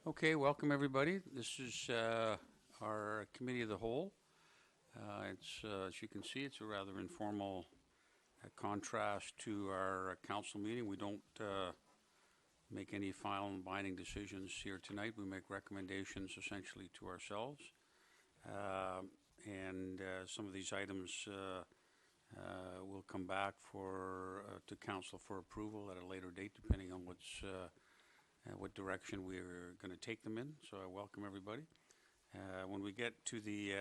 Okay, welcome everybody. This is our Committee of the Whole. As you can see, it's a rather informal contrast to our council meeting. We don't make any final and binding decisions here tonight. We make recommendations essentially to ourselves. And some of these items will come back to council for approval at a later date, depending on what direction we're going to take them in. So I welcome everybody. When we get to the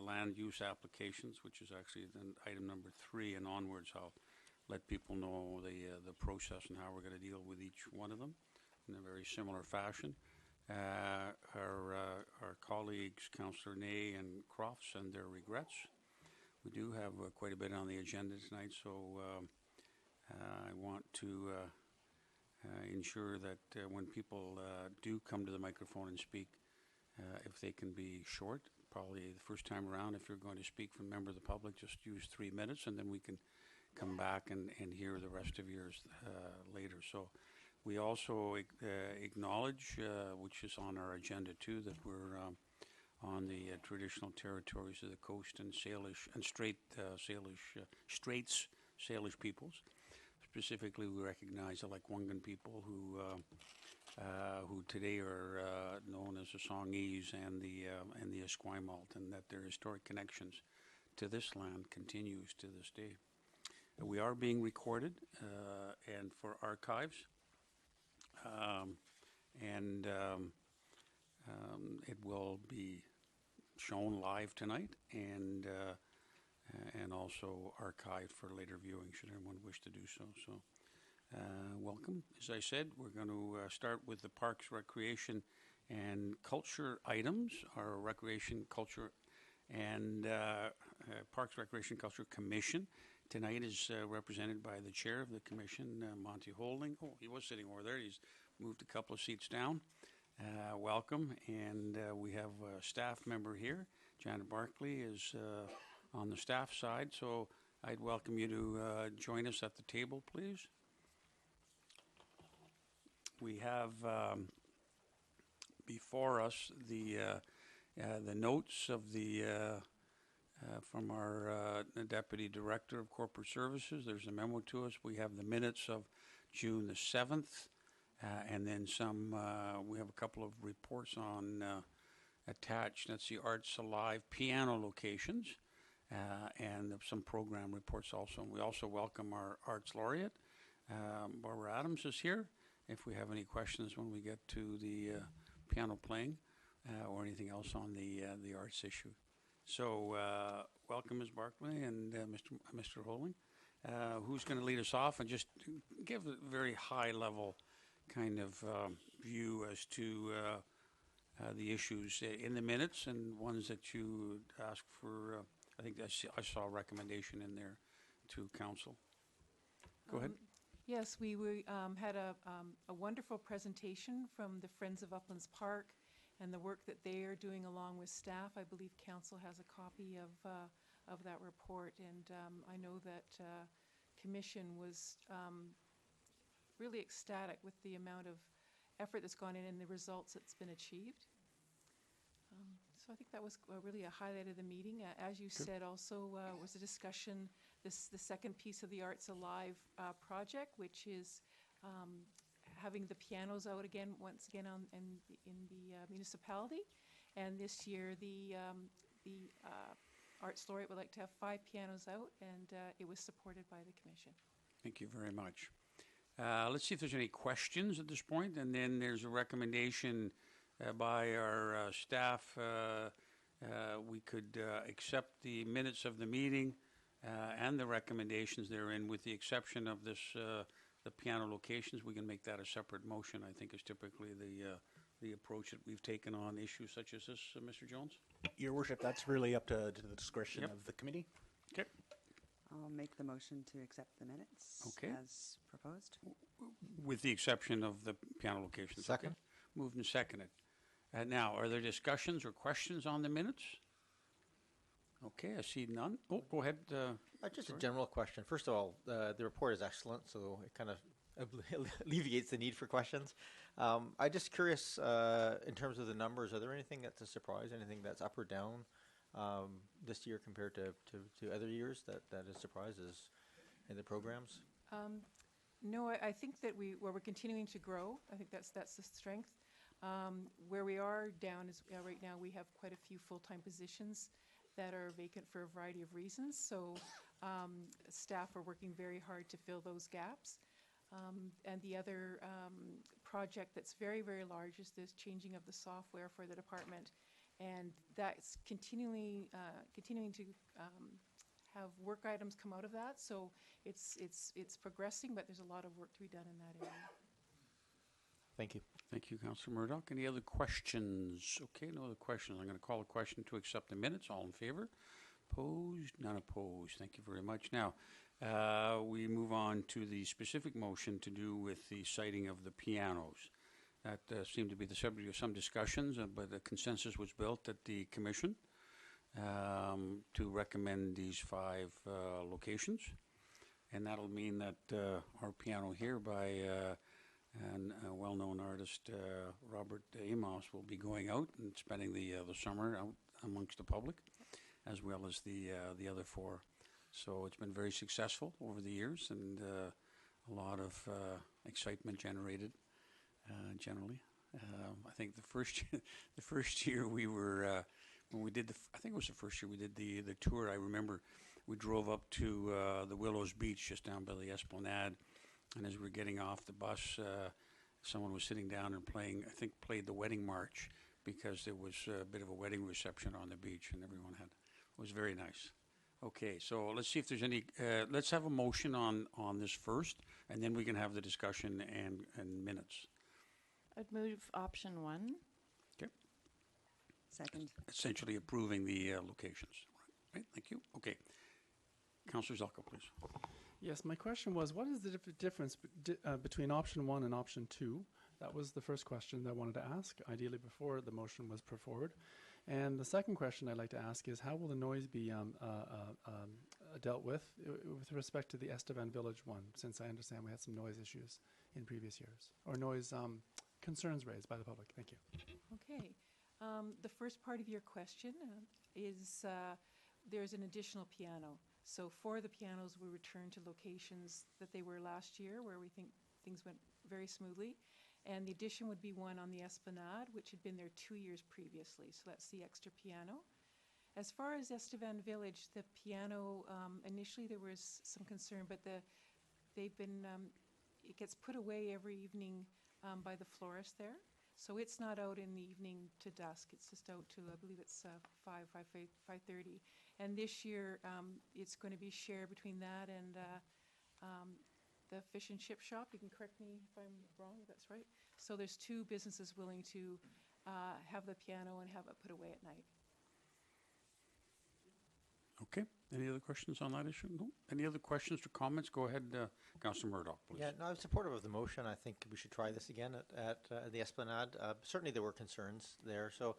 land use applications, which is actually then item number 3 and onwards, I'll let people know the process and how we're going to deal with each one of them in a very similar fashion. Our colleagues, Councillor Ney and Croft, send their regrets. We do have quite a bit on the agenda tonight, so I want to ensure that when people do come to the microphone and speak, if they can be short. Probably the first time around, if you're going to speak from a member of the public, just use 3 minutes, and then we can come back and hear the rest of yours later. So we also acknowledge, which is on our agenda too, that we're on the traditional territories of the coast and Salish and Straits Salish peoples. Specifically, we recognize the Lekwungen people who today are known as the Songhees and the Esquimalt, and that their historic connections to this land continues to this day. We are being recorded and for archives, and it will be shown live tonight and also archived for later viewing should anyone wish to do so. So welcome. As I said, we're going to start with the Parks, Recreation and Culture items. Our Recreation, Culture and Parks, Recreation, Culture Commission tonight is represented by the chair of the commission, Monty Holding. Oh, he was sitting over there. He's moved a couple of seats down. Welcome. And we have a staff member here. Janet Barkley is on the staff side, so I'd welcome you to join us at the table, please. We have before us the notes of from our Deputy Director of Corporate Services. There's a memo to us. We have the minutes of June the 7th, and then some. We have a couple of reports on attached. That's the Arts Alive piano locations. And some program reports also. And we also welcome our Arts Laureate. Barbara Adams is here. If we have any questions when we get to the piano playing or anything else on the arts issue. So welcome, Ms. Barkley and Mr. Holding. Who's going to lead us off and just give a very high level kind of view as to the issues in the minutes and ones that you ask for. I think I saw a recommendation in there to council. Go ahead. Yes, we had a wonderful presentation from the Friends of Uplands Park and the work that they are doing along with staff. I believe council has a copy of that report, and I know that commission was really ecstatic with the amount of effort that's gone in and the results that's been achieved. So I think that was really a highlight of the meeting. As you said, also was a discussion, the second piece of the Arts Alive project, which is having the pianos out again, once again in the municipality. And this year, the Arts Laureate would like to have 5 pianos out, and it was supported by the commission. Thank you very much. Let's see if there's any questions at this point, and then there's a recommendation by our staff. We could accept the minutes of the meeting and the recommendations therein, with the exception of this, the piano locations. We can make that a separate motion, I think is typically the approach that we've taken on issues such as this, Mr. Jones. Your Worship, that's really up to the discretion of the committee. Okay. I'll make the motion to accept the minutes as proposed. With the exception of the piano locations. Second. Okay. Moved and seconded. Now, are there discussions or questions on the minutes? Okay, I see none. Oh, go ahead. Just a general question. First of all, the report is excellent, so it kind of alleviates the need for questions. I'm just curious, in terms of the numbers, are there anything that's a surprise, anything that's up or down this year compared to other years that is surprises in the programs? No, I think that we're continuing to grow. I think that's the strength. Where we are down is right now we have quite a few full-time positions that are vacant for a variety of reasons. So staff are working very hard to fill those gaps. And the other project that's very, very large is this changing of the software for the department. And that's continuing to have work items come out of that. So it's progressing, but there's a lot of work to be done in that area. Thank you. Thank you, Councillor Murdoch. Any other questions? Okay, no other questions. I'm going to call a question to accept the minutes. All in favor? Opposed? None opposed. Thank you very much. Now, we move on to the specific motion to do with the citing of the pianos. That seemed to be the subject of some discussions, but the consensus was built at the commission to recommend these 5 locations. And that'll mean that our piano here by a well-known artist, Robert Amos, will be going out and spending the summer out amongst the public, as well as the other 4. So it's been very successful over the years, and a lot of excitement generated generally. I think the first year we were when we did I think it was the first year we did the tour. I remember we drove up to the Willows Beach just down by the Esplanade, and as we were getting off the bus, someone was sitting down and played the wedding march, because there was a bit of a wedding reception on the beach, and everyone it was very nice. Okay, so let's see if there's any, let's have a motion on this first, and then we can have the discussion and minutes. I'd move option 1. Okay. Second. Essentially approving the locations. Right, thank you. Okay. Councillor Zelka, please. Yes, my question was, what is the difference between option 1 and option 2? That was the first question that I wanted to ask, ideally before the motion was put forward. And the second question I'd like to ask is, how will the noise be dealt with respect to the Estevan Village one, since I understand we had some noise issues in previous years, or noise concerns raised by the public? Thank you. Okay. The first part of your question is there's an additional piano. So for the pianos, we return to locations that they were last year, where we think things went very smoothly. And the addition would be one on the Esplanade, which had been there 2 years previously. So that's the extra piano. As far as Estevan Village, the piano, initially there was some concern, but they've been, it gets put away every evening by the florist there. So it's not out in the evening to dusk. It's just out to, I believe it's 5:30. And this year, it's going to be shared between that and the fish and chip shop. You can correct me if I'm wrong, if that's right. So there's 2 businesses willing to have the piano and have it put away at night. Okay. Any other questions on that issue? No? Any other questions or comments? Go ahead, Councillor Murdoch, please. Yeah, no, I'm supportive of the motion. I think we should try this again at the Esplanade. Certainly there were concerns there. So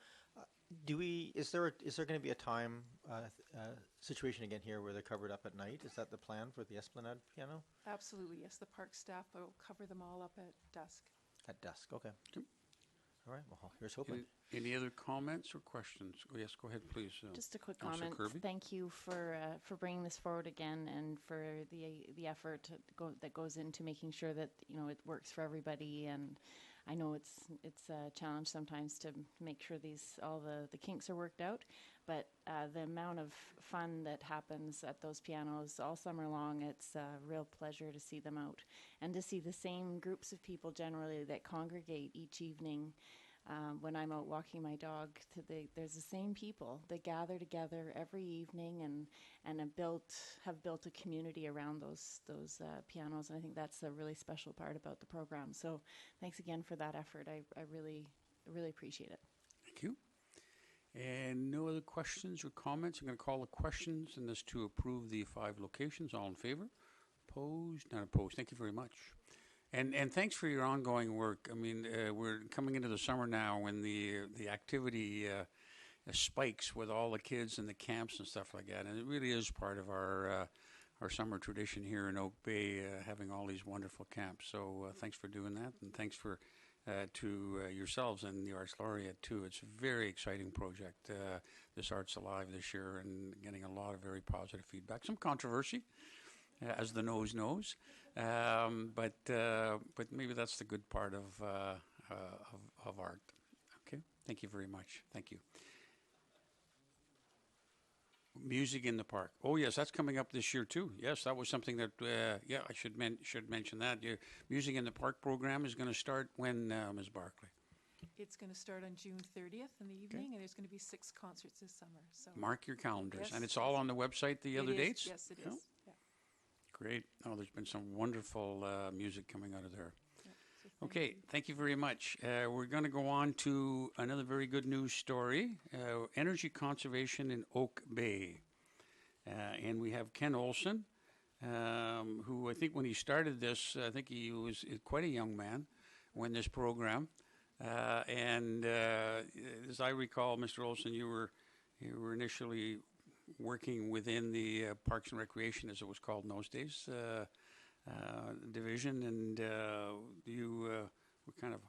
is there going to be a time situation again here where they're covered up at night? Is that the plan for the Esplanade piano? Absolutely, yes. The park staff will cover them all up at dusk. At dusk, okay. All right, well, here's hoping. Any other comments or questions? Oh, yes, go ahead, please. Just a quick Councillor comment. Kirby. Thank you for bringing this forward again, and for the effort that goes into making sure that it works for everybody. And I know it's a challenge sometimes to make sure all the kinks are worked out, but the amount of fun that happens at those pianos all summer long, it's a real pleasure to see them out and to see the same groups of people generally that congregate each evening. When I'm out walking my dog, there's the same people that gather together every evening and have built a community around those pianos, and I think that's a really special part about the program. So thanks again for that effort. I really appreciate it. Thank you. And no other questions or comments? I'm going to call the questions, and this to approve the 5 locations. All in favor? Opposed? Not opposed. Thank you very much. And thanks for your ongoing work. I mean, we're coming into the summer now when the activity spikes with all the kids and the camps and stuff like that. And it really is part of our summer tradition here in Oak Bay, having all these wonderful camps. So thanks for doing that, and thanks for to yourselves and the Arts Laureate too. It's a very exciting project. This Arts Alive this year, and getting a lot of very positive feedback. Some controversy, as the nose knows, but maybe that's the good part of art. Okay, thank you very much. Thank you. Music in the Park. Oh yes, that's coming up this year too. Yes, that was something that I should mention that. Your Music in the Park program is going to start when, Ms. Barclay? It's going to start on June 30th in the evening, and there's going to be 6 concerts this summer. So Mark your calendars, Yes, and it's all yes. on the website. The other It is. dates? Yes, it is. Yeah. Yeah. Great. Oh, there's been some wonderful music coming out of there. Yeah. So thank Okay, you. thank you very much. We're going to go on to another very good news story, energy conservation in Oak Bay. And we have Ken Olson, who I think when he started this, I think he was quite a young man when this program. And as I recall, Mr. Olson, you were initially working within the Parks and Recreation, as it was called in those days, division, and you were kind of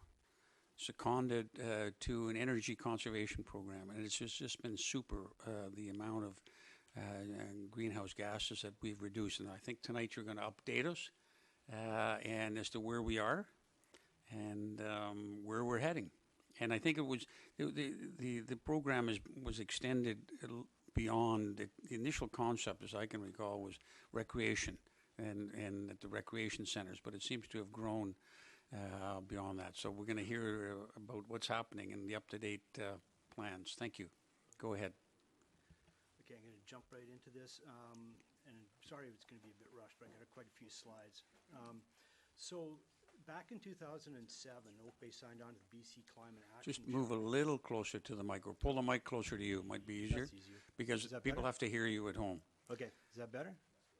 seconded to an energy conservation program, and it's just been super, the amount of greenhouse gases that we've reduced. And I think tonight you're going to update us and as to where we are and where we're heading. And I think it was the program was extended beyond the initial concept, as I can recall, was recreation and at the recreation centers, but it seems to have grown beyond that. So we're going to hear about what's happening and the up-to-date plans. Thank you. Go ahead. Okay, I'm going to jump right into this, and sorry if it's going to be a bit rushed, but I got quite a few slides. So back in 2007, Oak Bay signed on to the BC Climate Action. Just move a little closer to the mic, or pull the mic closer to you. It might be easier. That's easier. Because Is that people better? have to hear you at home. Okay, is that better?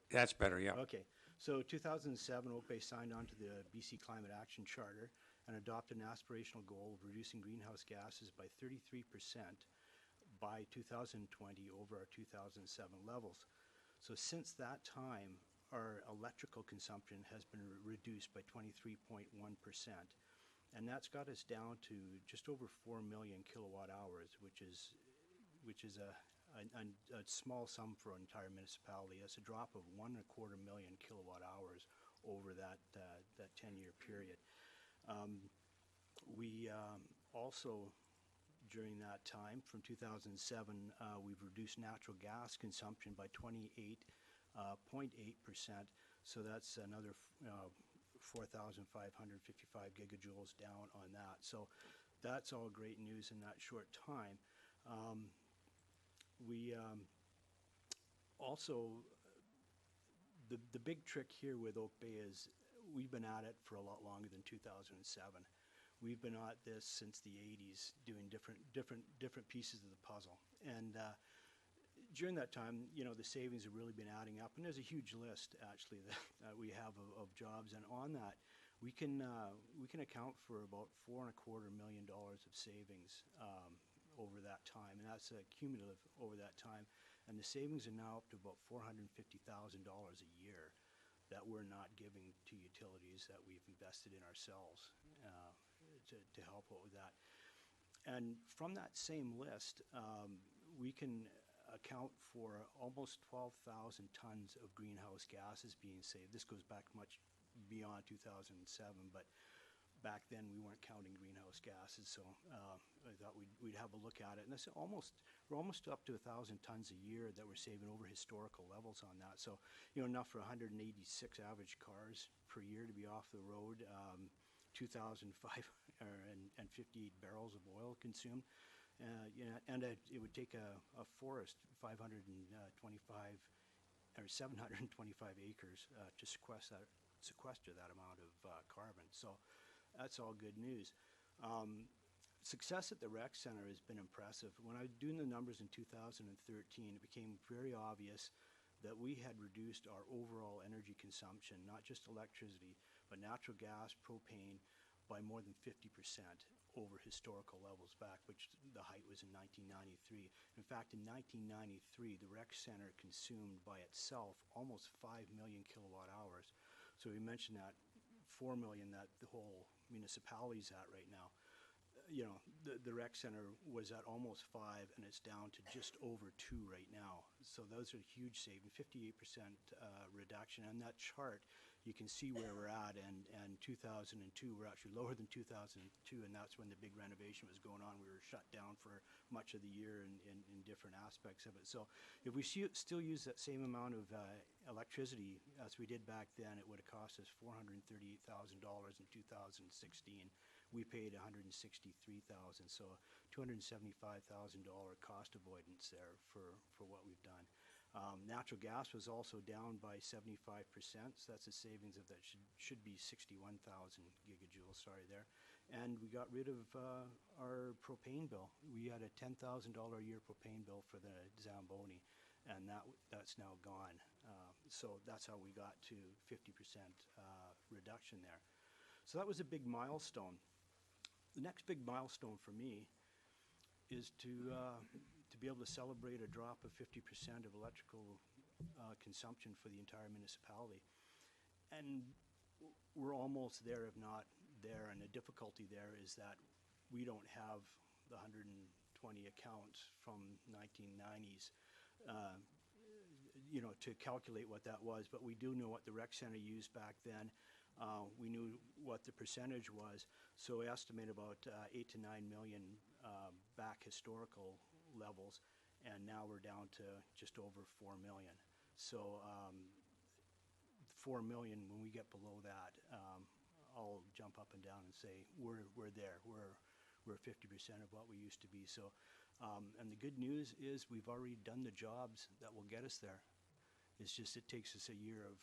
That's better, yeah. Okay, so 2007, Oak Bay signed on to the BC Climate Action Charter and adopted an aspirational goal of reducing greenhouse gases by 33% by 2020 over our 2007 levels. So since that time, our electrical consumption has been reduced by 23.1%. And that's got us down to just over 4 million kilowatt hours, which is a small sum for an entire municipality. It's a drop of 1.25 million kilowatt hours over that 10-year period. We also, during that time, from 2007, we've reduced natural gas consumption by 28.8%. So that's another 4,555 gigajoules down on that. So that's all great news in that short time. We also, the big trick here with Oak Bay is we've been at it for a lot longer than 2007. We've been at this since the 80s, doing different pieces of the puzzle. And during that time, you know, the savings have really been adding up. And there's a huge list, actually, that we have of jobs. And on that, we can account for about $4.25 million of savings over that time. And that's cumulative over that time. And the savings are now up to about $450,000 a year that we're not giving to utilities that we've invested in ourselves to help out with that. And from that same list, we can account for almost 12,000 tons of greenhouse gases being saved. This goes back much beyond 2007, but back then we weren't counting greenhouse gases, so I thought we'd have a look at it. And we're almost up to 1,000 tons a year that we're saving over historical levels on that. So, you know, enough for 186 average cars per year to be off the road. 2,558 barrels of oil consumed. And it would take a forest 525 or 725 acres to sequester that amount of carbon. So that's all good news. Success at the rec center has been impressive. When I was doing the numbers in 2013, it became very obvious that we had reduced our overall energy consumption, not just electricity, but natural gas, propane, by more than 50% over historical levels back, which the height was in 1993. In fact, in 1993, the rec center consumed by itself almost 5 million kilowatt hours. So we mentioned that 4 million that the whole municipalities at right now. You know, the rec center was at almost 5, and it's down to just over 2 right now. So those are huge savings, 58% reduction. And that chart, you can see where we're at. And 2002, we're actually lower than 2002, and that's when the big renovation was going on. We were shut down for much of the year in different aspects of it. So if we still use that same amount of electricity as we did back then, it would have cost us $438,000 in 2016. We paid $163,000, so $275,000 cost avoidance there for what we've done. Natural gas was also down by 75%, so that's a savings of that should be 61,000 gigajoules, sorry there. And we got rid of our propane bill. We had a $10,000 a year propane bill for the Zamboni, and that's now gone. So that's how we got to 50% reduction there. So that was a big milestone. The next big milestone for me is to be able to celebrate a drop of 50% of electrical consumption for the entire municipality. And we're almost there, if not there, and the difficulty there is that we don't have the 120 accounts from 1990s you know, to calculate what that was, but we do know what the rec center used back then. We knew what the percentage was, so we estimate about 8 to 9 million back historical levels, and now we're down to just over 4 million. So 4 million, when we get below that, I'll jump up and down and say we're there. We're 50% of what we used to be. So, and the good news is we've already done the jobs that will get us there. It's just it takes us a year of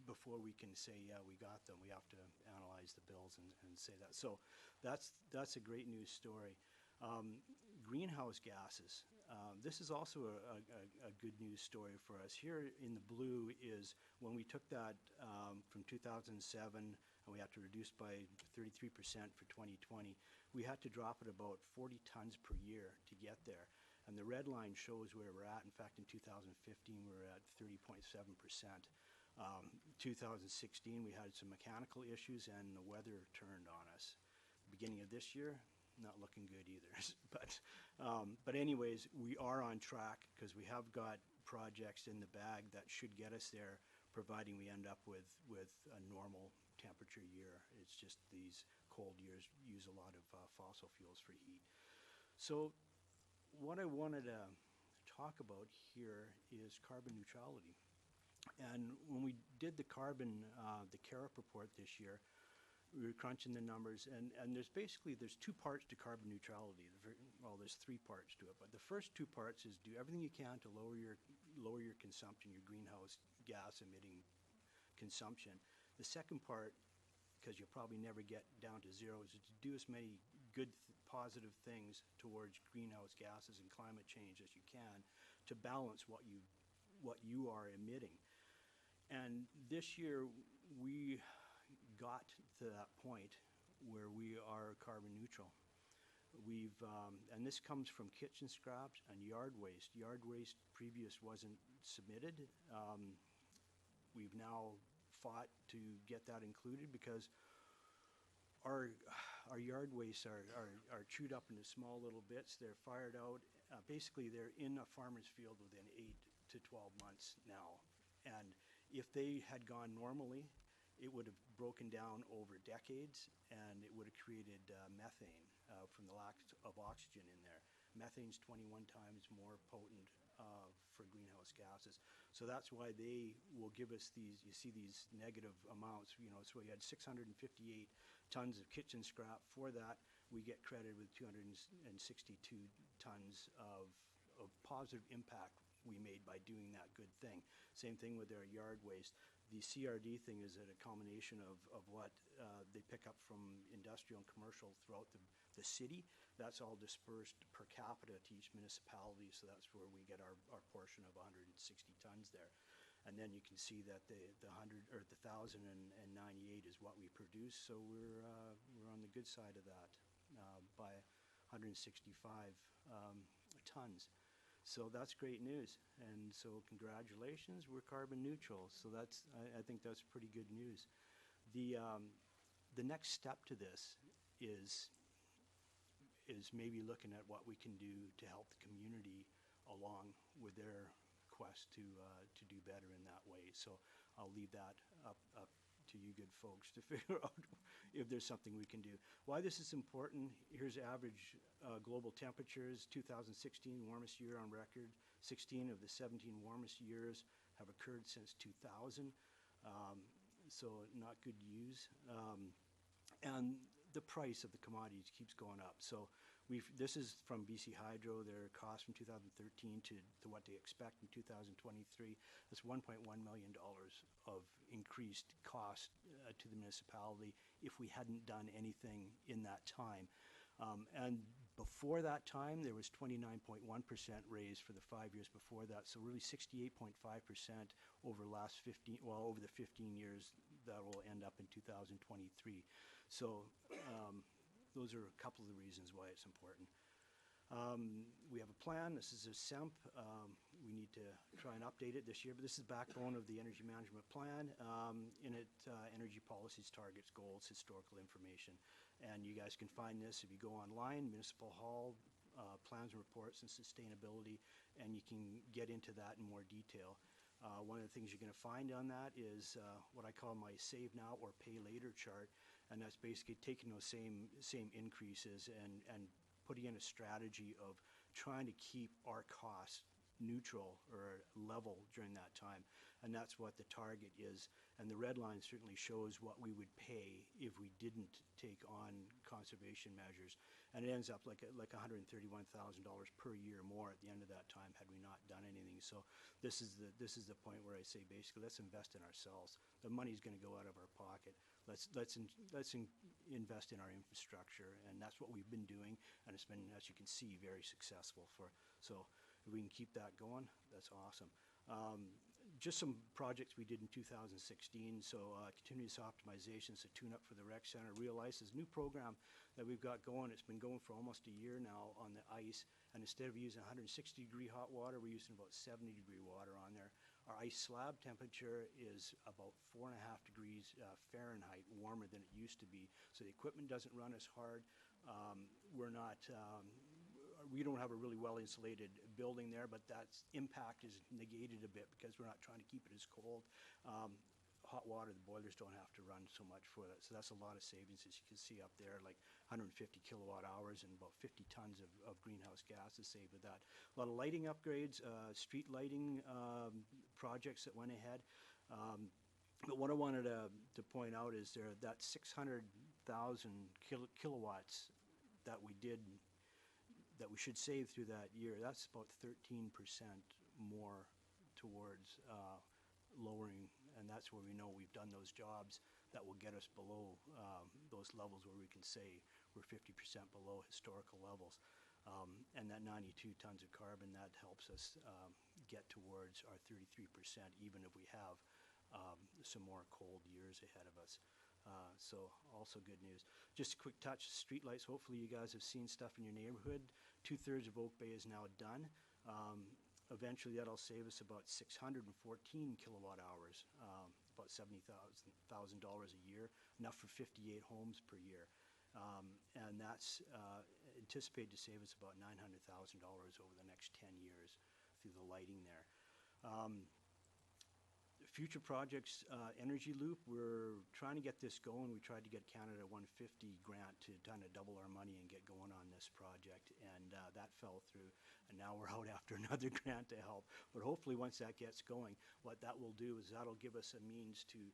before we can say, yeah, we got them. We have to analyze the bills and say that. So that's a great news story. Greenhouse gases. This is also a good news story for us. Here in the blue is when we took that from 2007 and we had to reduce by 33% for 2020, we had to drop it about 40 tons per year to get there. And the red line shows where we're at. In fact, in 2015, we were at 30.7%. 2016, we had some mechanical issues and the weather turned on us. Beginning of this year, not looking good either. But anyways, we are on track because we have got projects in the bag that should get us there, providing we end up with a normal temperature year. It's just these cold years use a lot of fossil fuels for heat. So what I wanted to talk about here is carbon neutrality. And when we did the carbon, the Cardiff report this year, we were crunching the numbers, and there's two parts to carbon neutrality. Well, there's 3 parts to it, but the first 2 parts is do everything you can to lower your consumption, your greenhouse gas emitting consumption. The second part, because you'll probably never get down to zero, is to do as many good positive things towards greenhouse gases and climate change as you can to balance what you are emitting. And this year we got to that point where we are carbon neutral. We've and this comes from kitchen scraps and yard waste. Yard waste previous wasn't submitted. We've now fought to get that included because our yard wastes are chewed up into small little bits. They're fired out. Basically, they're in a farmer's field within 8 to 12 months now. And if they had gone normally, it would have broken down over decades, and it would have created methane from the lack of oxygen in there. Methane's 21 times more potent for greenhouse gases. So that's why they will give us these, you see these negative amounts, you know, so we had 658 tons of kitchen scrap. For that, we get credited with 262 tons of positive impact we made by doing that good thing. Same thing with our yard waste. The CRD thing is a combination of what they pick up from industrial and commercial throughout the city. That's all dispersed per capita to each municipality, so that's where we get our portion of 160 tons there. And then you can see that the 1,098 is what we produce, so we're on the good side of that by 165 tons. So that's great news, and so congratulations, we're carbon neutral. So that's, I think that's pretty good news. The the next step to this is maybe looking at what we can do to help the community along with their quest to do better in that way. So I'll leave that up to you good folks to figure out if there's something we can do. Why this is important, here's average global temperatures, 2016 warmest year on record, 16 of the 17 warmest years have occurred since 2000, so not good news. And the price of the commodities keeps going up. So this is from BC Hydro, their cost from 2013 to what they expect in 2023. That's $1.1 million of increased cost to the municipality if we hadn't done anything in that time. And before that time, there was 29.1% raise for the 5 years before that. So really 68.5% over over the 15 years that will end up in 2023. So those are a couple of the reasons why it's important. We have a plan. This is a SEMP. We need to try and update it this year, but this is the backbone of the energy management plan. In it, energy policies, targets, goals, historical information. And you guys can find this if you go online, Municipal Hall, plans and reports and sustainability, and you can get into that in more detail. One of the things you're going to find on that is what I call my save now or pay later chart, and that's basically taking those same increases and putting in a strategy of trying to keep our costs neutral or level during that time, and that's what the target is. And the red line certainly shows what we would pay if we didn't take on conservation measures, and it ends up like $131,000 per year more at the end of that time had we not done anything. So this is the point where I say basically let's invest in ourselves. The money's going to go out of our pocket. Let's invest in our infrastructure, and that's what we've been doing, and it's been, as you can see, very successful. So if we can keep that going, that's awesome. Just some projects we did in 2016. So continuous optimization, so tune up for the rec center. Realize this new program that we've got going. It's been going for almost a year now on the ice, and instead of using 160-degree hot water, we're using about 70-degree water on there. Our ice slab temperature is about 4.5 degrees Fahrenheit warmer than it used to be. So the equipment doesn't run as hard. We don't have a really well-insulated building there, but that impact is negated a bit because we're not trying to keep it as cold. Hot water, the boilers don't have to run so much for that. So that's a lot of savings, as you can see up there, like 150 kilowatt hours and about 50 tons of greenhouse gases saved with that. A lot of lighting upgrades, street lighting projects that went ahead. But what I wanted to point out is that 600,000 kilowatts that we should save through that year, that's about 13% more towards lowering, and that's where we know we've done those jobs that will get us below those levels where we can say we're 50% below historical levels. And that 92 tons of carbon, that helps us get towards our 33%, even if we have some more cold years ahead of us. So also good news. Just a quick touch, streetlights. Hopefully you guys have seen stuff in your neighborhood. 2/3 of Oak Bay is now done. Eventually that'll save us about 614 kilowatt hours, about $70,000 a year, enough for 58 homes per year. And that's anticipated to save us about $900,000 over the next 10 years through the lighting there. Future projects, Energy Loop, we're trying to get this going. We tried to get Canada 150 grant to kind of double our money and get going on this project, and that fell through. And now we're out after another grant to help. But hopefully once that gets going, what that will do is that'll give us a means to,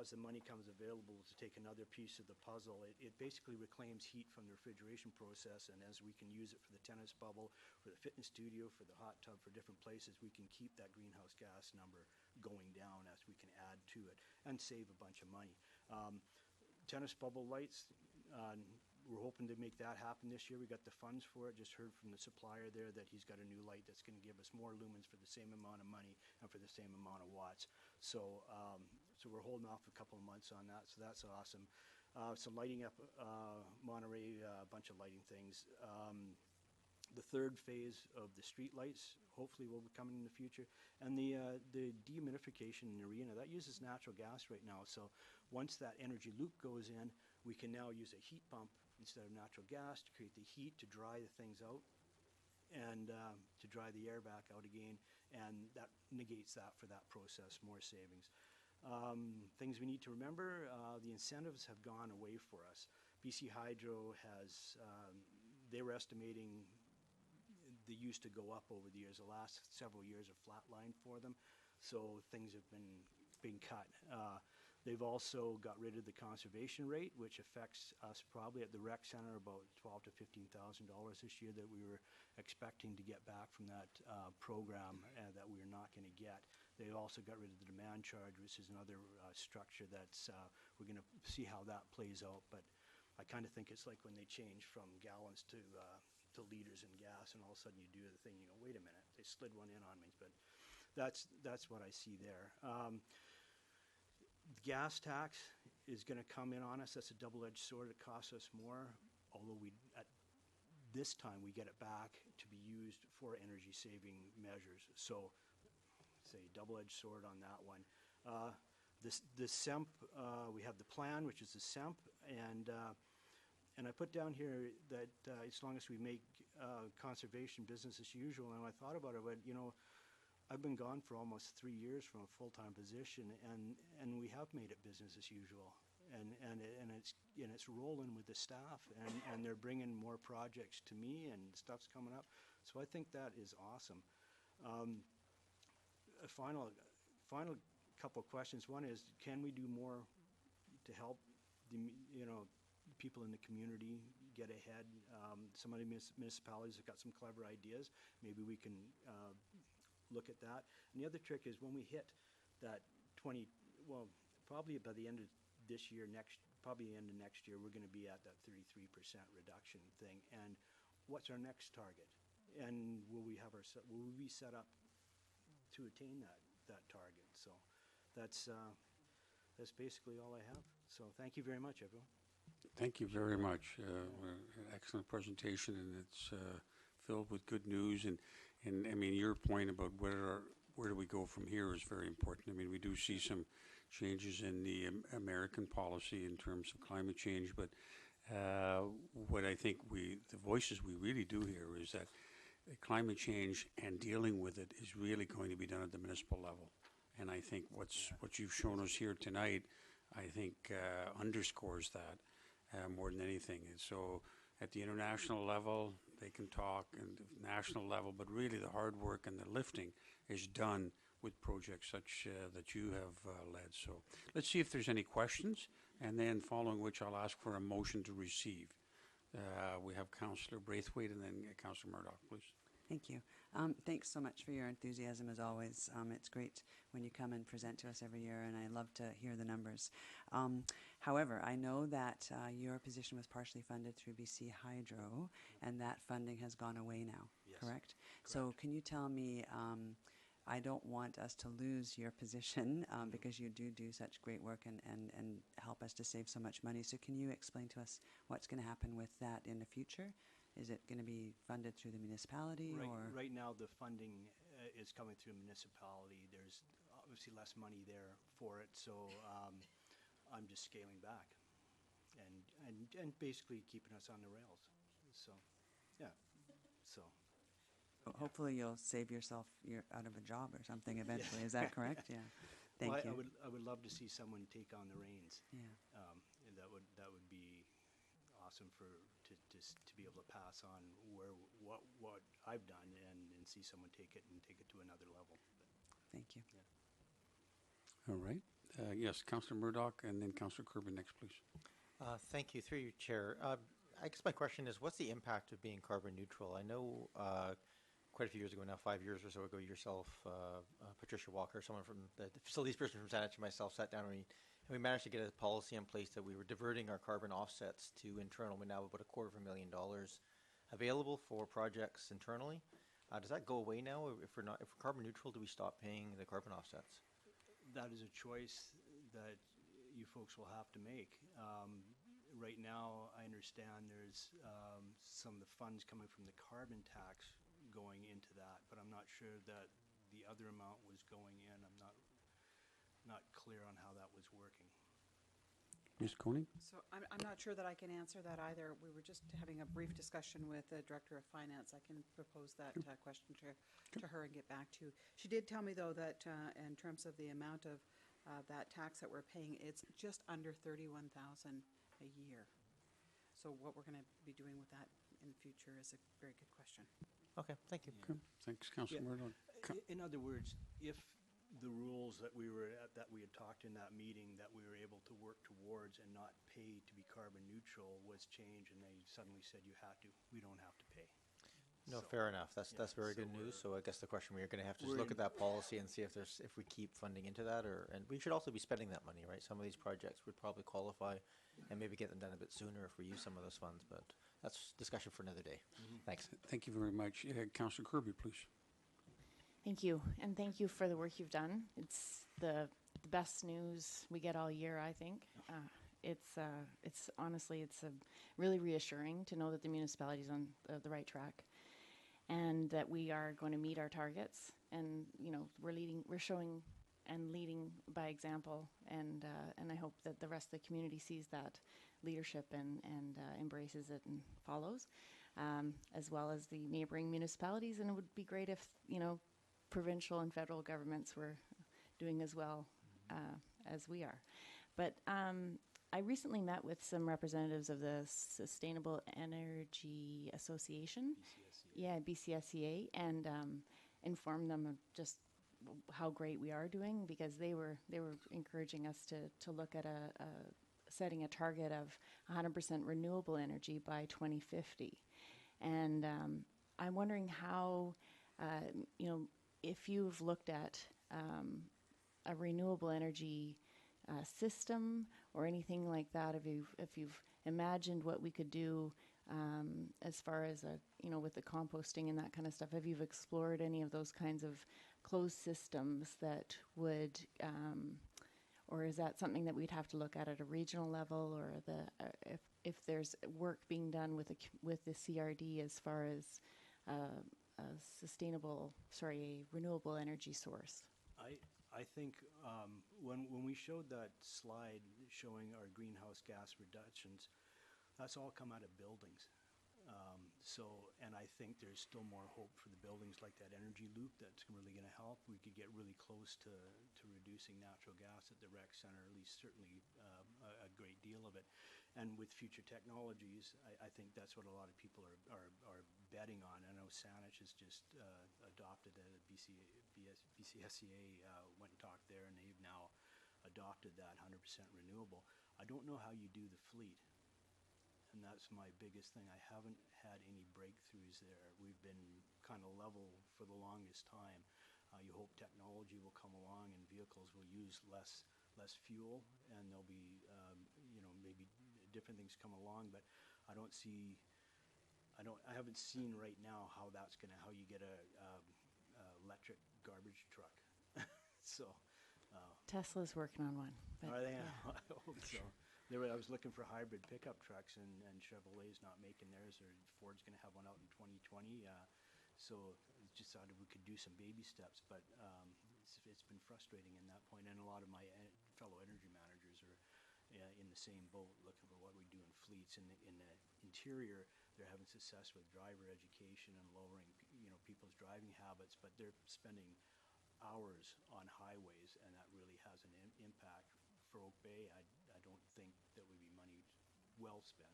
as the money comes available, to take another piece of the puzzle. It basically reclaims heat from the refrigeration process, and as we can use it for the tennis bubble, for the fitness studio, for the hot tub, for different places, we can keep that greenhouse gas number going down as we can add to it and save a bunch of money. Tennis bubble lights, we're hoping to make that happen this year. We got the funds for it. Just heard from the supplier there that he's got a new light that's going to give us more lumens for the same amount of money and for the same amount of watts. So we're holding off a couple of months on that, so that's awesome. Some lighting up Monterey, a bunch of lighting things. The third phase of the street lights hopefully will be coming in the future. And the dehumidification in the arena, that uses natural gas right now. So once that Energy Loop goes in, We can now use a heat pump instead of natural gas to create the heat to dry the things out and to dry the air back out again, and that negates that for that process, more savings. Things we need to remember, the incentives have gone away for us. BC Hydro has, they were estimating the use to go up over the years. The last several years are flatlined for them, so things have been cut. They've also got rid of the conservation rate, which affects us probably at the rec center about $12,000 to $15,000 this year that we were expecting to get back from that program that we are not going to get. They also got rid of the demand charge, which is another structure that's, we're going to see how that plays out. But I kind of think it's like when they change from gallons to liters in gas, and all of a sudden you do the thing, you go, wait a minute, they slid one in on me. But that's what I see there. Gas tax is going to come in on us. That's a double-edged sword. It costs us more, although at this time we get it back to be used for energy-saving measures. So, say double-edged sword on that one. The SEMP, we have the plan, which is the SEMP, and I put down here that as long as we make conservation business as usual, and I thought about it, but you know, I've been gone for almost 3 years from a full-time position, and we have made it business as usual, and it's rolling with the staff, and they're bringing more projects to me, and stuff's coming up. So I think that is awesome. A final couple of questions. One is, can we do more to help the people in the community get ahead? Some of the municipalities have got some clever ideas. Maybe we can look at that. And the other trick is when we hit that probably by the end of this year, probably the end of next year, we're going to be at that 33% reduction thing. And what's our next target? And will we be set up to attain that target? So that's basically all I have. So thank you very much, everyone. Thank you very much. An excellent presentation, and it's filled with good news. And I mean, your point about where do we go from here is very important. I mean, we do see some changes in the American policy in terms of climate change, but what I think the voices we really do hear is that climate change and dealing with it is really going to be done at the municipal level. And I think what you've shown us here tonight, I think underscores that more than anything. And so at the international level, they can talk, and the national level, but really the hard work and the lifting is done with projects such that you have led. So let's see if there's any questions, and then following which I'll ask for a motion to receive. We have Councillor Braithwaite and then Councillor Murdoch, please. Thank you. Thanks so much for your enthusiasm as always. It's great when you come and present to us every year, and I love to hear the numbers. However, I know that your position was partially funded through BC Hydro, and that funding has gone away now, Yes. correct? So can you tell me, I don't want us to lose your position because you do such great work and help us to save so much money. So can you explain to us what's going to happen with that in the future? Is it going to be funded through the municipality? Right now, the funding is coming through municipality. There's obviously less money there for it, so I'm just scaling back and basically keeping us on the rails. So, yeah. So. Hopefully you'll save yourself out of a job or something eventually. Is that correct? Yeah. Thank you. I would love to see someone take on the reins. Yeah. That would be awesome to be able to pass on what I've done and see someone take it to another level. Thank you. All right. Yes, Councillor Murdoch, and then Councillor Corbin next, please. Thank you. Through you, Chair. I guess my question is, what's the impact of being carbon neutral? I know quite a few years ago now, 5 years or so ago, yourself, Patricia Walker, someone from the facilities person from Saanich, and myself sat down and we managed to get a policy in place that we were diverting our carbon offsets to internal. We now have about $250,000 available for projects internally. Does that go away now? If we're carbon neutral, do we stop paying the carbon offsets? That is a choice that you folks will have to make. Right now, I understand there's some of the funds coming from the carbon tax going into that, but I'm not sure that the other amount was going in. I'm not clear on how that was working. Ms. Koenig? So I'm not sure that I can answer that either. We were just having a brief discussion with the Director of Finance. I can propose that question to her and get back to you. She did tell me, though, that in terms of the amount of that tax that we're paying, it's just under $31,000 a year. So what we're going to be doing with that in the future is a very good question. Okay, thank you. Okay, thanks, Councilor Murdoch. In other words, if the rules that we had talked in that meeting that we were able to work towards and not pay to be carbon neutral was changed, and they suddenly said you have to, we don't have to pay. No, So, fair enough. That's yeah, very so good news. we're- So I guess the question, we're going to have to just we're look in- at that policy and see if we keep funding into that, and we should also be spending that money, right? Some of these projects would probably qualify and maybe get them done a bit sooner if we use some of those funds, but that's discussion for another day. Thanks. Thank you very much. Councilor Kirby, please. Thank you, and thank you for the work you've done. It's the best news we get all year, I think. It's honestly, it's really reassuring to know that the municipality's on the right track, and that we are going to meet our targets. And we're showing and leading by example. And I hope that the rest of the community sees that leadership and embraces it and follows, as well as the neighboring municipalities. And it would be great if provincial and federal governments were doing as well as we are. But I recently met with some representatives of the Sustainable Energy Association, BCSEA, and informed them of just how great we are doing, because they were encouraging us to look at setting a target of 100% renewable energy by 2050. And I'm wondering how, if you've looked at a renewable energy system or anything like that, if you've imagined what we could do as far as with the composting and that kind of stuff, have you explored any of those kinds of closed systems that would, or is that something that we'd have to look at a regional level, or if there's work being done with the CRD as far as a renewable energy source? I think when we showed that slide showing our greenhouse gas reductions, that's all come out of buildings. And I think there's still more hope for the buildings, like that energy loop, that's really going to help. We could get really close to reducing natural gas at the rec center, at least certainly a great deal of it. And with future technologies, I think that's what a lot of people are betting on. I know Saanich has just adopted a BCSEA went and talked there, and they've now adopted that 100% renewable. I don't know how you do the fleet. And that's my biggest thing. I haven't had any breakthroughs there. We've been kind of level for the longest time. You hope technology will come along and vehicles will use less fuel, and there'll be maybe different things come along. But I haven't seen right now how you get a electric garbage truck. So Tesla's working on one. are they? Yeah. I hope so. I was looking for hybrid pickup trucks, and Chevrolet's not making theirs, or Ford's going to have one out in 2020. So just thought we could do some baby steps, but it's been frustrating in that point. And a lot of my fellow energy managers are in the same boat, looking for what we do in fleets. In the interior, they're having success with driver education and lowering people's driving habits, but they're spending hours on highways, and that really has an impact. For Oak Bay, I don't think that would be money well spent.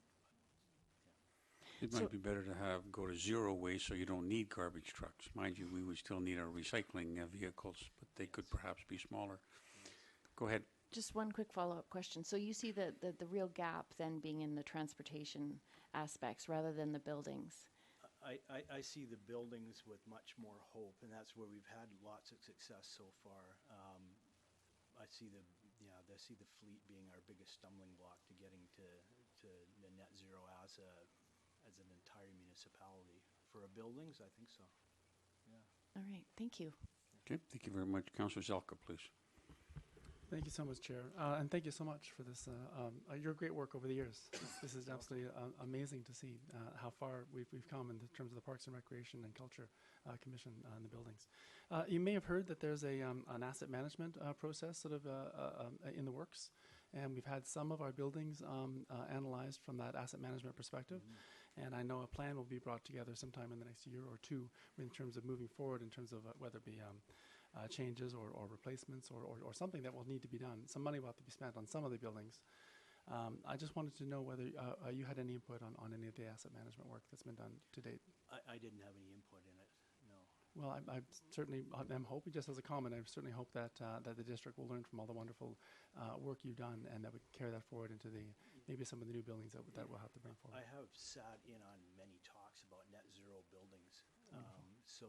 It might be better to go to zero waste, so you don't need garbage trucks. Mind you, we would still need our recycling vehicles, but they could perhaps be smaller. Go ahead. Just one quick follow-up question. So you see the real gap then being in the transportation aspects rather than the buildings? I see the buildings with much more hope, and that's where we've had lots of success so far. I see the fleet being our biggest stumbling block to getting to the net zero as an entire municipality. For our buildings, I think so. Yeah. All right, thank you. Okay, thank you very much. Councillor Zelka, please. Thank you so much, Chair. And thank you so much for this, your great work over the years. This is absolutely amazing to see how far we've come in terms of the Parks and Recreation and Culture Commission in the buildings. You may have heard that there's an asset management process sort of in the works. And we've had some of our buildings analyzed from that asset management perspective. And I know a plan will be brought together sometime in the next year or two in terms of moving forward, in terms of whether it be changes or replacements or something that will need to be done. Some money will have to be spent on some of the buildings. I just wanted to know whether you had any input on any of the asset management work that's been done to date. I didn't have any input in it, no. Well, I certainly am hoping, just as a comment, I certainly hope that that the district will learn from all the wonderful work you've done, and that we can carry that forward into maybe some of the new buildings that we'll have to bring forward. I have sat in on many talks about net zero buildings. So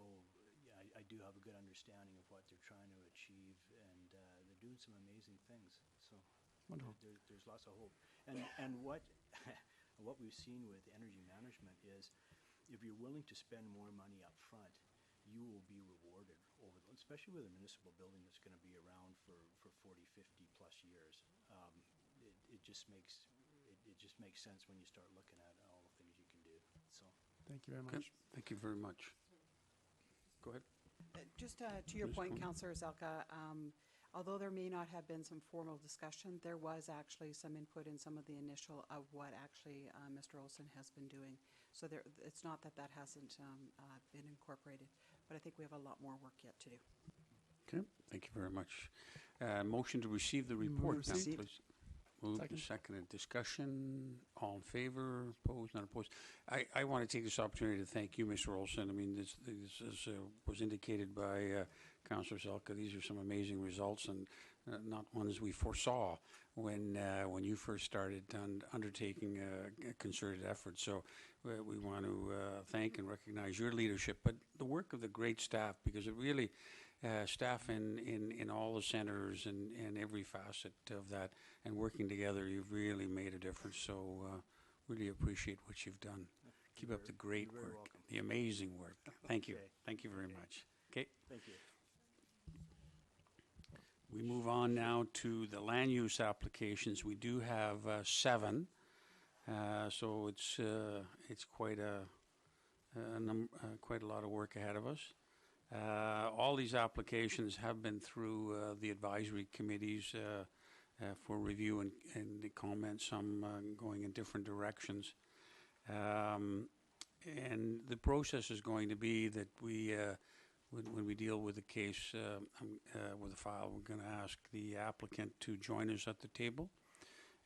yeah, I do have a good understanding of what they're trying to achieve, and they're doing some amazing things. So Wonderful. there's lots of hope. And what what we've seen with energy management is, if you're willing to spend more money up front, you will be rewarded especially with a municipal building that's going to be around for 40, 50 plus years. It just makes sense when you start looking at all the things you can do. So Thank you very Okay. much. Thank you very much. Go ahead. Just to your Ms. point, Coney. Councillor Zelka, although there may not have been some formal discussion, there was actually some input in some of the initial of what actually Mr. Olson has been doing. So it's not that hasn't been incorporated, but I think we have a lot more work yet to do. Okay, thank you very much. Motion to receive the report now, Received. please. Moved and Second. seconded. Discussion, all in favor, opposed, not opposed. I want to take this opportunity to thank you, Mr. Olson. I mean, this was indicated by Councillor Zelka. These are some amazing results, and not ones we foresaw when you first started undertaking a concerted effort. So we want to thank and recognize your leadership, but the work of the great staff, because it really, staff in all the centers and every facet of that, and working together, you've really made a difference. So really appreciate what you've done. Keep up the great you're very work, welcome. the amazing work. Thank you. Okay. Thank you very Okay. much. Okay. thank you. We move on now to the land use applications. We do have 7, so it's quite a lot of work ahead of us. All these applications have been through the advisory committees for review and the comments, some going in different directions. And the process is going to be that we, when we deal with the case, with the file, we're going to ask the applicant to join us at the table.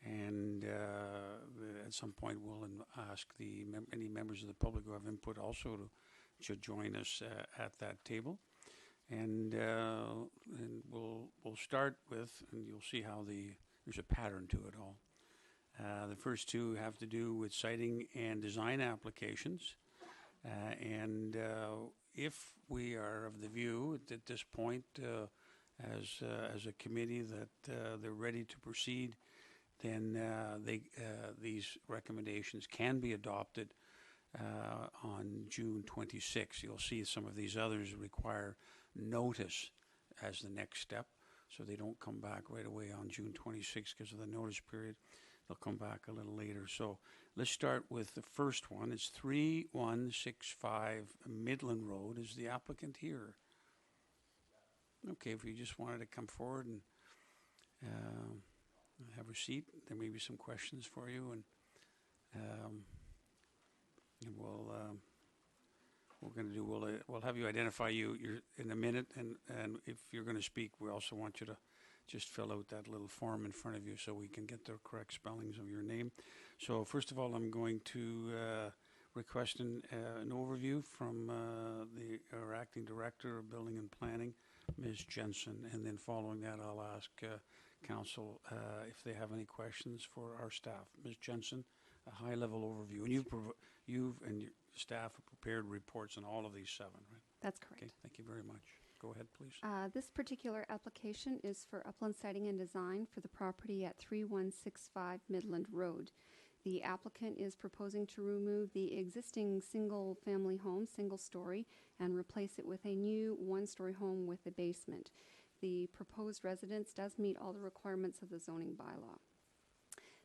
And at some point, we'll ask any members of the public who have input also to join us at that table. And we'll start with, and you'll see how there's a pattern to it all. The first 2 have to do with siting and design applications. And if we are of the view at this point, as a committee, that they're ready to proceed, then these recommendations can be adopted on June 26th. You'll see some of these others require notice as the next step, so they don't come back right away on June 26th because of the notice period. They'll come back a little later. So let's start with the first one. It's 3165 Midland Road. Is the applicant here? Okay, if you just wanted to come forward and have a seat, there may be some questions for you, and we'll have you identify you're in a minute, and if you're going to speak, we also want you to just fill out that little form in front of you so we can get the correct spellings of your name. So first of all, I'm going to request an overview from our acting director of building and planning, Ms. Jensen, and then following that, I'll ask council if they have any questions for our staff. Ms. Jensen, a high-level overview, and you've and your staff have prepared reports on all of these 7, right? That's correct. Okay, thank you very much. Go ahead, please. This particular application is for Uplands Siting and Design for the property at 3165 Midland Road. The applicant is proposing to remove the existing single-family home, single-story, and replace it with a new one-story home with a basement. The proposed residence does meet all the requirements of the zoning bylaw.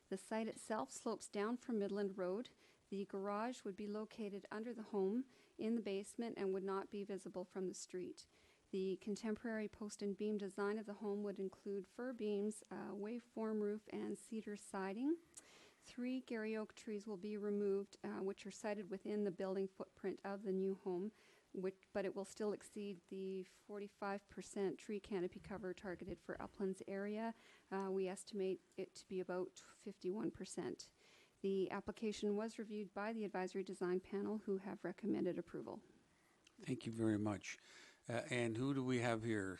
The site itself slopes down from Midland Road. The garage would be located under the home in the basement and would not be visible from the street. The contemporary post and beam design of the home would include fir beams, waveform roof, and cedar siding. 3 Gary oak trees will be removed, which are sited within the building footprint of the new home, but it will still exceed the 45% tree canopy cover targeted for Uplands area. We estimate it to be about 51%. The application was reviewed by the advisory design panel, who have recommended approval. Thank you very much. And who do we have here?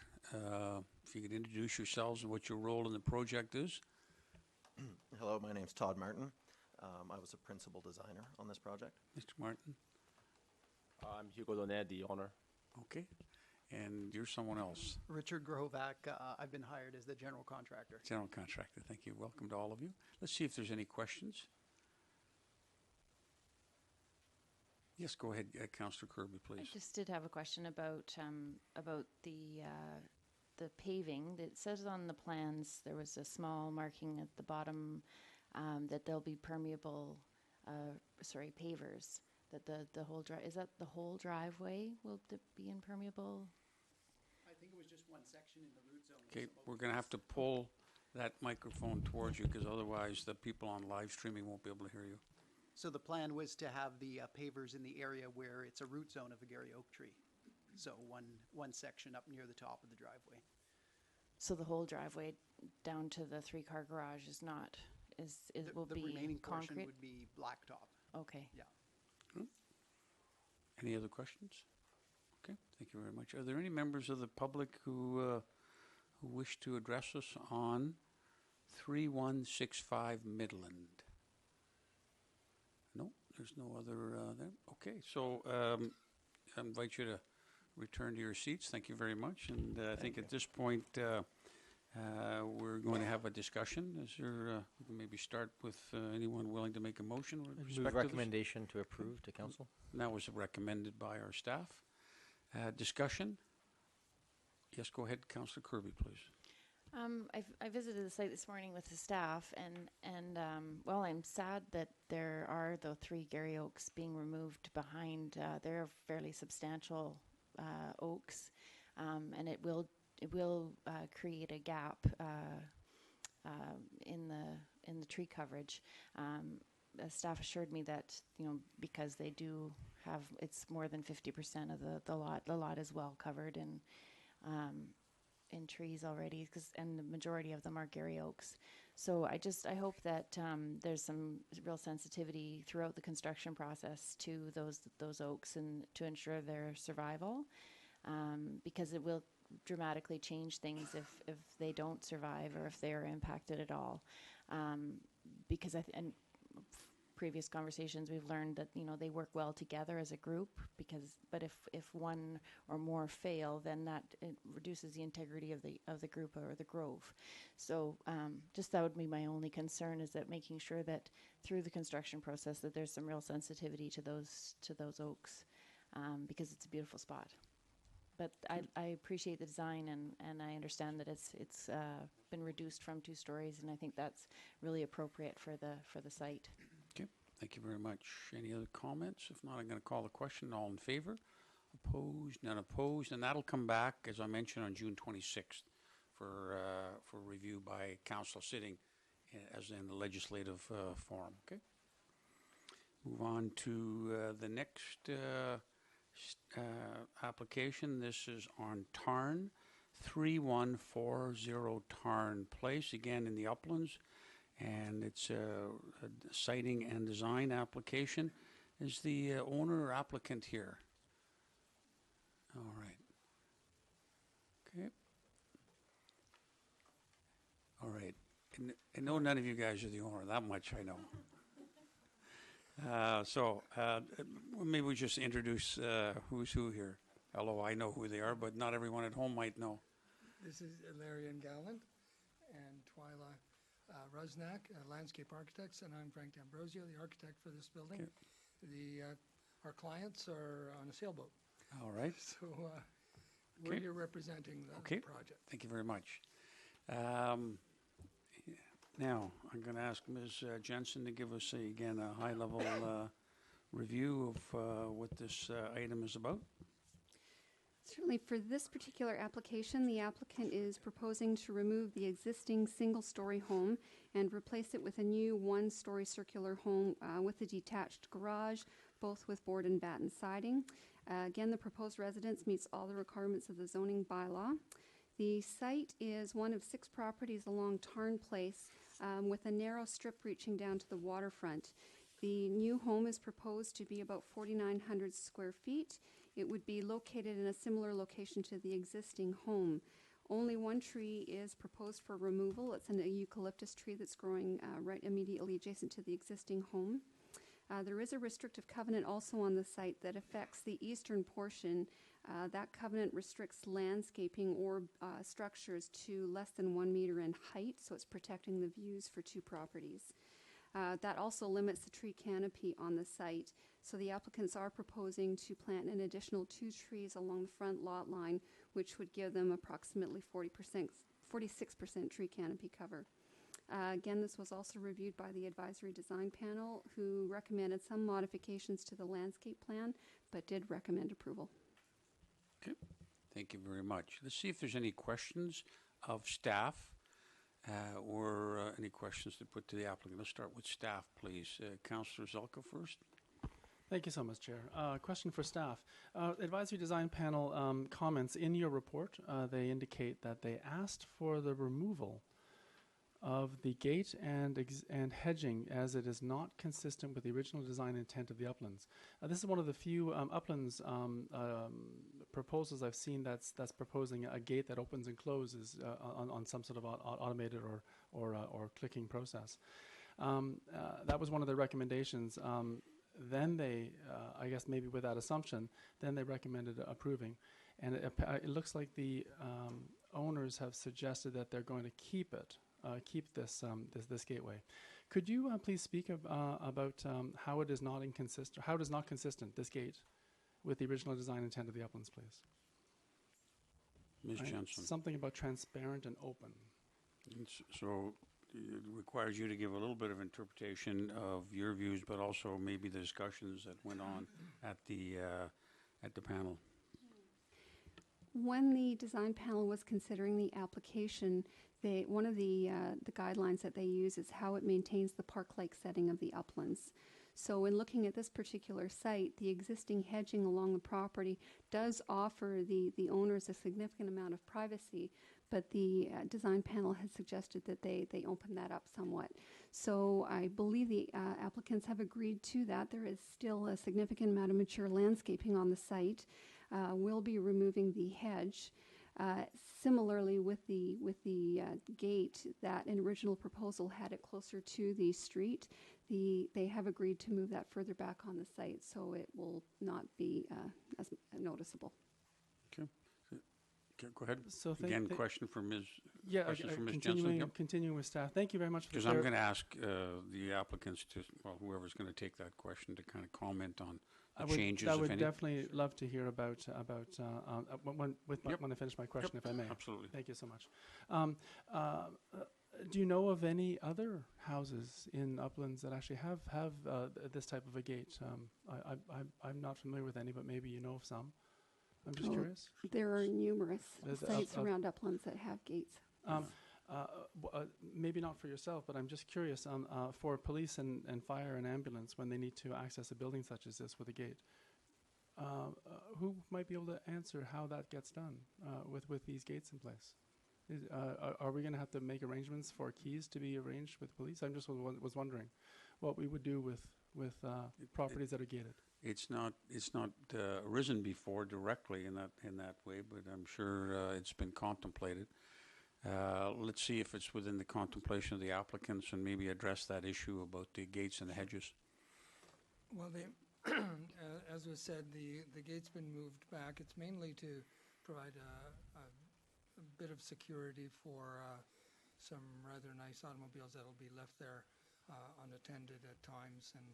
If you could introduce yourselves and what your role in the project is. Hello, my name's Todd Martin. I was a principal designer on this project. Mr. Martin? I'm Hugo Donet, the owner. Okay. And you're someone else. Richard Grovac, I've been hired as the general contractor. General contractor. Thank you. Welcome to all of you. Let's see if there's any questions. Yes, go ahead, Councillor Kirby, I please. just did have a question about the paving. It says on the plans, there was a small marking at the bottom that there'll be permeable, pavers. That the whole is that the whole driveway will be impermeable? I think it was just one section in the root zone. Okay, we're going to have to pull that microphone towards you because otherwise the people on live streaming won't be able to hear you. So the plan was to have the pavers in the area where it's a root zone of a Gary oak tree. So one section up near the top of the driveway. So the whole driveway down to the 3-car garage is not, will The be remaining portion concrete? would be blacktop. Okay. Yeah. Any other questions? Okay, thank you very much. Are there any members of the public who wish to address us on 3165 Midland? No, there's no other there. Okay, so I invite you to return to your seats. Thank you very much. And I think at this point we're going to have a discussion. Is there, we can maybe start with anyone willing to make a motion with respect Move to this? recommendation to approve to council. And that was recommended by our staff. Discussion? Yes, go ahead, Councillor Kirby, please. I visited the site this morning with the staff, and well, I'm sad that there are the 3 Gary oaks being removed behind. They're fairly substantial oaks, and it will create a gap in the tree coverage. Staff assured me that, because they do have, it's more than 50% of the lot. The lot is well covered in trees already, and the majority of them are Gary oaks. So I hope that there's some real sensitivity throughout the construction process to those oaks and to ensure their survival, because it will dramatically change things if they don't survive or if they are impacted at all. Because and previous conversations we've learned that they work well together as a group, but if one or more fail, then that it reduces the integrity of the group or the grove. So just that would be my only concern, is that making sure that through the construction process that there's some real sensitivity to those oaks, because it's a beautiful spot. But I appreciate the design, and I understand that it's been reduced from 2 stories, and I think that's really appropriate for the site. Okay, thank you very much. Any other comments? If not, I'm going to call the question. All in favor? Opposed? None opposed. And that'll come back, as I mentioned, on June 26th for review by council sitting as in the legislative forum. Okay. Move on to the next application. This is on Tarn, 3140 Tarn Place, again in the Uplands, and it's a siting and design application. Is the owner or applicant here? All right. Okay. All right. And I know none of you guys are the owner, that much I know. Maybe we just introduce who's who here. Although I know who they are, but not everyone at home might know. This is Larian Gallant and Twyla Rusnak, landscape architects, and I'm Frank D'Ambrosio, the architect for this building. Okay. Our clients are on a sailboat. All right. So we're here representing the project. Thank you very much. Now, I'm going to ask Ms. Jensen to give us, again, a high-level review of what this item is about. Certainly, for this particular application, the applicant is proposing to remove the existing single-story home and replace it with a new one-story circular home with a detached garage, both with board and batten siding. Again, the proposed residence meets all the requirements of the zoning bylaw. The site is one of 6 properties along Tarn Place with a narrow strip reaching down to the waterfront. The new home is proposed to be about 4,900 square feet. It would be located in a similar location to the existing home. Only one tree is proposed for removal. It's an eucalyptus tree that's growing right immediately adjacent to the existing home. There is a restrictive covenant also on the site that affects the eastern portion. That covenant restricts landscaping or structures to less than 1 meter in height, so it's protecting the views for 2 properties. That also limits the tree canopy on the site. So the applicants are proposing to plant an additional 2 trees along the front lot line, which would give them approximately 46% tree canopy cover. Again, this was also reviewed by the advisory design panel, who recommended some modifications to the landscape plan, but did recommend approval. Okay, thank you very much. Let's see if there's any questions of staff or any questions to put to the applicant. Let's start with staff, please. Councillor Zelka first. Thank you so much, Chair. Question for staff. Advisory Design Panel comments in your report, they indicate that they asked for the removal of the gate and hedging, as it is not consistent with the original design intent of the Uplands. This is one of the few Uplands proposals I've seen that's proposing a gate that opens and closes on some sort of automated or clicking process. That was one of the recommendations. Then they, I guess maybe with that assumption, then they recommended approving. And it looks like the owners have suggested that they're going to keep it. Keep this gateway. Could you please speak about how it is not inconsistent, how it is not consistent, this gate, with the original design intent of the Uplands, please? Ms. Jensen. Something about transparent and open. So it requires you to give a little bit of interpretation of your views, but also maybe the discussions that went on at the panel. When the design panel was considering the application, one of the guidelines that they use is how it maintains the park-like setting of the Uplands. So in looking at this particular site, the existing hedging along the property does offer the owners a significant amount of privacy, but the design panel has suggested that they open that up somewhat. So I believe the applicants have agreed to that. There is still a significant amount of mature landscaping on the site. We'll be removing the hedge. Similarly, with the gate, that an original proposal had it closer to the street. They have agreed to move that further back on the site, so it will not be as noticeable. Okay. Go ahead. So again, question for Ms. Yeah, questions for Ms. Jensen. Yep. Continuing with staff. Thank you very much for because I'm going to ask the applicants to, well, whoever's going to take that question to kind of comment on the changes, I if would any. definitely love to hear about when I finish my question, if I may. Absolutely. Thank you so much. Do you know of any other houses in Uplands that actually have this type of a gate? I'm not familiar with any, but maybe you know of some. I'm just curious. There are numerous sites around Uplands that have gates. Maybe not for yourself, but I'm just curious for police and fire and ambulance when they need to access a building such as this with a gate. Who might be able to answer how that gets done with these gates in place? Are we going to have to make arrangements for keys to be arranged with police? I just was wondering what we would do with properties that are gated. It's not arisen before directly in that way, but I'm sure it's been contemplated. Let's see if it's within the contemplation of the applicants and maybe address that issue about the gates and the hedges. Well, as was said, the gate's been moved back. It's mainly to provide a bit of security for some rather nice automobiles that will be left there unattended at times, and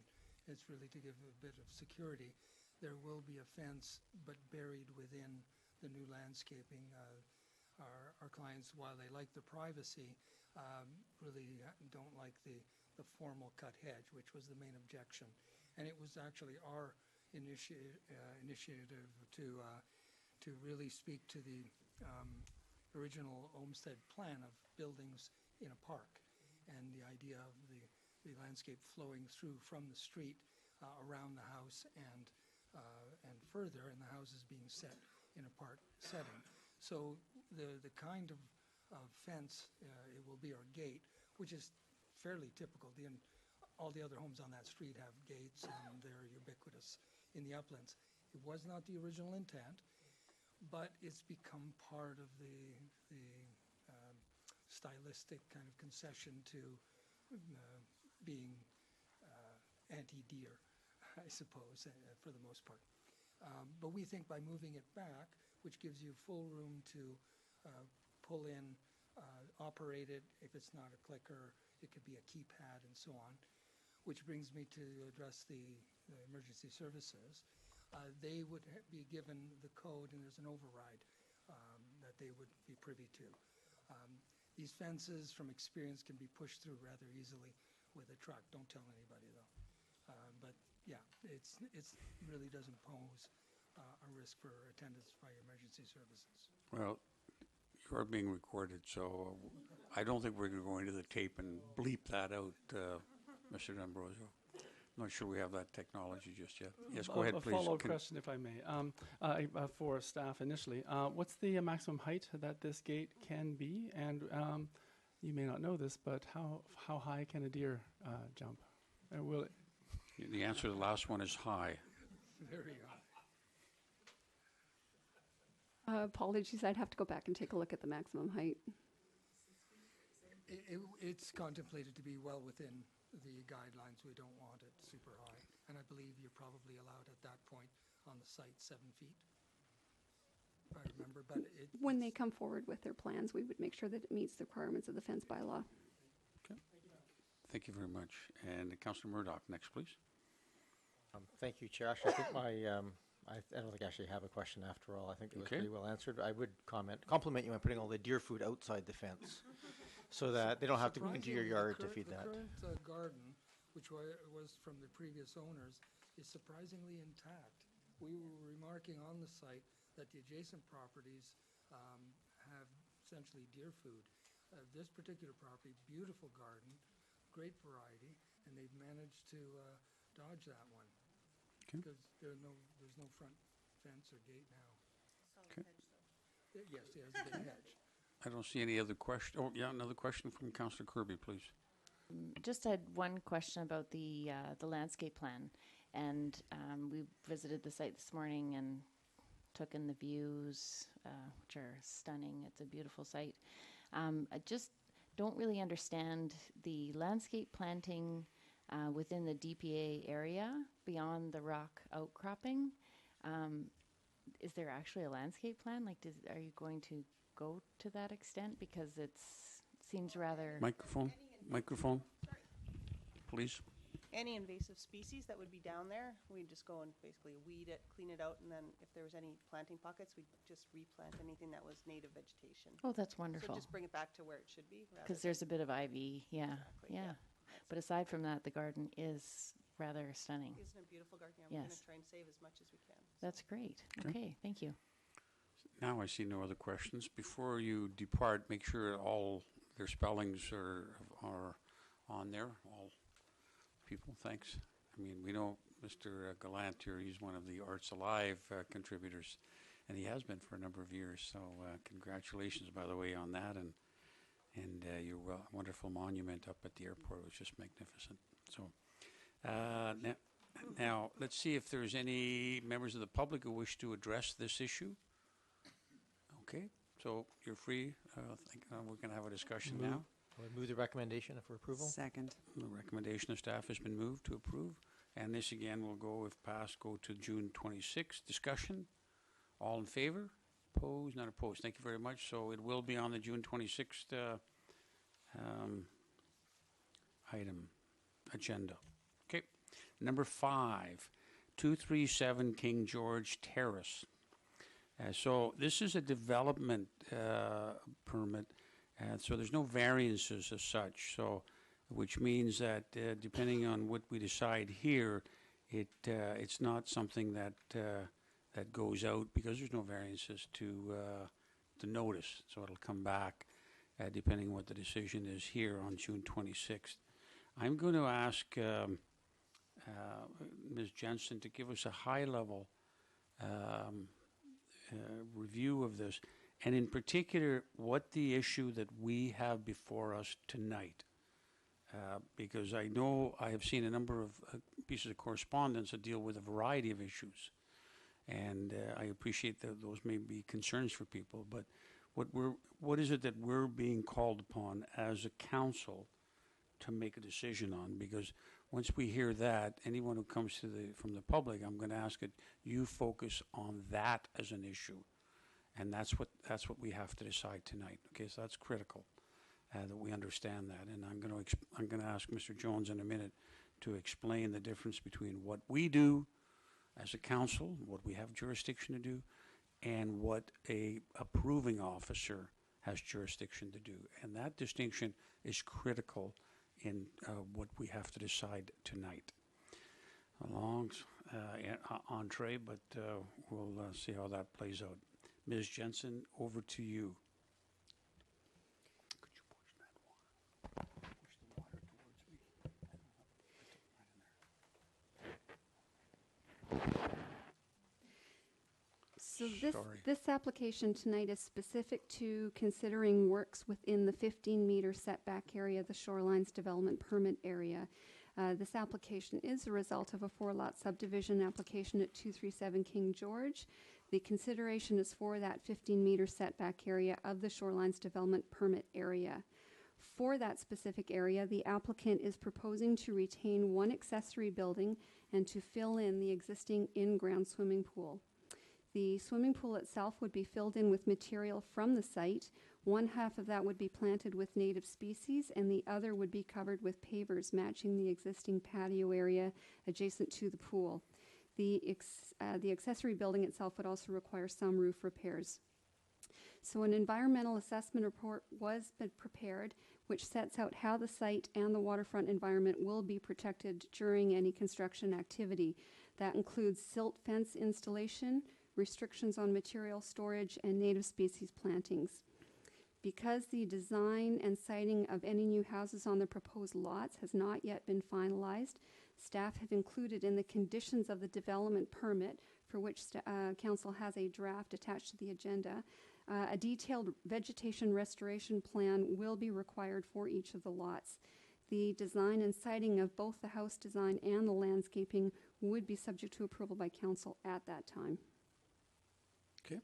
it's really to give a bit of security. There will be a fence, but buried within the new landscaping. Our clients, while they like the privacy, really don't like the formal cut hedge, which was the main objection. And it was actually our initiative to really speak to the original Olmsted plan of buildings in a park, and the idea of the landscape flowing through from the street around the house and further, and the houses being set in a park setting. So the kind of fence, it will be our gate, which is fairly typical. All the other homes on that street have gates, and they're ubiquitous in the Uplands. It was not the original intent, but it's become part of the stylistic kind of concession to being anti-deer, I suppose, for the most part. But we think by moving it back, which gives you full room to pull in, operate it. If it's not a clicker, it could be a keypad and so on, which brings me to address the emergency services. They would be given the code, and there's an override that they would be privy to. These fences, from experience, can be pushed through rather easily with a truck. Don't tell anybody, though. But yeah, it really doesn't pose a risk for attendance by emergency services. Well, you are being recorded, so I don't think we're going to go into the tape and bleep that out, Mr. D'Ambrosio. I'm not sure we have that technology just yet. Yes, go ahead, please. A follow-up question, if I may, for staff initially. What's the maximum height that this gate can be? And you may not know this, but how high can a deer jump? Will it? The answer to the last one is high. Very high. Apologies, I'd have to go back and take a look at the maximum height. It's contemplated to be well within the guidelines. We don't want it super high. And I believe you're probably allowed at that point on the site 7 feet, if I remember. But when they come forward with their plans, we would make sure that it meets the requirements of the fence bylaw. Okay. Thank you very much. And Councillor Murdoch, next, please. Thank you, Chair. Actually, I think I don't think I actually have a question after all. I think it was pretty well answered. I would compliment you on putting all the deer food outside the fence so that they don't have to go into your yard to feed that. The current garden, which was from the previous owners, is surprisingly intact. We were remarking on the site that the adjacent properties have essentially deer food. This particular property, beautiful garden, great variety, and they've managed to dodge that one. Because there's no front fence or gate now. Okay. Yes, there's a big hedge. I don't see any other question. Oh, yeah, another question from Councillor Kirby, please. Just had one question about the landscape plan, and we visited the site this morning and took in the views, which are stunning. It's a beautiful site. I just don't really understand the landscape planting within the DPA area beyond the rock outcropping. Is there actually a landscape plan? Like, are you going to go to that extent? Because it seems rather... Microphone, please. Any invasive species that would be down there, we'd just go and basically weed it, clean it out, and then if there was any planting pockets, we'd just replant anything that was native vegetation. Oh, that's wonderful. So just bring it back to where it should be. Because there's a bit of ivy, yeah. Exactly, yeah. But aside from that, the garden is rather stunning. Isn't it a beautiful garden? Yeah, we're Yes. going to try and save as much as we can. That's great. Okay, thank you. Now I see no other questions. Before you depart, make sure all their spellings are on there, all people. Thanks. I mean, we know Mr. Gallant here, he's one of the Arts Alive contributors, and he has been for a number of years. So congratulations, by the way, on that, and your wonderful monument up at the airport was just magnificent. So now let's see if there's any members of the public who wish to address this issue. Okay, so you're free. I think we're going to have a discussion now. I would move the recommendation for approval. Second. The recommendation of staff has been moved to approve, and this again will go, if passed, go to June 26th. Discussion. All in favor? Opposed? Not opposed. Thank you very much. So it will be on the June 26th item agenda. Okay. Number 5, 237 King George Terrace. So this is a development permit, so there's no variances as such. So, which means that depending on what we decide here, it's not something that that goes out, because there's no variances, to notice. So it'll come back depending what the decision is here on June 26th. I'm going to ask Ms. Jensen to give us a high-level review of this, and in particular, what the issue that we have before us tonight. Because I know I have seen a number of pieces of correspondence that deal with a variety of issues. And I appreciate that those may be concerns for people, but what is it that we're being called upon as a council to make a decision on? Because once we hear that, anyone who comes from the public, I'm going to ask that you focus on that as an issue, and that's what we have to decide tonight. Okay, so that's critical that we understand that, and I'm going to ask Mr. Jones in a minute to explain the difference between what we do as a council, what we have jurisdiction to do, and what a approving officer has jurisdiction to do. And that distinction is critical in what we have to decide tonight. A long entree, but we'll see how that plays out. Ms. Jensen, over to you. Could you push that water? Push the water towards me. So Sorry. this application tonight is specific to considering works within the 15-meter setback area of the Shorelines Development Permit area. This application is a result of a 4-lot subdivision application at 237 King George. The consideration is for that 15-meter setback area of the Shorelines Development Permit area. For that specific area, the applicant is proposing to retain one accessory building and to fill in the existing in-ground swimming pool. The swimming pool itself would be filled in with material from the site. One half of that would be planted with native species, and the other would be covered with pavers matching the existing patio area adjacent to the pool. The accessory building itself would also require some roof repairs. So an environmental assessment report was prepared, which sets out how the site and the waterfront environment will be protected during any construction activity. That includes silt fence installation, restrictions on material storage, and native species plantings. Because the design and siting of any new houses on the proposed lots has not yet been finalized, staff have included in the conditions of the development permit, for which council has a draft attached to the agenda, a detailed vegetation restoration plan will be required for each of the lots. The design and siting of both the house design and the landscaping would be subject to approval by council at that time. Okay.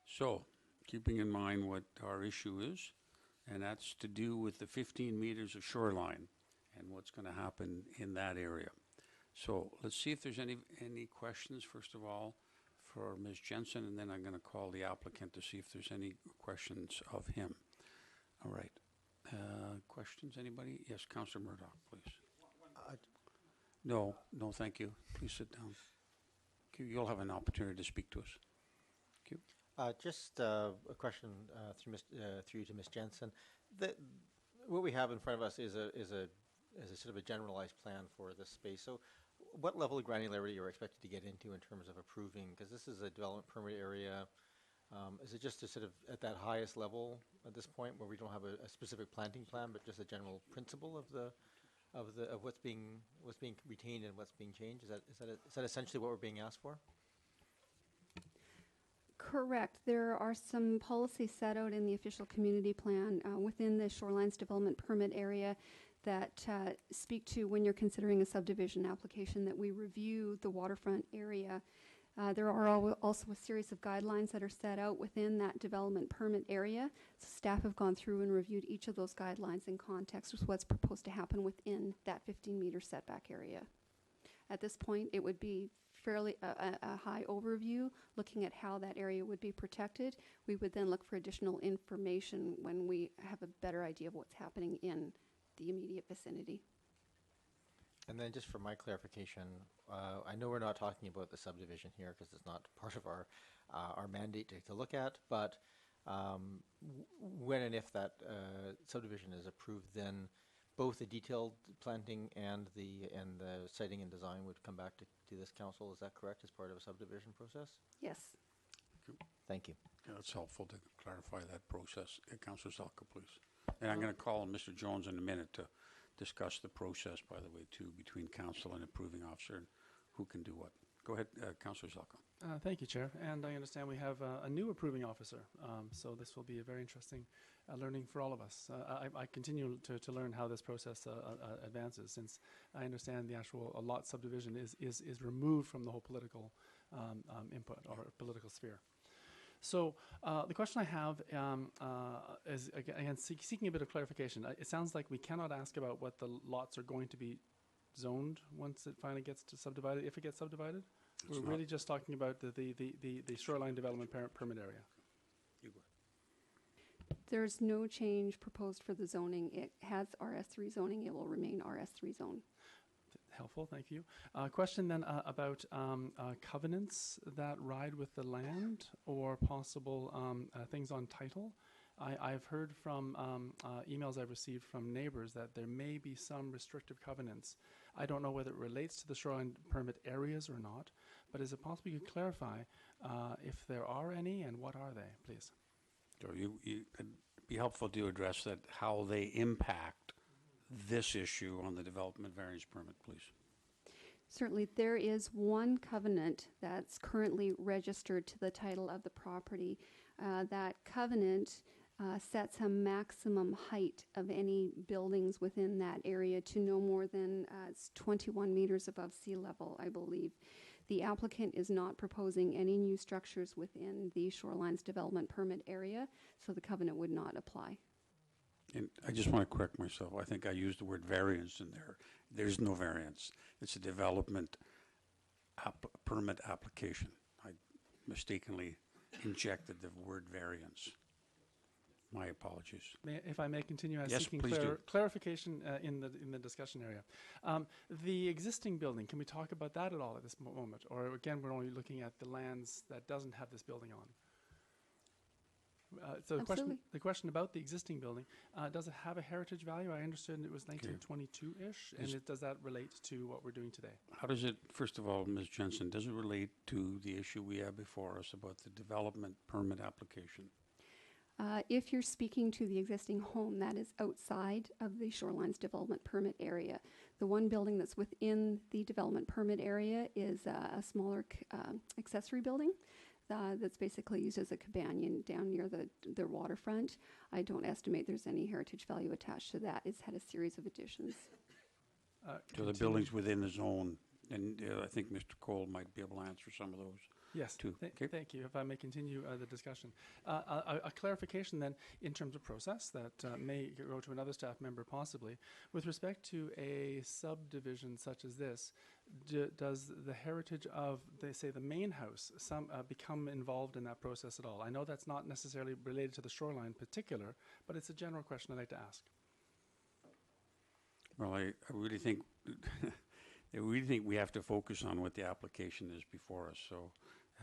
So, keeping in mind what our issue is, and that's to do with the 15 meters of shoreline and what's going to happen in that area. So let's see if there's any questions, first of all, for Ms. Jensen, and then I'm going to call the applicant to see if there's any questions of him. All right. Questions, anybody? Yes, Councillor Murdoch, please. No, thank you. Please sit down. Okay, you'll have an opportunity to speak to us. Thank you. Just a question through you to Ms. Jensen. What we have in front of us is a sort of a generalized plan for this space. So what level of granularity are you expected to get into in terms of approving? Because this is a development permit area. Is it just sort of at that highest level at this point where we don't have a specific planting plan, but just a general principle of what's being retained and what's being changed? Is that essentially what we're being asked for? Correct. There are some policies set out in the official community plan within the Shorelines Development Permit area that speak to when you're considering a subdivision application that we review the waterfront area. There are also a series of guidelines that are set out within that development permit area. So staff have gone through and reviewed each of those guidelines in context with what's proposed to happen within that 15-meter setback area. At this point, it would be fairly a high overview looking at how that area would be protected. We would then look for additional information when we have a better idea of what's happening in the immediate vicinity. And then just for my clarification, I know we're not talking about the subdivision here because it's not part of our mandate to look at, but when and if that subdivision is approved, then both the detailed planting and the siting and design would come back to this council. Is that correct, as part of a subdivision process? Yes. Thank you. Yeah, that's helpful to clarify that process. Councillor Zalka, please. And I'm going to call on Mr. Jones in a minute to discuss the process, by the way, too, between council and approving officer and who can do what. Go ahead, Councillor Zalka. Thank you, Chair. And I understand we have a new approving officer, so this will be a very interesting learning for all of us. I continue to learn how this process advances, since I understand the actual lot subdivision is removed from the whole political input or political sphere. So the question I have is, again, seeking a bit of clarification. It sounds like we cannot ask about what the lots are going to be zoned once it finally gets to subdivided, if it gets subdivided? We're really just talking about the shoreline development permit area. You go ahead. There's no change proposed for the zoning. It has RS3 zoning. It will remain RS3 zone. Helpful, thank you. Question then about covenants that ride with the land, or possible things on title. I've heard from emails I've received from neighbors that there may be some restrictive covenants. I don't know whether it relates to the shoreline permit areas or not, but is it possible you could clarify if there are any, and what are they, please? So it'd be helpful to address that, how they impact this issue on the development variance permit, please. Certainly, there is one covenant that's currently registered to the title of the property. That covenant sets a maximum height of any buildings within that area to no more than 21 meters above sea level, I believe. The applicant is not proposing any new structures within the Shorelines Development Permit area, so the covenant would not apply. And I just want to correct myself. I think I used the word variance in there. There's no variance. It's a development permit application. I mistakenly injected the word variance. My apologies. If I may continue, Yes, seeking please do. clarification in the discussion area. The existing building, can we talk about that at all at this moment? Or again, we're only looking at the lands that doesn't have this building on? So the question about the existing building, does it have a heritage value? I understood it was 1922-ish, and does that relate to what we're doing today? How does it, first of all, Ms. Jensen, does it relate to the issue we have before us about the development permit application? If you're speaking to the existing home, that is outside of the Shorelines Development Permit area. The one building that's within the development permit area is a smaller accessory building that's basically used as a companion down near the waterfront. I don't estimate there's any heritage value attached to that. It's had a series of additions. So the buildings within the zone, and I think Mr. Cole might be able to answer some of those. Yes, thank you. If I may continue the discussion. A clarification then in terms of process that may go to another staff member possibly. With respect to a subdivision such as this, does the heritage of, they say, the main house become involved in that process at all? I know that's not necessarily related to the shoreline in particular, but it's a general question I'd like to ask. Well, I really think we have to focus on what the application is before us. So,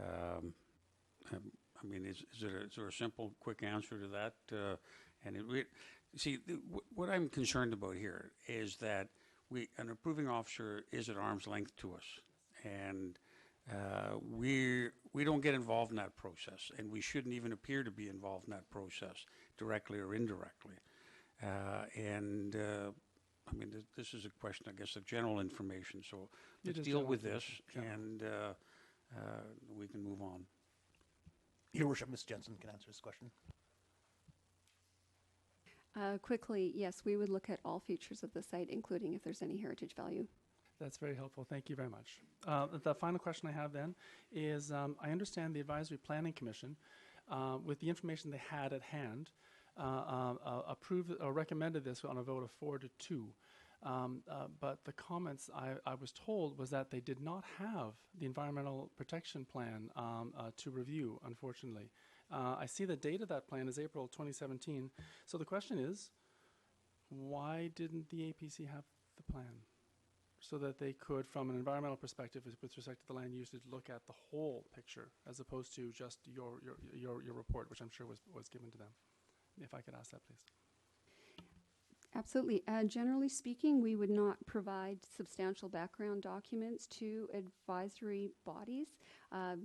I mean, is there a simple, quick answer to that? What I'm concerned about here is that an approving officer is at arm's length to us, and we don't get involved in that process, and we shouldn't even appear to be involved in that process, directly or indirectly. I mean, this is a question, I guess, of general information. So let's deal with this, and we can move on. Your Worship, Ms. Jensen can answer this question. Quickly, yes, we would look at all features of the site, including if there's any heritage value. That's very helpful. Thank you very much. The final question I have then is, I understand the Advisory Planning Commission, with the information they had at hand, approved or recommended this on a vote of 4-2. But the comments I was told was that they did not have the environmental protection plan to review, unfortunately. I see the date of that plan is April 2017. So the question is, why didn't the APC have the plan? So that they could, from an environmental perspective, with respect to the land usage, look at the whole picture, as opposed to just your report, which I'm sure was given to them. If I could ask that, please. Absolutely. Generally speaking, we would not provide substantial background documents to advisory bodies,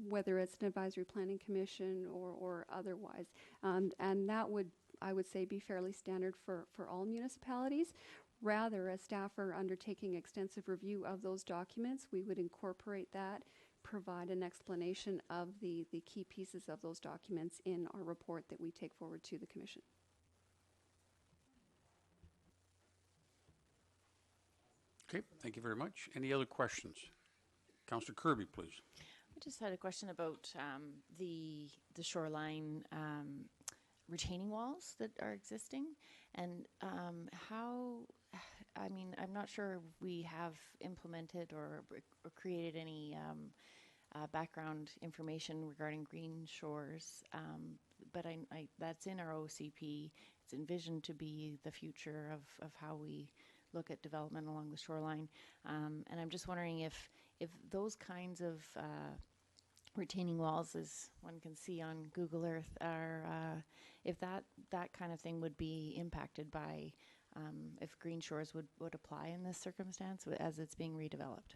whether it's an advisory planning commission or otherwise. And that would, I would say, be fairly standard for all municipalities. Rather, as staff are undertaking extensive review of those documents, we would incorporate that, provide an explanation of the key pieces of those documents in our report that we take forward to the commission. Okay, thank you very much. Any other questions? Councillor Kirby, please. I just had a question about the shoreline retaining walls that are existing, and how. I mean, I'm not sure we have implemented or created any background information regarding green shores, but I that's in our OCP. It's envisioned to be the future of how we look at development along the shoreline, and I'm just wondering if those kinds of retaining walls, as one can see on Google Earth, are if that kind of thing would be impacted by if green shores would apply in this circumstance as it's being redeveloped.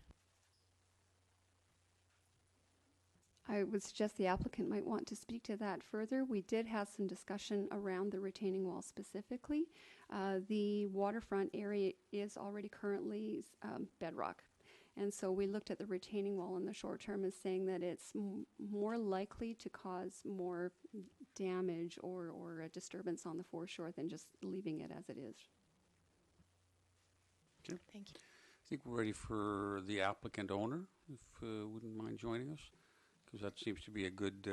I would suggest the applicant might want to speak to that further. We did have some discussion around the retaining wall specifically. The waterfront area is already currently bedrock. And so we looked at the retaining wall in the short term as saying that it's more likely to cause more damage or a disturbance on the foreshore than just leaving it as it is. Okay. Thank you. I think we're ready for the applicant owner, if wouldn't mind joining us, because that seems to be a good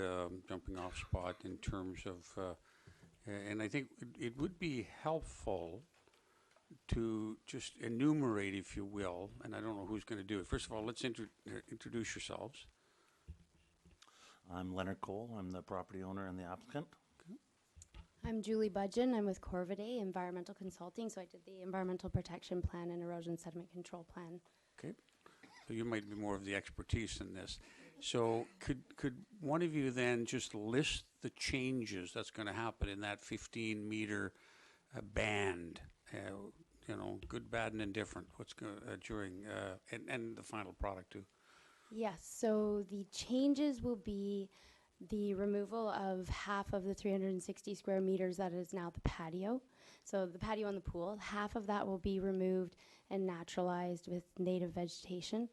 jumping off spot in terms of, and I think it would be helpful to just enumerate, if you will, and I don't know who's going to do it. First of all, let's introduce yourselves. I'm Leonard Cole. I'm the property owner and the applicant. Okay. I'm Julie Budgeon. I'm with Corvidae Environmental Consulting, so I did the Environmental Protection Plan and Erosion Sediment Control Plan. Okay. So you might be more of the expertise in this. So could one of you then just list the changes that's going to happen in that 15-meter band? You know, good, bad, and indifferent. What's going during and the final product too. Yes. So the changes will be the removal of half of the 360 square meters that is now the patio. So the patio and the pool, half of that will be removed and naturalized with native vegetation.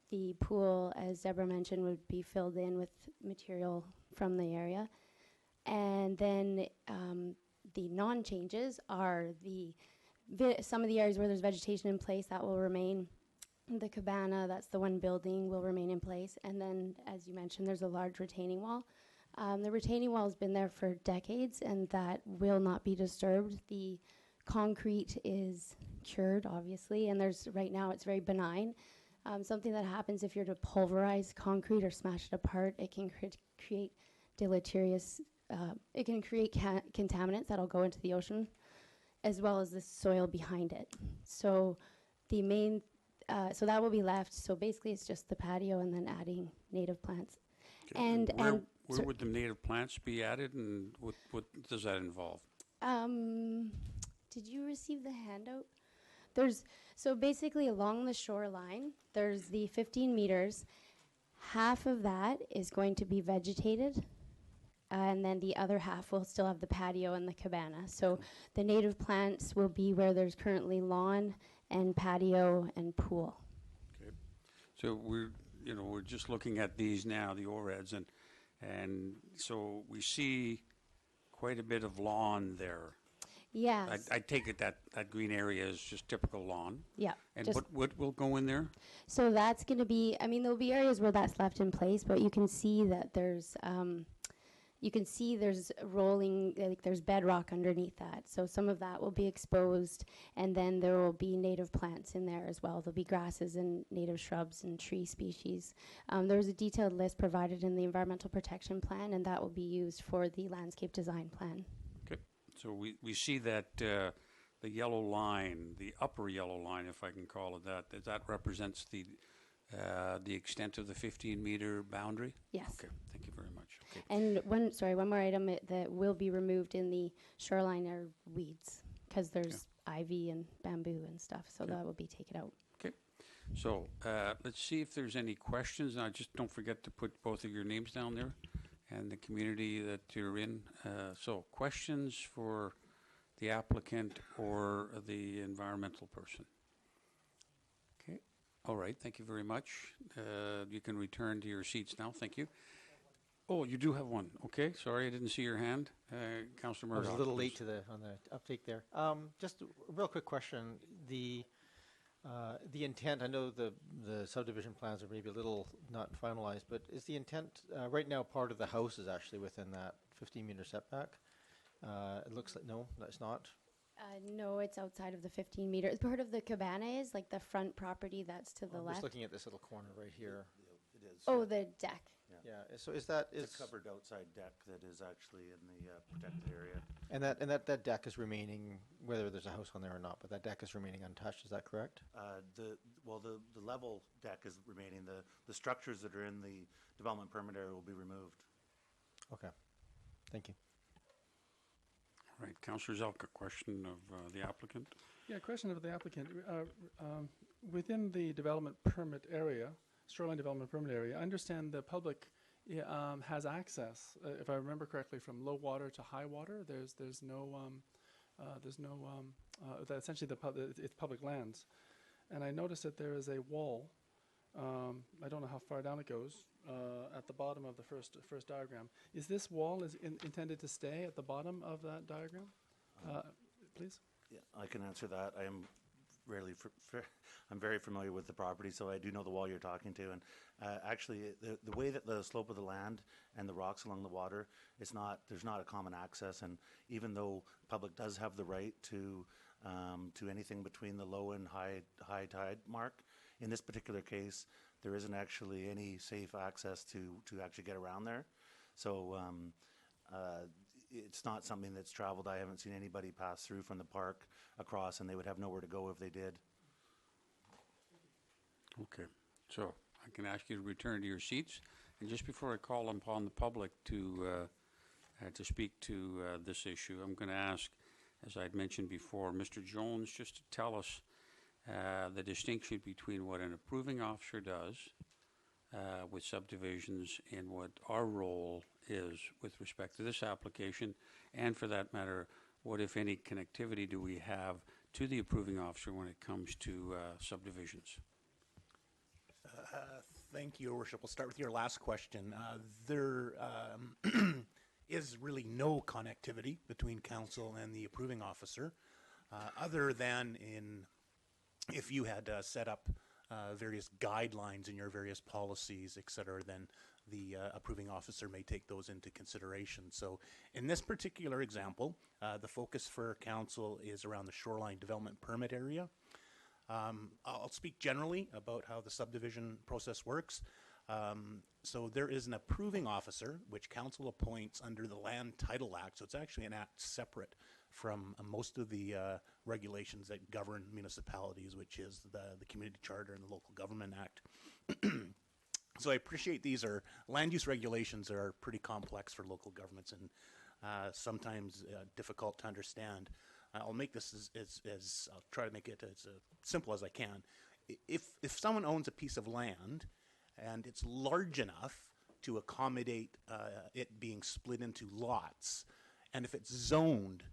The pool, as Deborah mentioned, would be filled in with material from the area. And then the non-changes are some of the areas where there's vegetation in place that will remain. The cabana, that's the one building, will remain in place. And then, as you mentioned, there's a large retaining wall. The retaining wall has been there for decades, and that will not be disturbed. The concrete is cured, obviously, and right now it's very benign. Something that happens if you're to pulverize concrete or smash it apart, it can create deleterious, it can create contaminants that'll go into the ocean, as well as the soil behind it. So the main, so that will be left. So basically it's just the patio and then adding native plants. Okay. And where would the native plants be added, and what does that involve? Did you receive the handout? So basically along the shoreline, there's the 15 meters. Half of that is going to be vegetated. And then the other half will still have the patio and the cabana. So the native plants will be where there's currently lawn and patio and pool. Okay. So we're just looking at these now, the OREDs, and so we see quite a bit of lawn there. Yes. I take it that green area is just typical lawn. Yeah. And what will go in there? So that's going to be, I mean, there'll be areas where that's left in place, but you can see that there's rolling, like there's bedrock underneath that. So some of that will be exposed, and then there will be native plants in there as well. There'll be grasses and native shrubs and tree species. There's a detailed list provided in the Environmental Protection Plan, and that will be used for the landscape design plan. Okay. So we see that the yellow line, the upper yellow line, if I can call it that represents the extent of the 15-meter boundary? Yes. Okay, thank you very much. Okay. And one more item that will be removed in the shoreline are weeds, because there's ivy and bamboo and stuff, so Okay. that will be taken out. Okay, so let's see if there's any questions. Now, just don't forget to put both of your names down there and the community that you're in. So questions for the applicant or the environmental person? Okay, all right, thank you very much. You can return to your seats now, thank you. Oh, you do have one. Okay, sorry, I didn't see your hand. Councillor I was Murdoch. a little please. late to on the uptake there. Just a real quick question. The intent, I know the subdivision plans are maybe a little not finalized, but is the intent, right now part of the house is actually within that 15-meter setback? It looks like, no, that's not. No, it's outside of the 15 meters. Part of the cabana is like the front property that's to the I'm left. just looking at this little corner right here. It is. Oh, the deck. Yeah, so is that, It's a covered outside deck that is actually in the protected area. and that deck is remaining, whether there's a house on there or not, but that deck is remaining untouched, is that correct? The level deck is remaining. The structures that are in the development permit area will be removed. Okay, thank you. All right, Councillor Zelka, question of the applicant. Yeah, question of the applicant. Within the development permit area, shoreline development permit area, I understand the public has access, if I remember correctly, from low water to high water. There's no that essentially it's public lands, and I noticed that there is a wall. I don't know how far down it goes. At the bottom of the first diagram, is this wall intended to stay at the bottom of that diagram? Please. Yeah, I can answer that. I am I'm very familiar with the property, so I do know the wall you're talking to. And actually, the way that the slope of the land and the rocks along the water, there's not a common access. And even though public does have the right to anything between the low and high tide mark, in this particular case, there isn't actually any safe access to actually get around there. So it's not something that's traveled. I haven't seen anybody pass through from the park across, and they would have nowhere to go if they did. Okay, so I can ask you to return to your seats. And just before I call upon the public to speak to this issue, I'm going to ask, as I'd mentioned before, Mr. Jones just to tell us the distinction between what an approving officer does with subdivisions and what our role is with respect to this application, and for that matter, what, if any, connectivity do we have to the approving officer when it comes to subdivisions? Thank you, Your Worship. We'll start with your last question. There is really no connectivity between council and the approving officer, other than if you had set up various guidelines in your various policies, et cetera, then the approving officer may take those into consideration. So in this particular example, the focus for council is around the shoreline development permit area. I'll speak generally about how the subdivision process works. So there is an approving officer, which council appoints under the Land Title Act. So it's actually an act separate from most of the regulations that govern municipalities, which is the Community Charter and the Local Government Act. So I appreciate these are land use regulations are pretty complex for local governments and sometimes difficult to understand. I'll make this I'll try to make it as simple as I can. If someone owns a piece of land and it's large enough to accommodate it being split into lots, and if it's zoned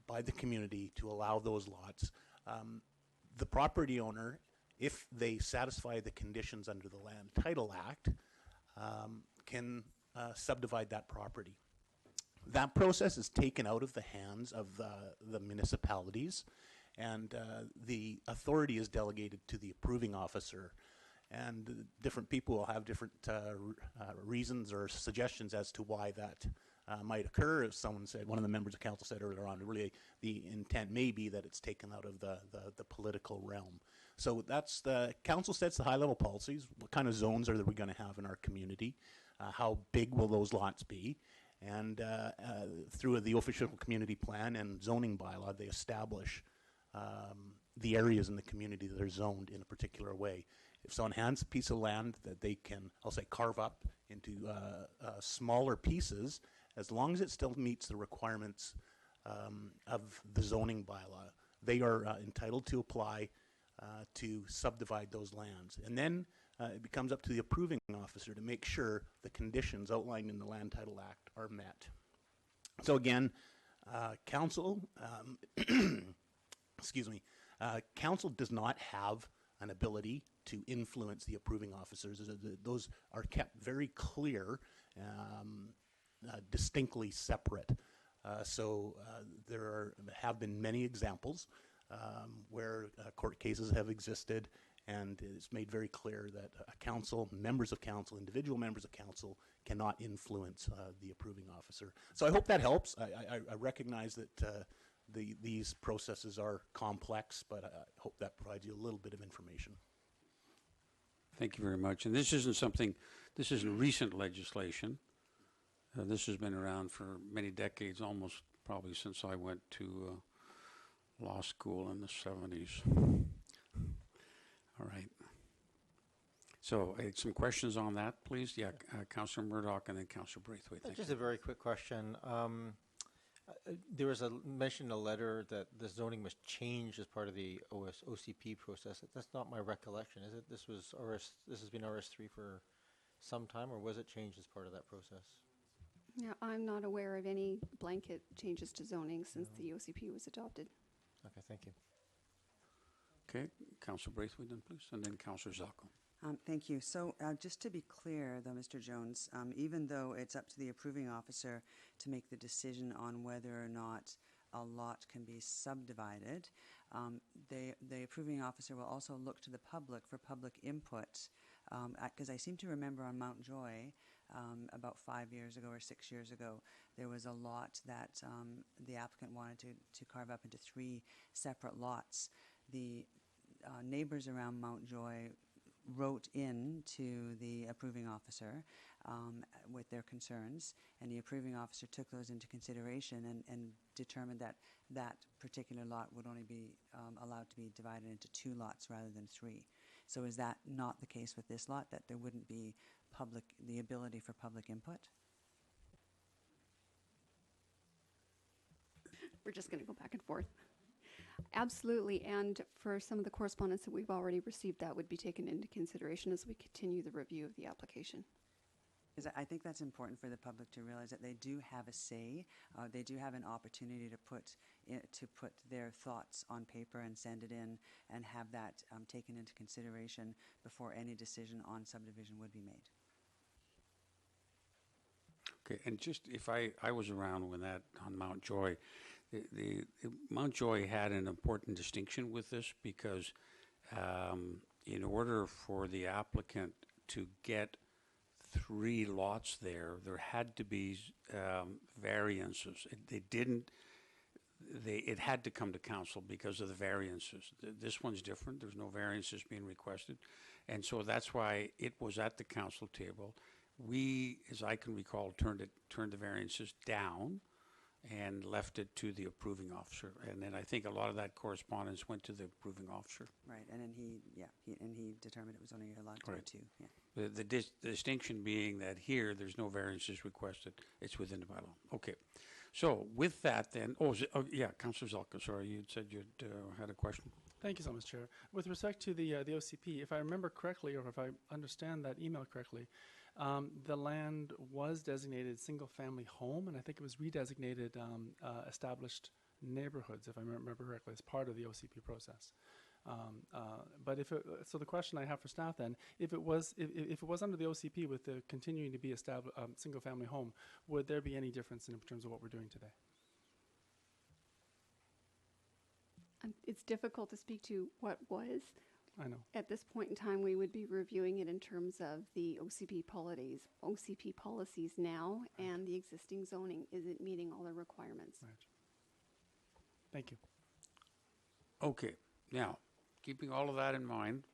by the community to allow those lots, the property owner, if they satisfy the conditions under the Land Title Act, can subdivide that property. That process is taken out of the hands of the municipalities, and the authority is delegated to the approving officer. And different people will have different reasons or suggestions as to why that might occur. If someone said, one of the members of council said earlier on, really the intent may be that it's taken out of the political realm. So that's the council sets the high-level policies. What kind of zones are we going to have in our community? How big will those lots be? And through the official community plan and zoning bylaw, they establish the areas in the community that are zoned in a particular way. If someone hands a piece of land that they can, I'll say, carve up into smaller pieces, as long as it still meets the requirements of the zoning bylaw. They are entitled to apply to subdivide those lands. And then it becomes up to the approving officer to make sure the conditions outlined in the Land Title Act are met. So again, council, excuse me, council does not have an ability to influence the approving officers. Those are kept very clear, distinctly separate. There have been many examples where court cases have existed, and it's made very clear that a council, members of council, individual members of council cannot influence the approving officer. So I hope that helps. I recognize that these processes are complex, but I hope that provides you a little bit of information. Thank you very much. And this isn't recent legislation. This has been around for many decades, almost probably since I went to law school in the 70s. All right. So some questions on that, please? Yeah, Councillor Murdoch and then Councillor Braithwaite. Thank Just you. a very quick question. There was a mention in a letter that the zoning was changed as part of the OCP process. That's not my recollection, is it? This has been RS3 for some time, or was it changed as part of that process? Yeah, I'm not aware of any blanket changes to zoning since the OCP was adopted. Okay, thank you. Okay, Councillor Braithwaite then, please, and then Councillor Zalko. Thank you. So just to be clear, though, Mr. Jones, even though it's up to the approving officer to make the decision on whether or not a lot can be subdivided, the approving officer will also look to the public for public input, because I seem to remember on Mount Joy, about 5 years ago or 6 years ago, there was a lot that the applicant wanted to carve up into 3 separate lots. The neighbors around Mount Joy wrote in to the approving officer with their concerns, and the approving officer took those into consideration and determined that that particular lot would only be allowed to be divided into 2 lots rather than 3. So is that not the case with this lot, that there wouldn't be the ability for public input? We're just going to go back and forth. Absolutely, and for some of the correspondence that we've already received, that would be taken into consideration as we continue the review of the application. Because I think that's important for the public to realize that they do have a say. They do have an opportunity to put their thoughts on paper and send it in and have that taken into consideration before any decision on subdivision would be made. Okay, and just if I was around when that on Mount Joy, the Mount Joy had an important distinction with this because in order for the applicant to get 3 lots there had to be variances. It had to come to council because of the variances. This one's different. There's no variances being requested. And so that's why it was at the council table. We, as I can recall, turned the variances down and left it to the approving officer. And then I think a lot of that correspondence went to the approving officer. Right, and then he determined it was only allowed to be 2. Yeah. The distinction being that here, there's no variances requested. It's within the bylaw. Okay. So with that then, Councillor Zalka, sorry, you said you had a question. Thank you so much, Chair. With respect to the OCP, if I remember correctly, or if I understand that email correctly, the land was designated single-family home, and I think it was redesignated established neighborhoods, if I remember correctly, as part of the OCP process. But so the question I have for staff then, if it was under the OCP with the continuing to be established single-family home, would there be any difference in terms of what we're doing today? It's difficult to speak to what was. I know. At this point in time, we would be reviewing it in terms of the OCP policies now, and the existing zoning. Is it meeting all the requirements? Right. Thank you. Okay. Now, keeping all of that in mind,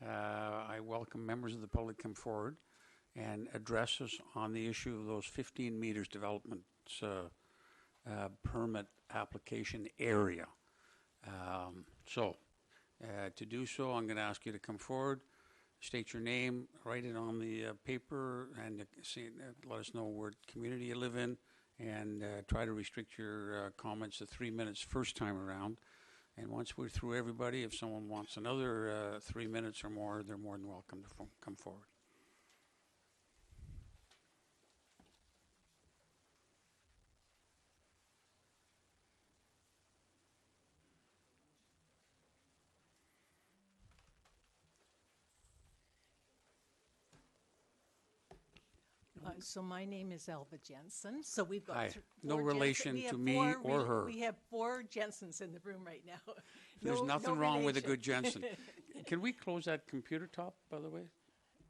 I welcome members of the public come forward and address us on the issue of those 15 meters development permit application area. To do so, I'm going to ask you to come forward, state your name, write it on the paper, and let us know what community you live in, and try to restrict your comments to 3 minutes first time around. And once we're through everybody, if someone wants another 3 minutes or more, they're more than welcome to come forward. So my name is Elva Jensen. So we've got Hi. No four relation we have to me four or her. We have 4 Jensens in the room right now. There's No- nothing no wrong with a good relation. Jensen. Can we close that computer top, by the way?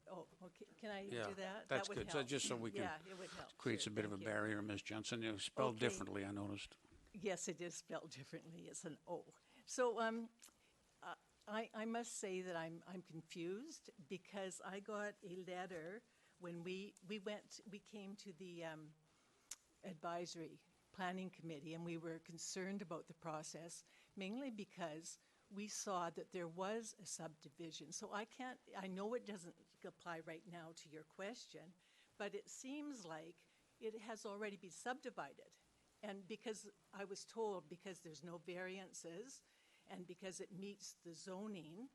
Oh, okay. Can I Yeah, do that? that's That would good. So help. just so we can, Yeah, it would help. creates Sure, a bit of a thank you. barrier, Ms. Jensen. It was spelled Okay. differently, I noticed. Yes, it is spelled differently. It's an O. So I must say that I'm confused because I got a letter when we came to the advisory planning committee, and we were concerned about the process, mainly because we saw that there was a subdivision. So I know it doesn't apply right now to your question, but it seems like it has already been subdivided. And because I was told, because there's no variances and because it meets the zoning,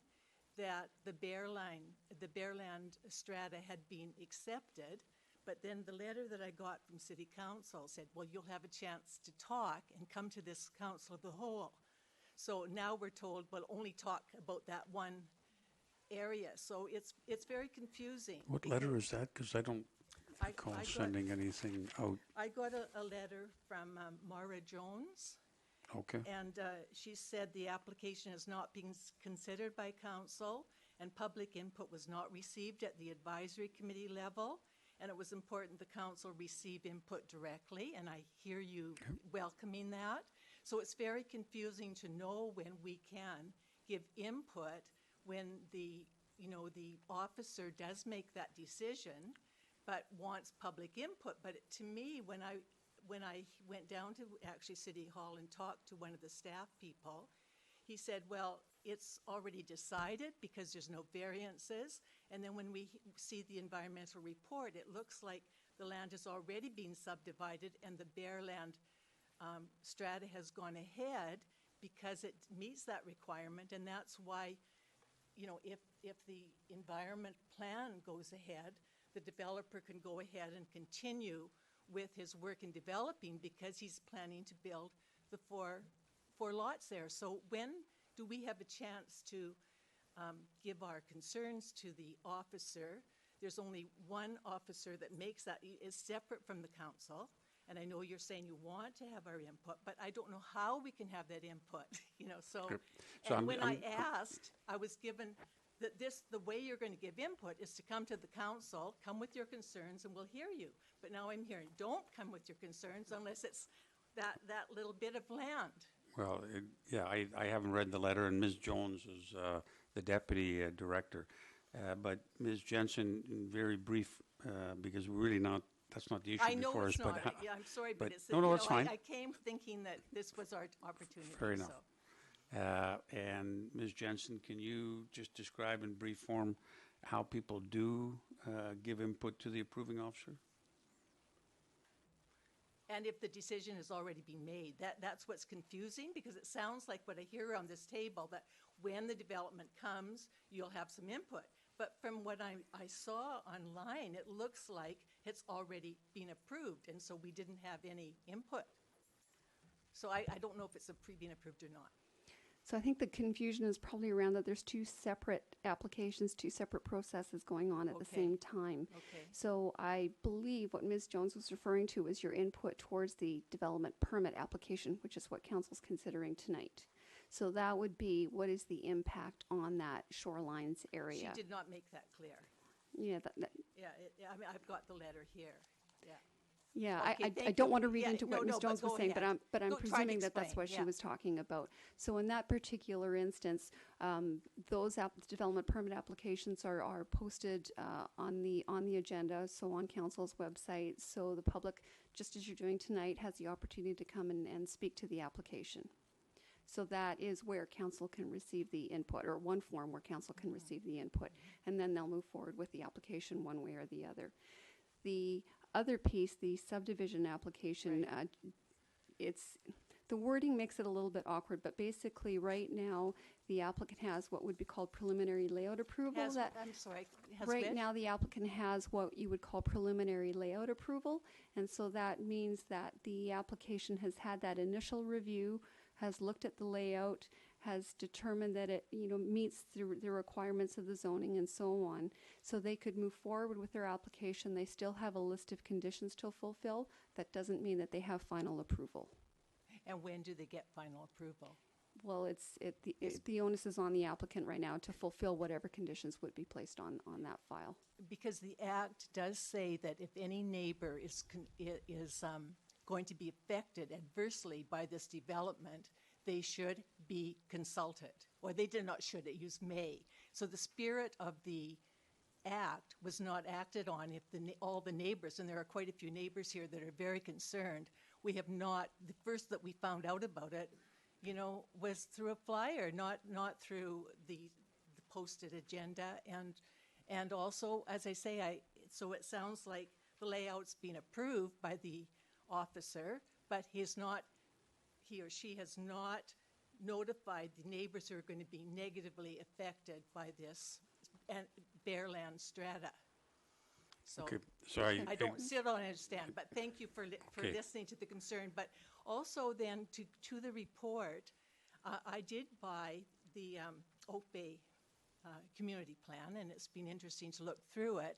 that the Bearland strata had been accepted. But then the letter that I got from City Council said, well, you'll have a chance to talk and come to this Council of the Whole. So now we're told, well, only talk about that one area. So it's very confusing. What letter is that? Because I don't I recall got- sending anything out. I got a letter from Mara Jones. Okay. And she said the application has not been considered by council and public input was not received at the advisory committee level. And it was important the council receive input directly, and I hear you welcoming that. So it's very confusing to know when we can give input when the officer does make that decision, but wants public input. But to me, when I went down to actually City Hall and talked to one of the staff people, he said, well, it's already decided because there's no variances. And then when we see the environmental report, it looks like the land has already been subdivided and the Bearland strata has gone ahead because it meets that requirement. And that's why, if the environment plan goes ahead, the developer can go ahead and continue with his work in developing because he's planning to build the four lots there. So when do we have a chance to give our concerns to the officer? There's only one officer that makes that, is separate from the council. And I know you're saying you want to have our input, but I don't know how we can have that input, so. Good. So And I'm- when I'm- I asked, I was given that the way you're going to give input is to come to the council, come with your concerns, and we'll hear you. But now I'm hearing, don't come with your concerns unless it's that little bit of land. Well, I haven't read the letter, and Ms. Jones is the deputy director. But Ms. Jensen, in very brief, because we're really not, that's not the issue I know before us. it's not, but yeah, I'm sorry, but it's, no, it's fine. I came thinking that this was our opportunity. Fair enough. So. And Ms. Jensen, can you just describe in brief form how people do give input to the approving officer? And if the decision has already been made, that's what's confusing, because it sounds like what I hear on this table, that when the development comes, you'll have some input. But from what I saw online, it looks like it's already been approved, and so we didn't have any input. So I don't know if it's been approved or not. So I think the confusion is probably around that there's 2 separate applications, 2 separate processes going on at the Okay. same time. Okay. So I believe what Ms. Jones was referring to was your input towards the development permit application, which is what council's considering tonight. So that would be, what is the impact on that shorelines area? She did not make that clear. Yeah, Yeah, I mean, I've got the letter here, yeah. Yeah, Okay, I thank don't you. want to read Yeah, into what no, Ms. but Jones was go saying, ahead. but I'm Go, try to presuming that that's explain, what she yeah. was talking about. So in that particular instance, those development permit applications are posted on the agenda, so on council's website, so the public, just as you're doing tonight, has the opportunity to come and speak to the application. So that is where council can receive the input, or one form where council can receive the input, and then they'll move forward with the application one way or the other. The other piece, the subdivision application, the wording makes it a little bit awkward, but basically right now the applicant has what would be called preliminary layout approval. I'm sorry, has Right which? now the applicant has what you would call preliminary layout approval, and so that means that the application has had that initial review, has looked at the layout, has determined that it meets the requirements of the zoning and so on. So they could move forward with their application. They still have a list of conditions to fulfill. That doesn't mean that they have final approval. And when do they get final approval? Well, the onus is on the applicant right now to fulfill whatever conditions would be placed on that file. Because the Act does say that if any neighbor is going to be affected adversely by this development, they should be consulted. Or they did not should, it used may. So the spirit of the Act was not acted on if all the neighbors, and there are quite a few neighbors here that are very concerned, we have not, the first that we found out about it, was through a flyer, not through the posted agenda. And also, as I say, so it sounds like the layout's been approved by the officer, but he or she has not notified the neighbors who are going to be negatively affected by this and bare land strata. So, Okay, so I don't understand, but thank you for listening to the concern. But also then to the report, I did buy the Oak Bay community plan, and it's been interesting to look through it.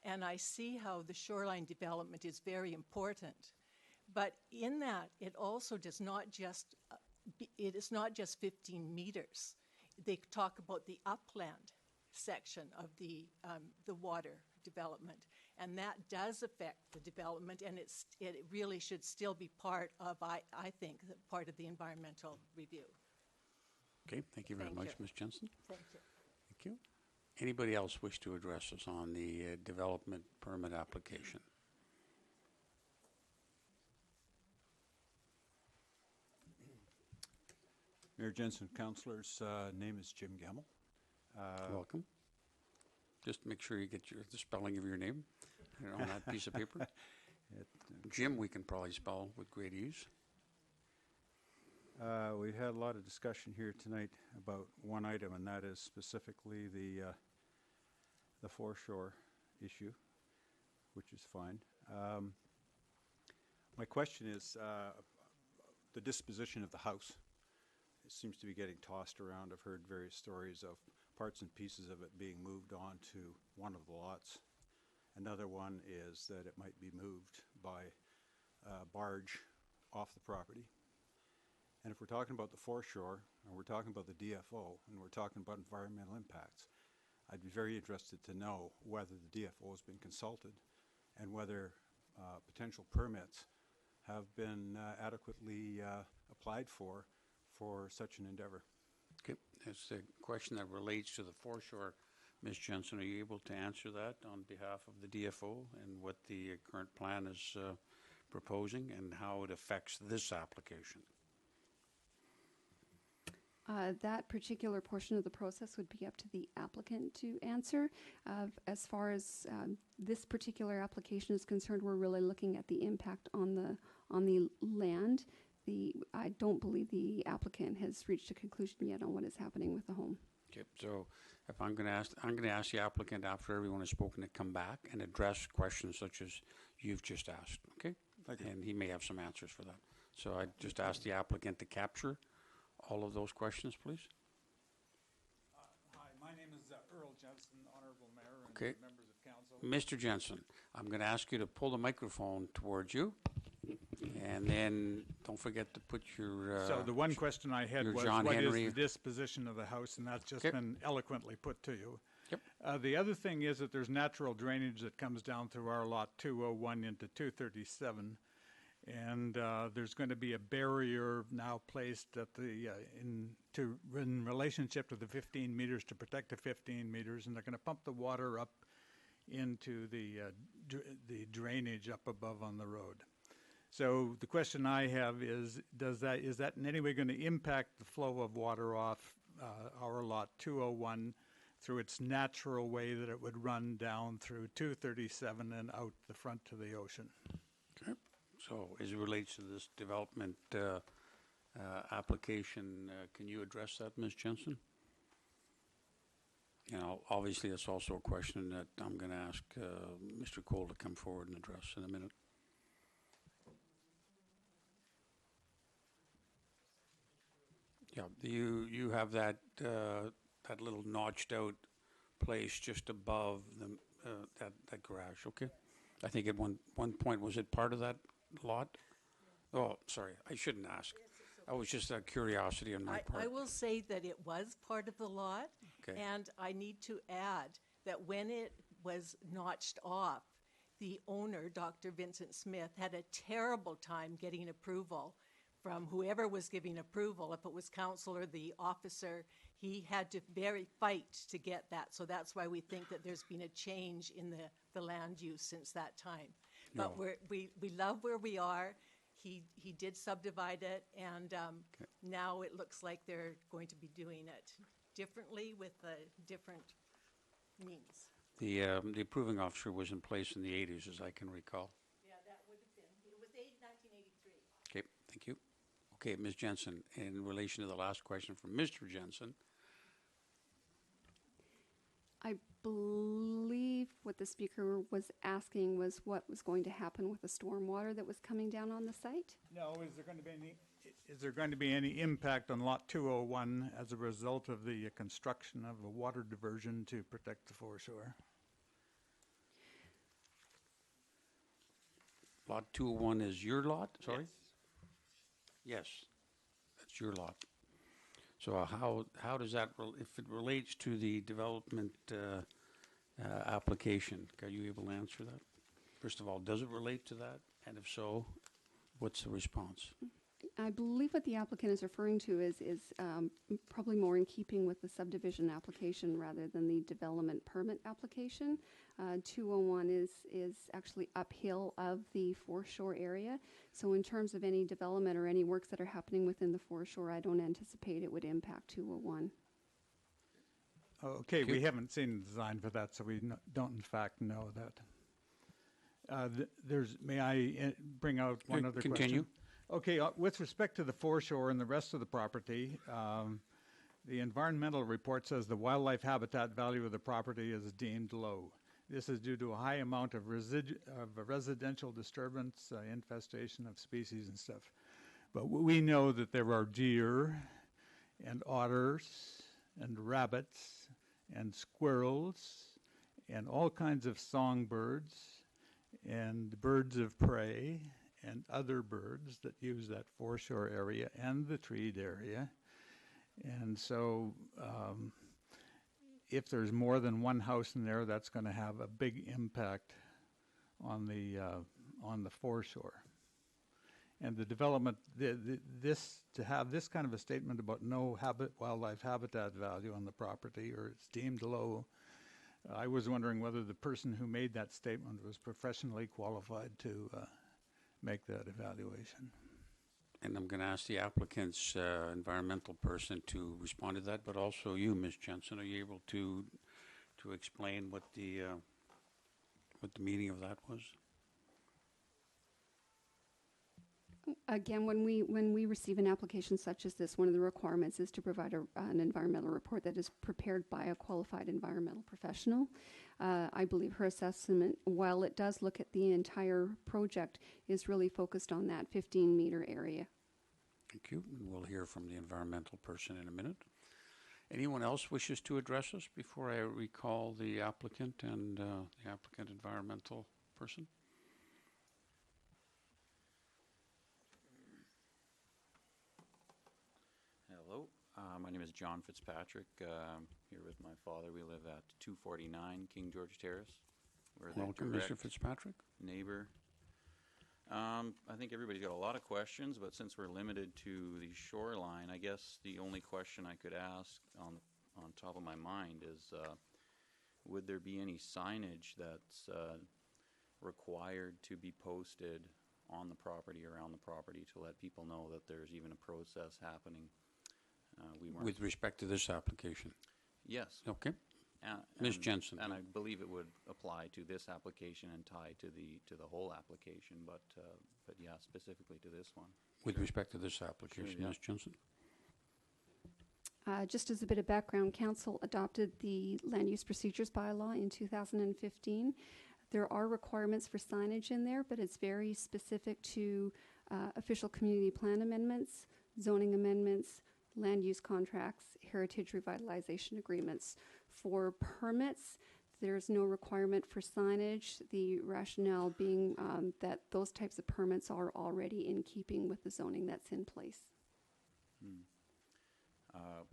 And I see how the shoreline development is very important. But in that, it also does not just, it is not just 15 meters. They talk about the upland section of the water development, and that does affect the development, and it really should still be part of, I think, part of the environmental review. Okay, thank you very much, Ms. Jensen. Thank you. Thank you. Anybody else wish to address us on the development permit application? Mayor Jensen, councillors, name is Jim Gamble. Welcome. Just make sure you get the spelling of your name on that piece of paper. Jim, we can probably spell with great ease. We've had a lot of discussion here tonight about one item, and that is specifically the foreshore issue, which is fine. My question is the disposition of the house. It seems to be getting tossed around. I've heard various stories of parts and pieces of it being moved on to one of the lots. Another one is that it might be moved by barge off the property. And if we're talking about the foreshore, and we're talking about the DFO, and we're talking about environmental impacts, I'd be very interested to know whether the DFO has been consulted and whether potential permits have been adequately applied for such an endeavor. Okay, it's a question that relates to the foreshore. Ms. Jensen, are you able to answer that on behalf of the DFO and what the current plan is proposing and how it affects this application? That particular portion of the process would be up to the applicant to answer. As far as this particular application is concerned, we're really looking at the impact on the land. I don't believe the applicant has reached a conclusion yet on what is happening with the home. Okay, so if I'm going to ask the applicant after everyone has spoken to come back and address questions such as you've just asked. Okay, and he may have some answers for that. So I just ask the applicant to capture all of those questions, please. Hi, my name is Earl Jensen, Honorable Mayor and Okay. members of council. Mr. Jensen, I'm going to ask you to pull the microphone towards you, and then don't forget to put your So the one question I had was, John what Henry. is the disposition of the house? And that's just Yep. been eloquently put to you. Yep. The other thing is that there's natural drainage that comes down through our lot 201 into 237. And there's going to be a barrier now placed at the in relationship to the 15 meters to protect the 15 meters, and they're going to pump the water up into the drainage up above on the road. So the question I have is that in any way going to impact the flow of water off our lot 201 through its natural way that it would run down through 237 and out the front to the ocean. Okay. So as it relates to this development application, can you address that, Ms. Jensen? You know, obviously, it's also a question that I'm going to ask Mr. Cole to come forward and address in a minute. Yeah, you have that that little notched out place just above the that garage, okay? I think at one point, was it part of that lot? Oh, sorry, I shouldn't ask. I was just a curiosity on my part. I will say that it was part of the lot. Okay. And I need to add that when it was notched off, the owner, Dr. Vincent Smith, had a terrible time getting approval from whoever was giving approval. If it was council or the officer, he had to fight to get that. So that's why we think that there's been a change in the land use since that time. But No. we love where we are. He did subdivide it, and now it looks like they're going to be doing it differently with different means. The approving officer was in place in the 80s, as I can recall. Yeah, that would have been. It was 1983. Okay, thank you. Okay, Ms. Jensen, in relation to the last question from Mr. Jensen, I believe what the speaker was asking was what was going to happen with the stormwater that was coming down on the site? No, is there going to be any impact on Lot 201 as a result of the construction of a water diversion to protect the foreshore? Lot 201 is your lot, sorry? Yes, that's your lot. So how does that, if it relates to the development application, are you able to answer that? First of all, does it relate to that? And if so, what's the response? I believe what the applicant is referring to is probably more in keeping with the subdivision application rather than the development permit application. 201 is actually uphill of the foreshore area. So in terms of any development or any works that are happening within the foreshore, I don't anticipate it would impact 201. Okay, we haven't seen the design for that, so we don't in fact know that. May I bring out one other question? Continue. Okay, with respect to the foreshore and the rest of the property, the environmental report says the wildlife habitat value of the property is deemed low. This is due to a high amount of residential disturbance, infestation of species and stuff. But we know that there are deer and otters and rabbits and squirrels and all kinds of songbirds and birds of prey and other birds that use that foreshore area and the treed area. And so if there's more than one house in there, that's going to have a big impact on the foreshore. And the development, to have this kind of a statement about no wildlife habitat value on the property, or it's deemed low, I was wondering whether the person who made that statement was professionally qualified to make that evaluation. And I'm going to ask the applicant's environmental person to respond to that, but also you, Ms. Jensen, are you able to explain what the meaning of that was? Again, when we receive an application such as this, one of the requirements is to provide an environmental report that is prepared by a qualified environmental professional. I believe her assessment, while it does look at the entire project, is really focused on that 15-meter area. Thank you. And we'll hear from the environmental person in a minute. Anyone else wishes to address us before I recall the applicant and the applicant environmental person? Hello, my name is John Fitzpatrick. Here with my father. We live at 249 King George Terrace. We're the Welcome, Mr. Fitzpatrick. neighbor. I think everybody's got a lot of questions, but since we're limited to the shoreline, I guess the only question I could ask on top of my mind is, would there be any signage that's required to be posted on the property, around the property, to let people know that there's even a process happening? With respect to this application? Yes. Okay. Ms. Jensen. And I believe it would apply to this application and tie to the whole application, but yeah, specifically to this one. With respect to this application, yeah. Ms. Jensen? Just as a bit of background, Council adopted the Land Use Procedures Bylaw in 2015. There are requirements for signage in there, but it's very specific to official community plan amendments, zoning amendments, land use contracts, heritage revitalization agreements. For permits, there's no requirement for signage, the rationale being that those types of permits are already in keeping with the zoning that's in place.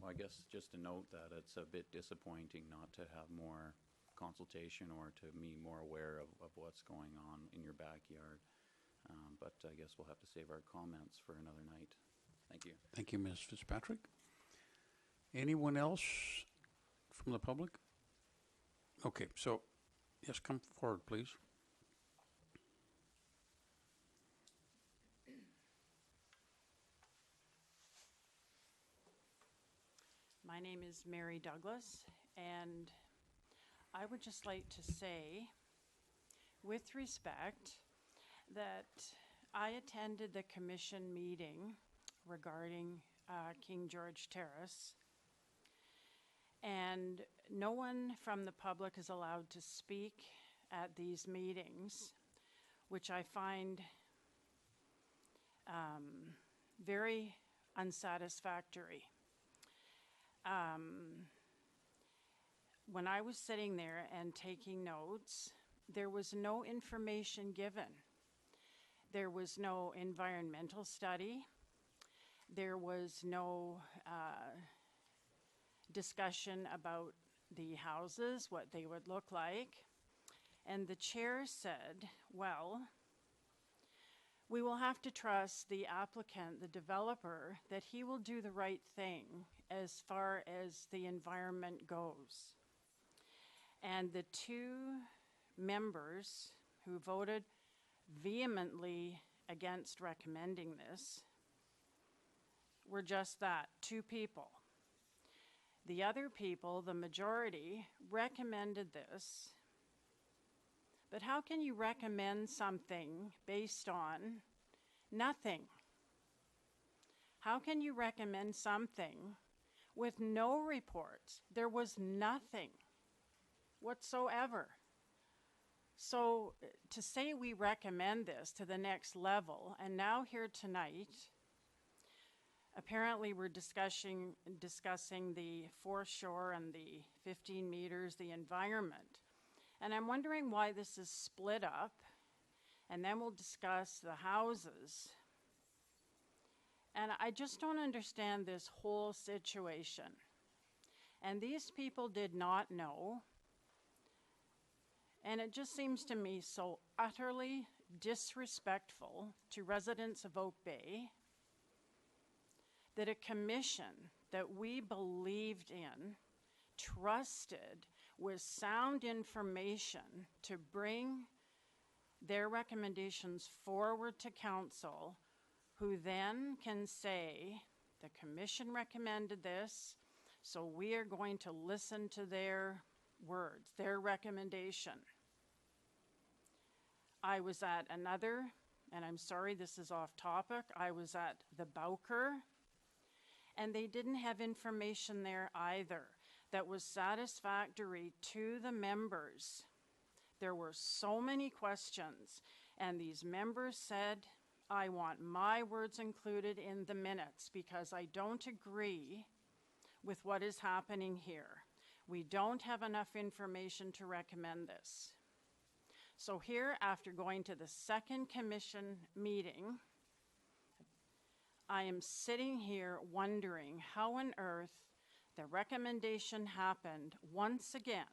I guess just to note that it's a bit disappointing not to have more consultation or to be more aware of what's going on in your backyard. But I guess we'll have to save our comments for another night. Thank you. Thank you, Ms. Fitzpatrick. Anyone else from the public? Okay, so, yes, come forward, please. My name is Mary Douglas, and I would just like to say, with respect, that I attended the commission meeting regarding King George Terrace, and no one from the public is allowed to speak at these meetings, which I find very unsatisfactory. When I was sitting there and taking notes, there was no information given. There was no environmental study. There was no discussion about the houses, what they would look like. And the chair said, well, we will have to trust the applicant, the developer, that he will do the right thing as far as the environment goes. And the two members who voted vehemently against recommending this were just that, two people. The other people, the majority, recommended this. But how can you recommend something based on nothing? How can you recommend something with no reports? There was nothing whatsoever. So to say we recommend this to the next level, and now here tonight, apparently we're discussing the foreshore and the 15 meters, the environment. And I'm wondering why this is split up, and then we'll discuss the houses. And I just don't understand this whole situation. And these people did not know. And it just seems to me so utterly disrespectful to residents of Oak Bay that a commission that we believed in, trusted with sound information to bring their recommendations forward to council, who then can say, the commission recommended this, so we are going to listen to their words, their recommendation. I was at another, and I'm sorry this is off topic, I was at the Bowker, and they didn't have information there either that was satisfactory to the members. There were so many questions, and these members said, I want my words included in the minutes because I don't agree with what is happening here. We don't have enough information to recommend this. So here, after going to the second commission meeting, I am sitting here wondering how on earth the recommendation happened once again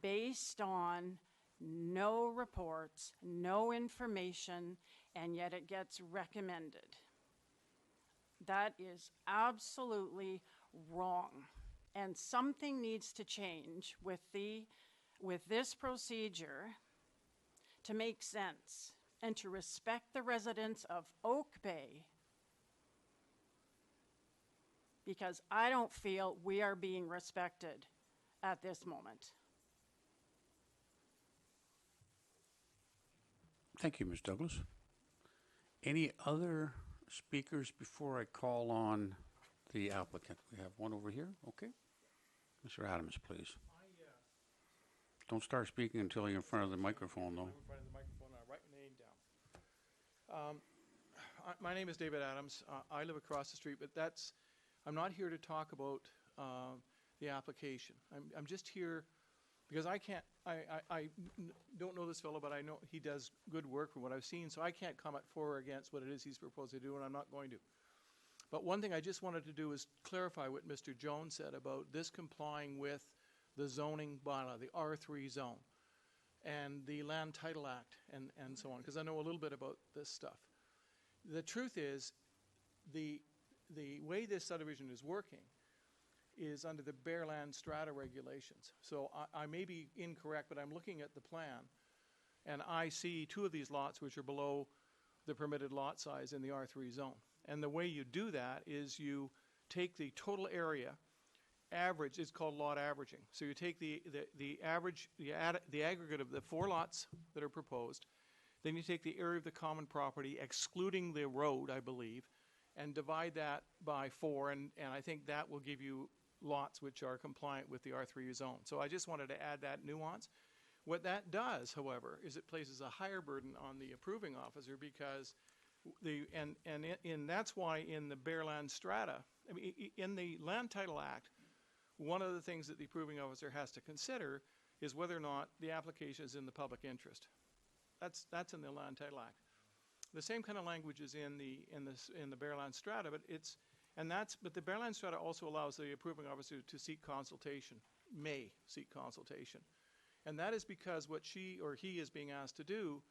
based on no reports, no information, and yet it gets recommended. That is absolutely wrong. And something needs to change with this procedure to make sense and to respect the residents of Oak Bay, because I don't feel we are being respected at this moment. Thank you, Ms. Douglas. Any other speakers before I call on the applicant? We have one over here. Okay. Mr. Adams, please. Don't start speaking until you're in front of the microphone, though. I'm in front of the microphone. Write your name down. My name is David Adams. I live across the street, but I'm not here to talk about the application. I'm just here because I don't know this fellow, but I know he does good work from what I've seen, so I can't comment for or against what it is he's proposed to do, and I'm not going to. But one thing I just wanted to do is clarify what Mr. Jones said about this complying with the zoning bylaw, the R3 zone, and the Land Title Act, and so on, because I know a little bit about this stuff. The truth is, the way this subdivision is working is under the bare land strata regulations. So I may be incorrect, but I'm looking at the plan, and I see two of these lots which are below the permitted lot size in the R3 zone. And the way you do that is you take the total area, average, it's called lot averaging. So you take the average, the aggregate of the 4 lots that are proposed, then you take the area of the common property, excluding the road, I believe, and divide that by 4, and I think that will give you lots which are compliant with the R3 zone. So I just wanted to add that nuance. What that does, however, is it places a higher burden on the approving officer because that's why in the bare land strata, I mean, in the Land Title Act, one of the things that the approving officer has to consider is whether or not the application is in the public interest. That's in the Land Title Act. The same kind of language is in the bare land strata, but the bare land strata also allows the approving officer to seek consultation, may seek consultation. And that is because what she or he is being asked to do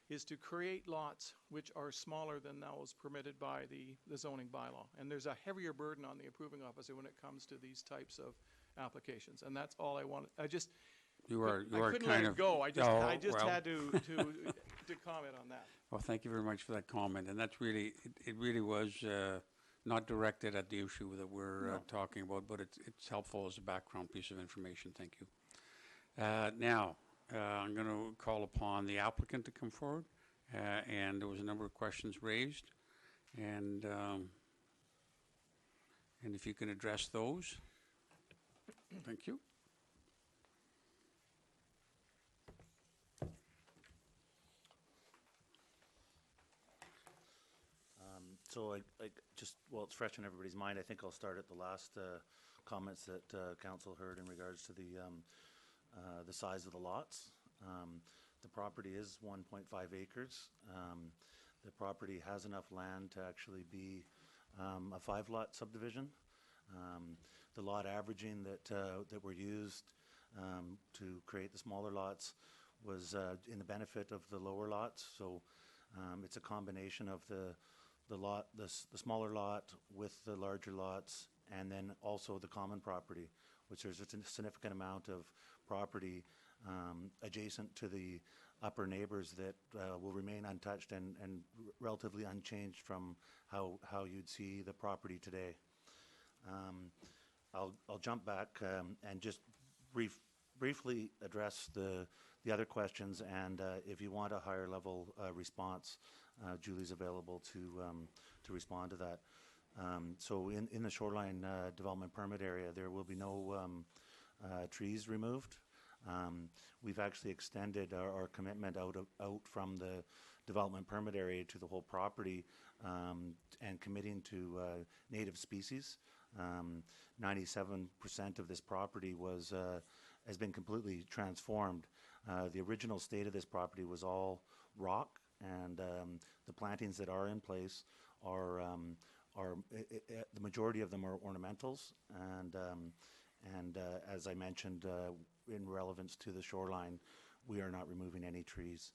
is to create lots which are smaller than those permitted by the zoning bylaw. And there's a heavier burden on the approving officer when it comes to these types of applications. And that's all I wanted. I couldn't let it go. I just had to comment on that. Well, thank you very much for that comment. And that's really, it really was not directed at the issue that we're talking about, but it's helpful as a background piece of information. Thank you. Now, I'm going to call upon the applicant to come forward. And there was a number of questions raised. And if you can address those. Thank you. So I just, well, it's fresh in everybody's mind. I think I'll start at the last comments that council heard in regards to the size of the lots. The property is 1.5 acres. The property has enough land to actually be a 5-lot subdivision. The lot averaging that were used to create the smaller lots was in the benefit of the lower lots. So it's a combination of the smaller lot with the larger lots, and then also the common property, which there's a significant amount of property adjacent to the upper neighbors that will remain untouched and relatively unchanged from how you'd see the property today. I'll jump back and just briefly address the other questions, and if you want a higher level response, Julie's available to respond to that. So in the shoreline development permit area, there will be no trees removed. We've actually extended our commitment out from the development permit area to the whole property and committing to native species. 97% of this property has been completely transformed. The original state of this property was all rock, and the plantings that are in place are the majority of them are ornamentals, and as I mentioned, in relevance to the shoreline, we are not removing any trees.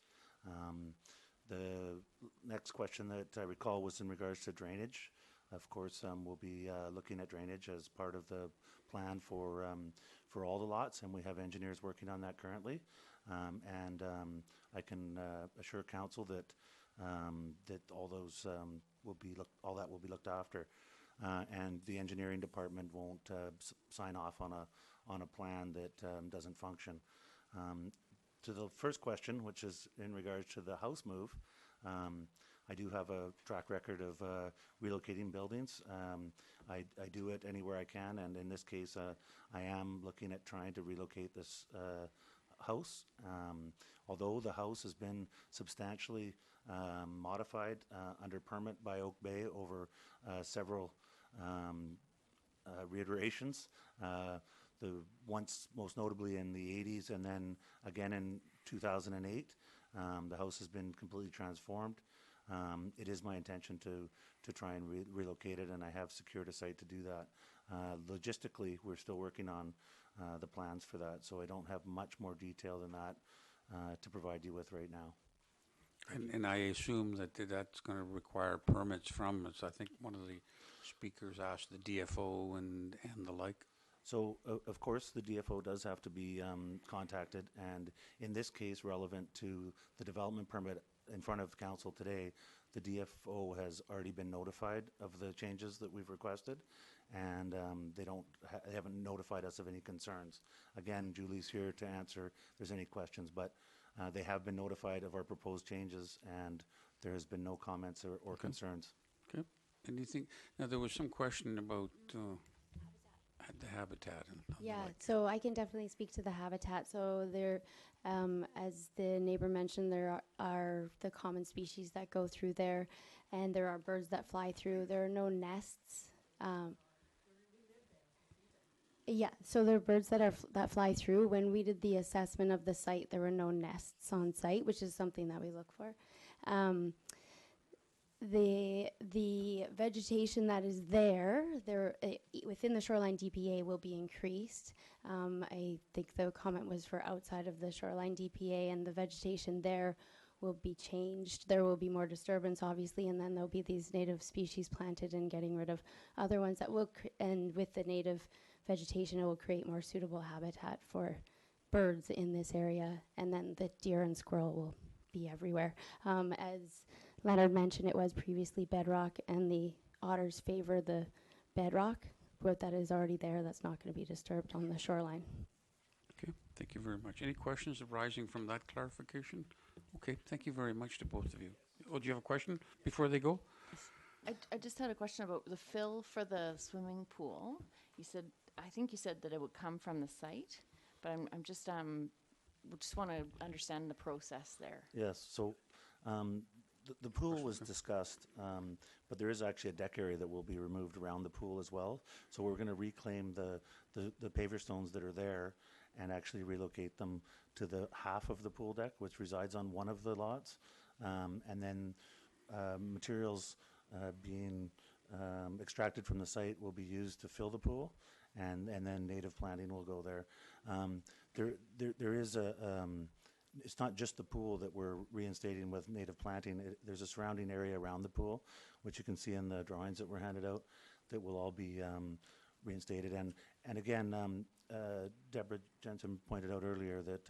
The next question that I recall was in regards to drainage. Of course, we'll be looking at drainage as part of the plan for all the lots, and we have engineers working on that currently. And I can assure council that all those all that will be looked after, and the engineering department won't sign off on on a plan that doesn't function. To the first question, which is in regards to the house move, I do have a track record of relocating buildings. I do it anywhere I can, and in this case, I am looking at trying to relocate this house. Although the house has been substantially modified under permit by Oak Bay over several reiterations, the once most notably in the 80s and then again in 2008. The house has been completely transformed. It is my intention to try and relocate it, and I have secured a site to do that. Logistically, we're still working on the plans for that, so I don't have much more detail than that to provide you with right now. And I assume that that's going to require permits from us. I think one of the speakers asked the DFO and the like. So, of course, the DFO does have to be contacted, and in this case, relevant to the development permit in front of council today, the DFO has already been notified of the changes that we've requested, and they haven't notified us of any concerns. Again, Julie's here to answer if there's any questions, but they have been notified of our proposed changes, and there has been no comments or concerns. Okay. Anything? Now, there was some question about the habitat. Yeah, so I can definitely speak to the habitat. So there, as the neighbor mentioned, there are the common species that go through there, and there are birds that fly through. There are no nests. Yeah, so there are birds that fly through. When we did the assessment of the site, there were no nests on site, which is something that we look for. The vegetation that is there within the shoreline DPA will be increased. I think the comment was for outside of the shoreline DPA, and the vegetation there will be changed. There will be more disturbance, obviously, and then there'll be these native species planted and getting rid of other ones that will, and with the native vegetation, it will create more suitable habitat for birds in this area, and then the deer and squirrel will be everywhere. As Leonard mentioned, it was previously bedrock, and the otters favor the bedrock, but that is already there. That's not going to be disturbed on the shoreline. Okay, thank you very much. Any questions arising from that clarification? Okay, thank you very much to both of you. Oh, do you have a question before they go? I just had a question about the fill for the swimming pool. You said, I think you said that it would come from the site, but I'm just want to understand the process there. Yes, so the pool was discussed, but there is actually a deck area that will be removed around the pool as well. So we're going to reclaim the paver stones that are there and actually relocate them to the half of the pool deck, which resides on one of the lots. And then materials being extracted from the site will be used to fill the pool, and then native planting will go there. There is it's not just the pool that we're reinstating with native planting. There's a surrounding area around the pool, which you can see in the drawings that were handed out, that will all be reinstated. And again, Deborah Jensen pointed out earlier that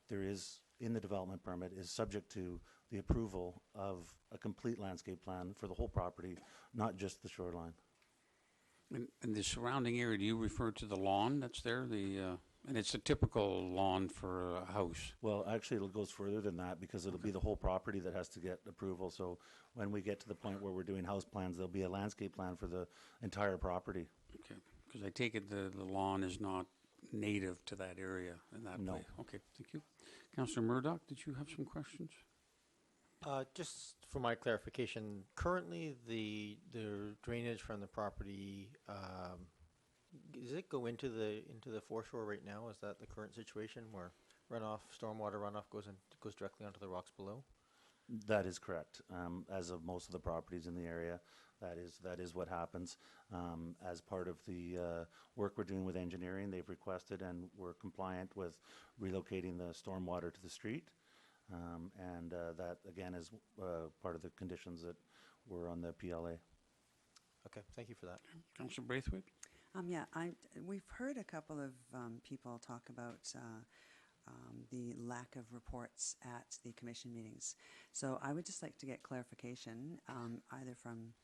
there is, in the development permit, is subject to the approval of a complete landscape plan for the whole property, not just the shoreline. And the surrounding area, do you refer to the lawn that's there? And it's a typical lawn for a house. Well, actually, it goes further than that, because it'll be the whole property that has to get approval. So when we get to the point where we're doing house plans, there'll be a landscape plan for the entire property. Okay, because I take it the lawn is not native to that area in that No. way. Okay, thank you. Councillor Murdoch, did you have some questions? Just for my clarification, currently the drainage from the property, does it go into the foreshore right now? Is that the current situation where runoff, stormwater runoff goes directly onto the rocks below? That is correct. As of most of the properties in the area, that is what happens. As part of the work we're doing with engineering, they've requested and we're compliant with relocating the stormwater to the street. And that, again, is part of the conditions that were on the PLA. Okay, thank you for that. Councillor Braithwaite? Yeah, we've heard a couple of people talk about the lack of reports at the commission meetings. So I would just like to get clarification, either from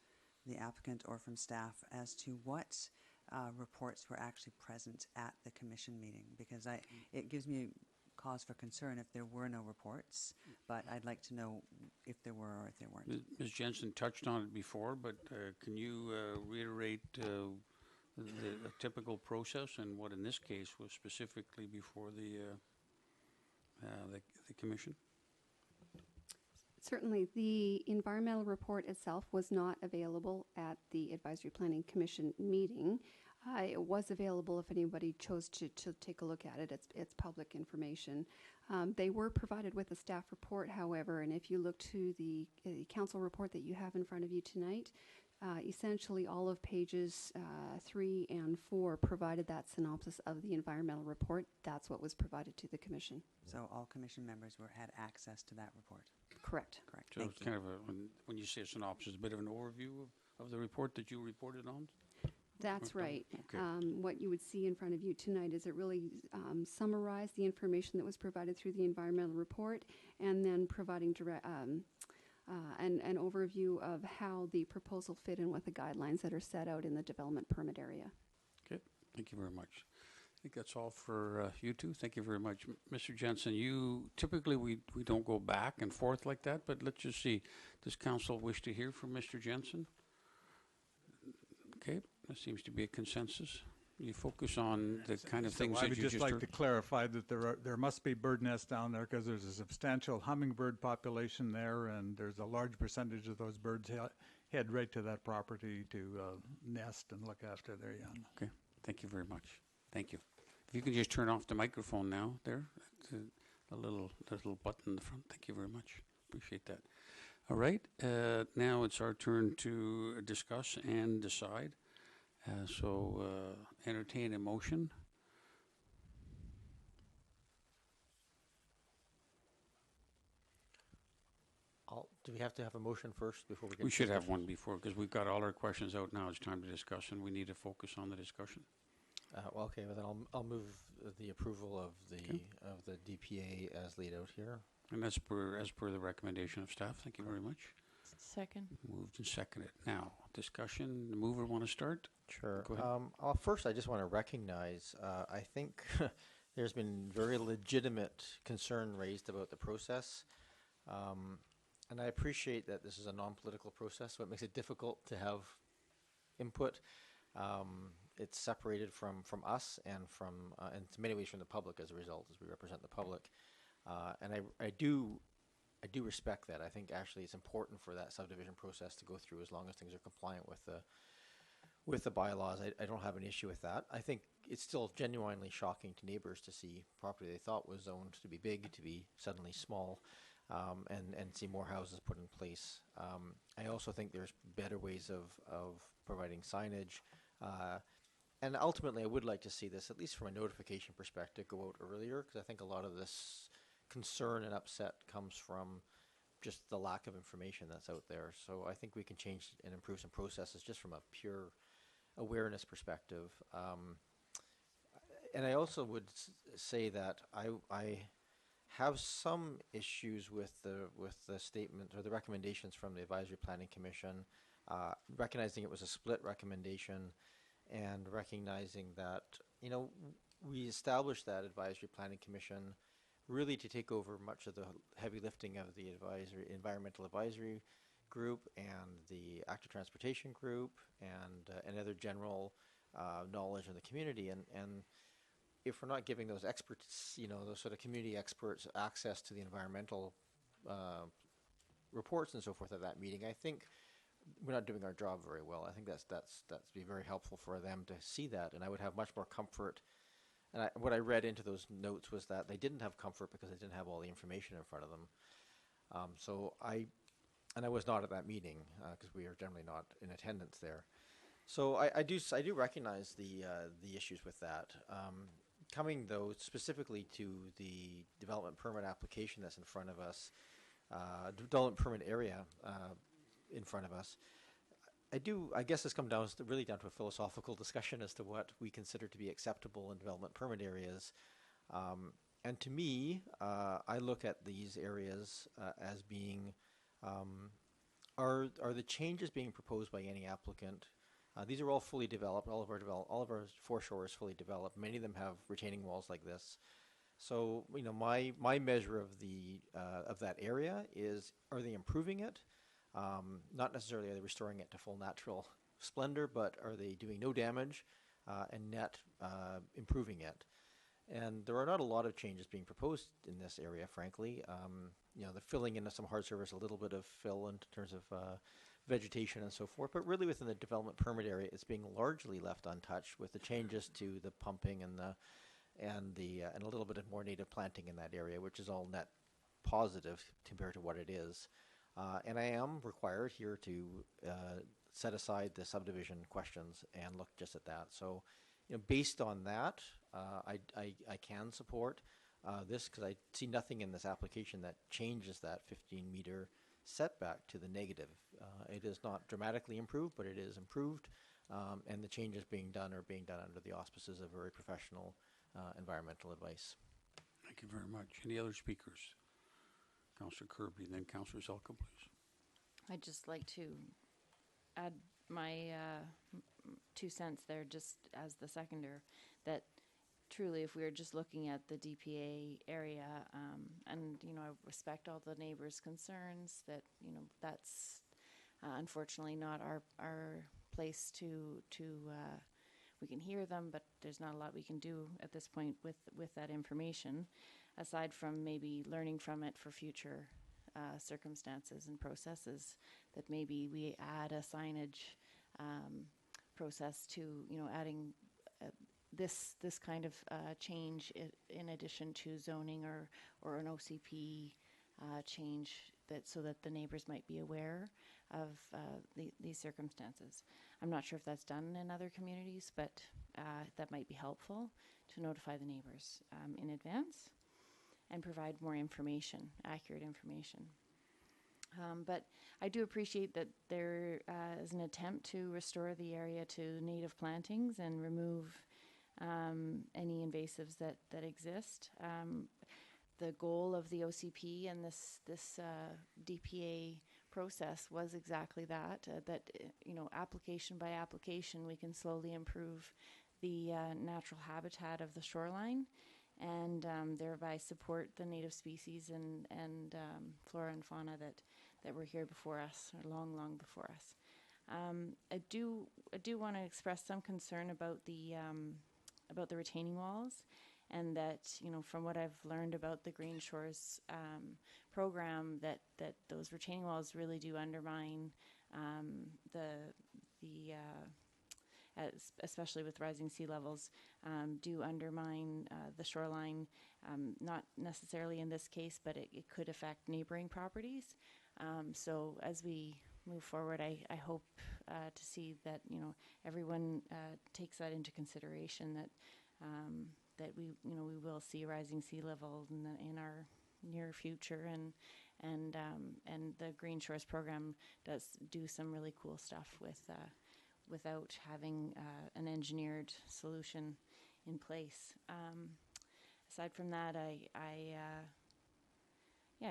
the applicant or from staff, as to what reports were actually present at the commission meeting, because it gives me cause for concern if there were no reports, but I'd like to know if there were or if there weren't. Ms. Jensen touched on it before, but can you reiterate the typical process and what in this case was specifically before the commission? Certainly, the environmental report itself was not available at the Advisory Planning Commission meeting. It was available if anybody chose to take a look at it. It's public information. They were provided with a staff report, however, and if you look to the council report that you have in front of you tonight, essentially all of pages 3 and 4 provided that synopsis of the environmental report. That's what was provided to the commission. So all commission members had access to that report? Correct. Correct. So it's kind of when you say a synopsis, a bit of an overview of the report that you reported on? That's right. Okay. What you would see in front of you tonight is it really summarized the information that was provided through the environmental report, and then providing an overview of how the proposal fit in with the guidelines that are set out in the development permit area. Okay, thank you very much. I think that's all for you two. Thank you very much. Mr. Jensen, typically we don't go back and forth like that, but let's just see. Does council wish to hear from Mr. Jensen? Okay, there seems to be a consensus. You focus on the kind of things I that would you just just like heard. to clarify that there must be bird nests down there because there's a substantial hummingbird population there, and there's a large percentage of those birds head right to that property to nest and look after their young. Okay, thank you very much. Thank you. If you can just turn off the microphone now, there, the little button in the front. Thank you very much. Appreciate that. All right, now it's our turn to discuss and decide. Entertain a motion. Do we have to have a motion first before we get? We should have one before, because we've got all our questions out now. It's time to discuss, and we need to focus on the discussion. Well, okay, well then I'll move the approval of the DPA as laid out here. And as per the recommendation of staff. Thank you very much. Second. Moved and seconded. Now, discussion. The mover want to start? Sure. Go ahead. First, I just want to recognize, I think there's been very legitimate concern raised about the process. And I appreciate that this is a non-political process, so it makes it difficult to have input. It's separated from us and in many ways from the public as a result, as we represent the public. And I do respect that. I think actually it's important for that subdivision process to go through as long as things are compliant with the bylaws. I don't have an issue with that. I think it's still genuinely shocking to neighbors to see property they thought was zoned to be big to be suddenly small, and see more houses put in place. I also think there's better ways of providing signage. And ultimately, I would like to see this, at least from a notification perspective, go out earlier, because I think a lot of this concern and upset comes from just the lack of information that's out there. So I think we can change and improve some processes just from a pure awareness perspective. And I also would say that I have some issues with the statement or the recommendations from the Advisory Planning Commission, recognizing it was a split recommendation, and recognizing that, we established that Advisory Planning Commission really to take over much of the heavy lifting of the environmental advisory group and the active transportation group and other general knowledge in the community. And if we're not giving those experts, those sort of community experts access to the environmental reports and so forth at that meeting, I think we're not doing our job very well. I think that's be very helpful for them to see that, and I would have much more comfort. And what I read into those notes was that they didn't have comfort because they didn't have all the information in front of them. So I was not at that meeting because we are generally not in attendance there. So I do recognize the issues with that. Coming though specifically to the development permit application that's in front of us, development permit area in front of us. I guess this comes really down to a philosophical discussion as to what we consider to be acceptable in development permit areas. And to me, I look at these areas as being, are the changes being proposed by any applicant These are all fully developed. All of our foreshore is fully developed. Many of them have retaining walls like this. So my measure of that area is, are they improving it? Not necessarily are they restoring it to full natural splendor, but are they doing no damage and net improving it? And there are not a lot of changes being proposed in this area, frankly. The filling in of some hard surface, a little bit of fill in terms of vegetation and so forth, but really within the development permit area, it's being largely left untouched, with the changes to the pumping and a little bit of more native planting in that area, which is all net positive compared to what it is. And I am required here to set aside the subdivision questions and look just at that. So, based on that, I can support this, because I see nothing in this application that changes that 15-meter setback to the negative. It is not dramatically improved, but it is improved, and the changes being done are being done under the auspices of very professional environmental advice. Thank you very much. Any other speakers? Councillor Kirby, then Councillor Zelka, please. I'd just like to add my 2 cents there, just as the seconder, that truly, if we were just looking at the DPA area, and I respect all the neighbors' concerns, that that's unfortunately not our place to we can hear them, but there's not a lot we can do at this point with that information, aside from maybe learning from it for future circumstances and processes, that maybe we add a signage process to adding this kind of change in addition to zoning or an OCP change, so that the neighbors might be aware of these circumstances. I'm not sure if that's done in other communities, but that might be helpful to notify the neighbors in advance and provide more information, accurate information. But I do appreciate that there is an attempt to restore the area to native plantings and remove any invasives that exist. The goal of the OCP and this DPA process was exactly that, application by application, we can slowly improve the natural habitat of the shoreline, and thereby support the native species and flora and fauna that were here before us, or long before us. I do want to express some concern about the retaining walls, and that from what I've learned about the Green Shores program, that those retaining walls really do undermine especially with rising sea levels, do undermine the shoreline, not necessarily in this case, but it could affect neighboring properties. So as we move forward, I hope to see that everyone takes that into consideration, that we will see rising sea level in our near future, and the Green Shores program does do some really cool stuff without having an engineered solution in place. Aside from that, I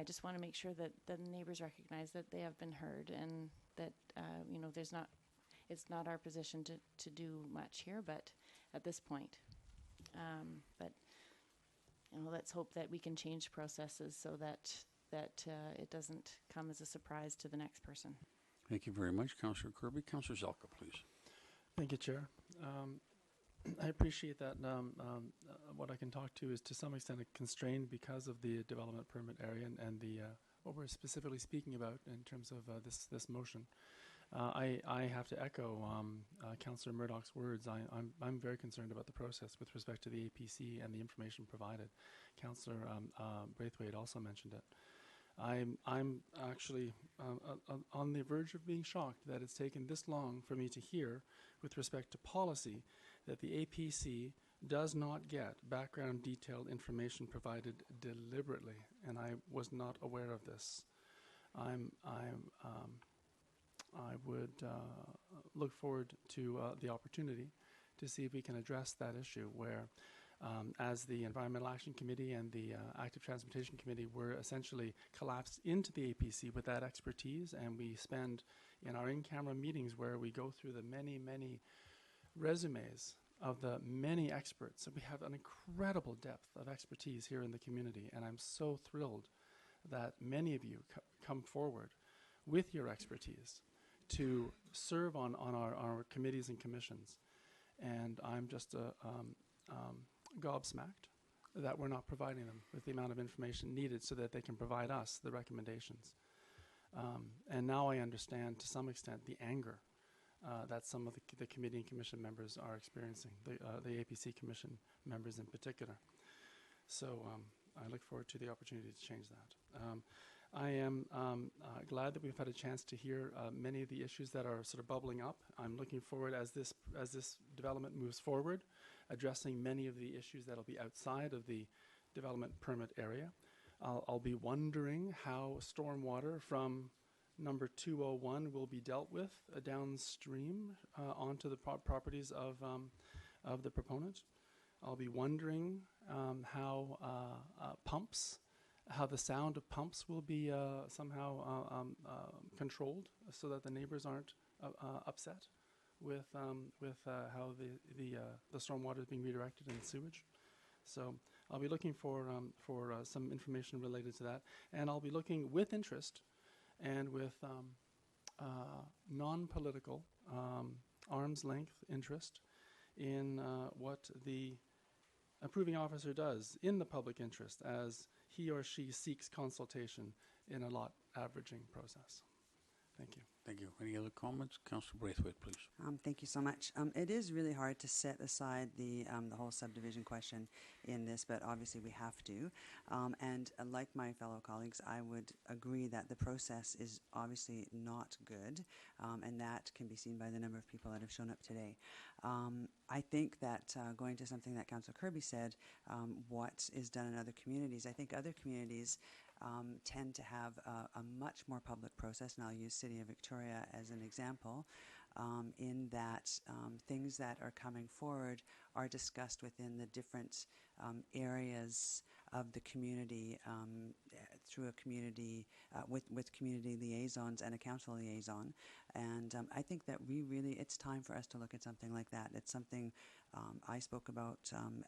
just want to make sure that the neighbors recognize that they have been heard, and that it's not our position to do much here, but at this point. But let's hope that we can change processes so that it doesn't come as a surprise to the next person. Thank you very much, Councillor Kirby. Councillor Zelka, please. Thank you, Chair. I appreciate that. What I can talk to is to some extent constrained because of the development permit area and the what we're specifically speaking about in terms of this motion. I have to echo Councillor Murdoch's words. I'm very concerned about the process with respect to the APC and the information provided. Councillor Braithwaite also mentioned it. I'm actually on the verge of being shocked that it's taken this long for me to hear, with respect to policy, that the APC does not get background detailed information provided deliberately, and I was not aware of this. I would look forward to the opportunity to see if we can address that issue, where as the Environmental Action Committee and the Active Transportation Committee were essentially collapsed into the APC with that expertise, and we spend in our in-camera meetings where we go through the many, many resumes of the many experts. And we have an incredible depth of expertise here in the community, and I'm so thrilled that many of you come forward with your expertise to serve on our committees and commissions. And I'm just gobsmacked that we're not providing them with the amount of information needed so that they can provide us the recommendations. And now I understand to some extent the anger that some of the committee and commission members are experiencing, the APC commission members in particular. So I look forward to the opportunity to change that. I am glad that we've had a chance to hear many of the issues that are sort of bubbling up. I'm looking forward as this development moves forward, addressing many of the issues that'll be outside of the development permit area. I'll be wondering how stormwater from number 201 will be dealt with downstream onto the properties of the proponent. I'll be wondering how the sound of pumps will be somehow controlled so that the neighbors aren't upset with how the stormwater is being redirected in sewage. So I'll be looking for some information related to that, and I'll be looking with interest and with non-political arm's length interest in what the approving officer does in the public interest as he or she seeks consultation in a lot averaging process. Thank you. Thank you. Any other comments? Councillor Braithwaite, please. Thank you so much. It is really hard to set aside the whole subdivision question in this, but obviously we have to. And like my fellow colleagues, I would agree that the process is obviously not good, and that can be seen by the number of people that have shown up today. I think that going to something that Councillor Kirby said, what is done in other communities, I think other communities tend to have a much more public process, and I'll use City of Victoria as an example, in that things that are coming forward are discussed within the different areas of the community through a community, with community liaisons and a council liaison. And I think that it's time for us to look at something like that. It's something I spoke about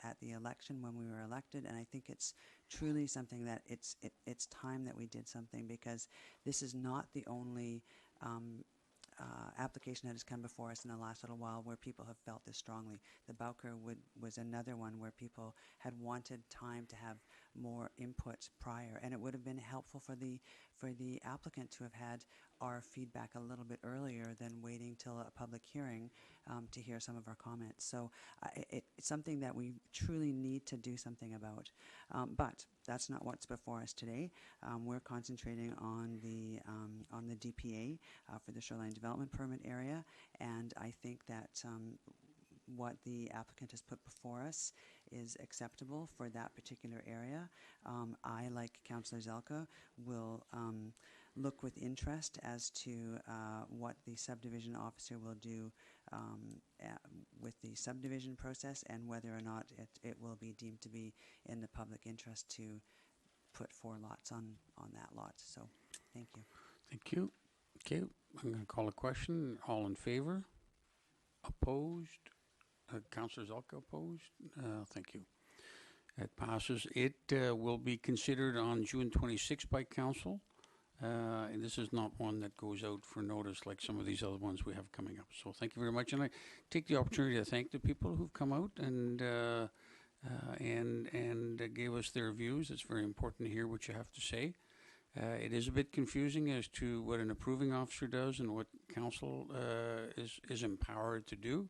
at the election when we were elected, and I think it's truly something that it's time that we did something, because this is not the only application that has come before us in the last little while where people have felt this strongly. The Bowker was another one where people had wanted time to have more input prior, and it would have been helpful for the applicant to have had our feedback a little bit earlier than waiting till a public hearing to hear some of our comments. So it's something that we truly need to do something about. But that's not what's before us today. We're concentrating on the DPA for the Shoreline Development Permit area, and I think that what the applicant has put before us is acceptable for that particular area. I, like Councillor Zelka, will look with interest as to what the subdivision officer will do with the subdivision process, and whether or not it will be deemed to be in the public interest to put 4 lots on that lot. So, thank you. Thank you. Okay, I'm going to call a question. All in favor? Opposed? Councillor Zelka opposed? Thank you. It passes. It will be considered on June 26th by council. And this is not one that goes out for notice like some of these other ones we have coming up. So thank you very much. And I take the opportunity to thank the people who've come out and gave us their views. It's very important to hear what you have to say. It is a bit confusing as to what an approving officer does and what council is empowered to do.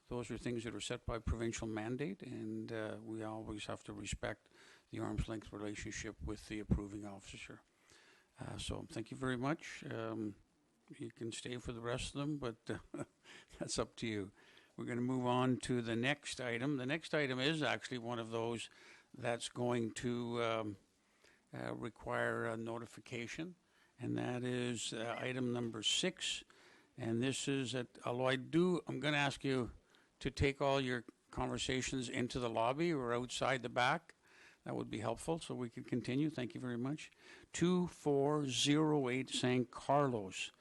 Those are things that are set by provincial mandate, and we always have to respect the arm's length relationship with the approving officer. So thank you very much. You can stay for the rest of them, but that's up to you. We're going to move on to the next item. The next item is actually one of those that's going to require a notification, and that is item number 6. And this is, although I'm going to ask you to take all your conversations into the lobby or outside the back. That would be helpful so we can continue. Thank you very much. 2408 San Carlos.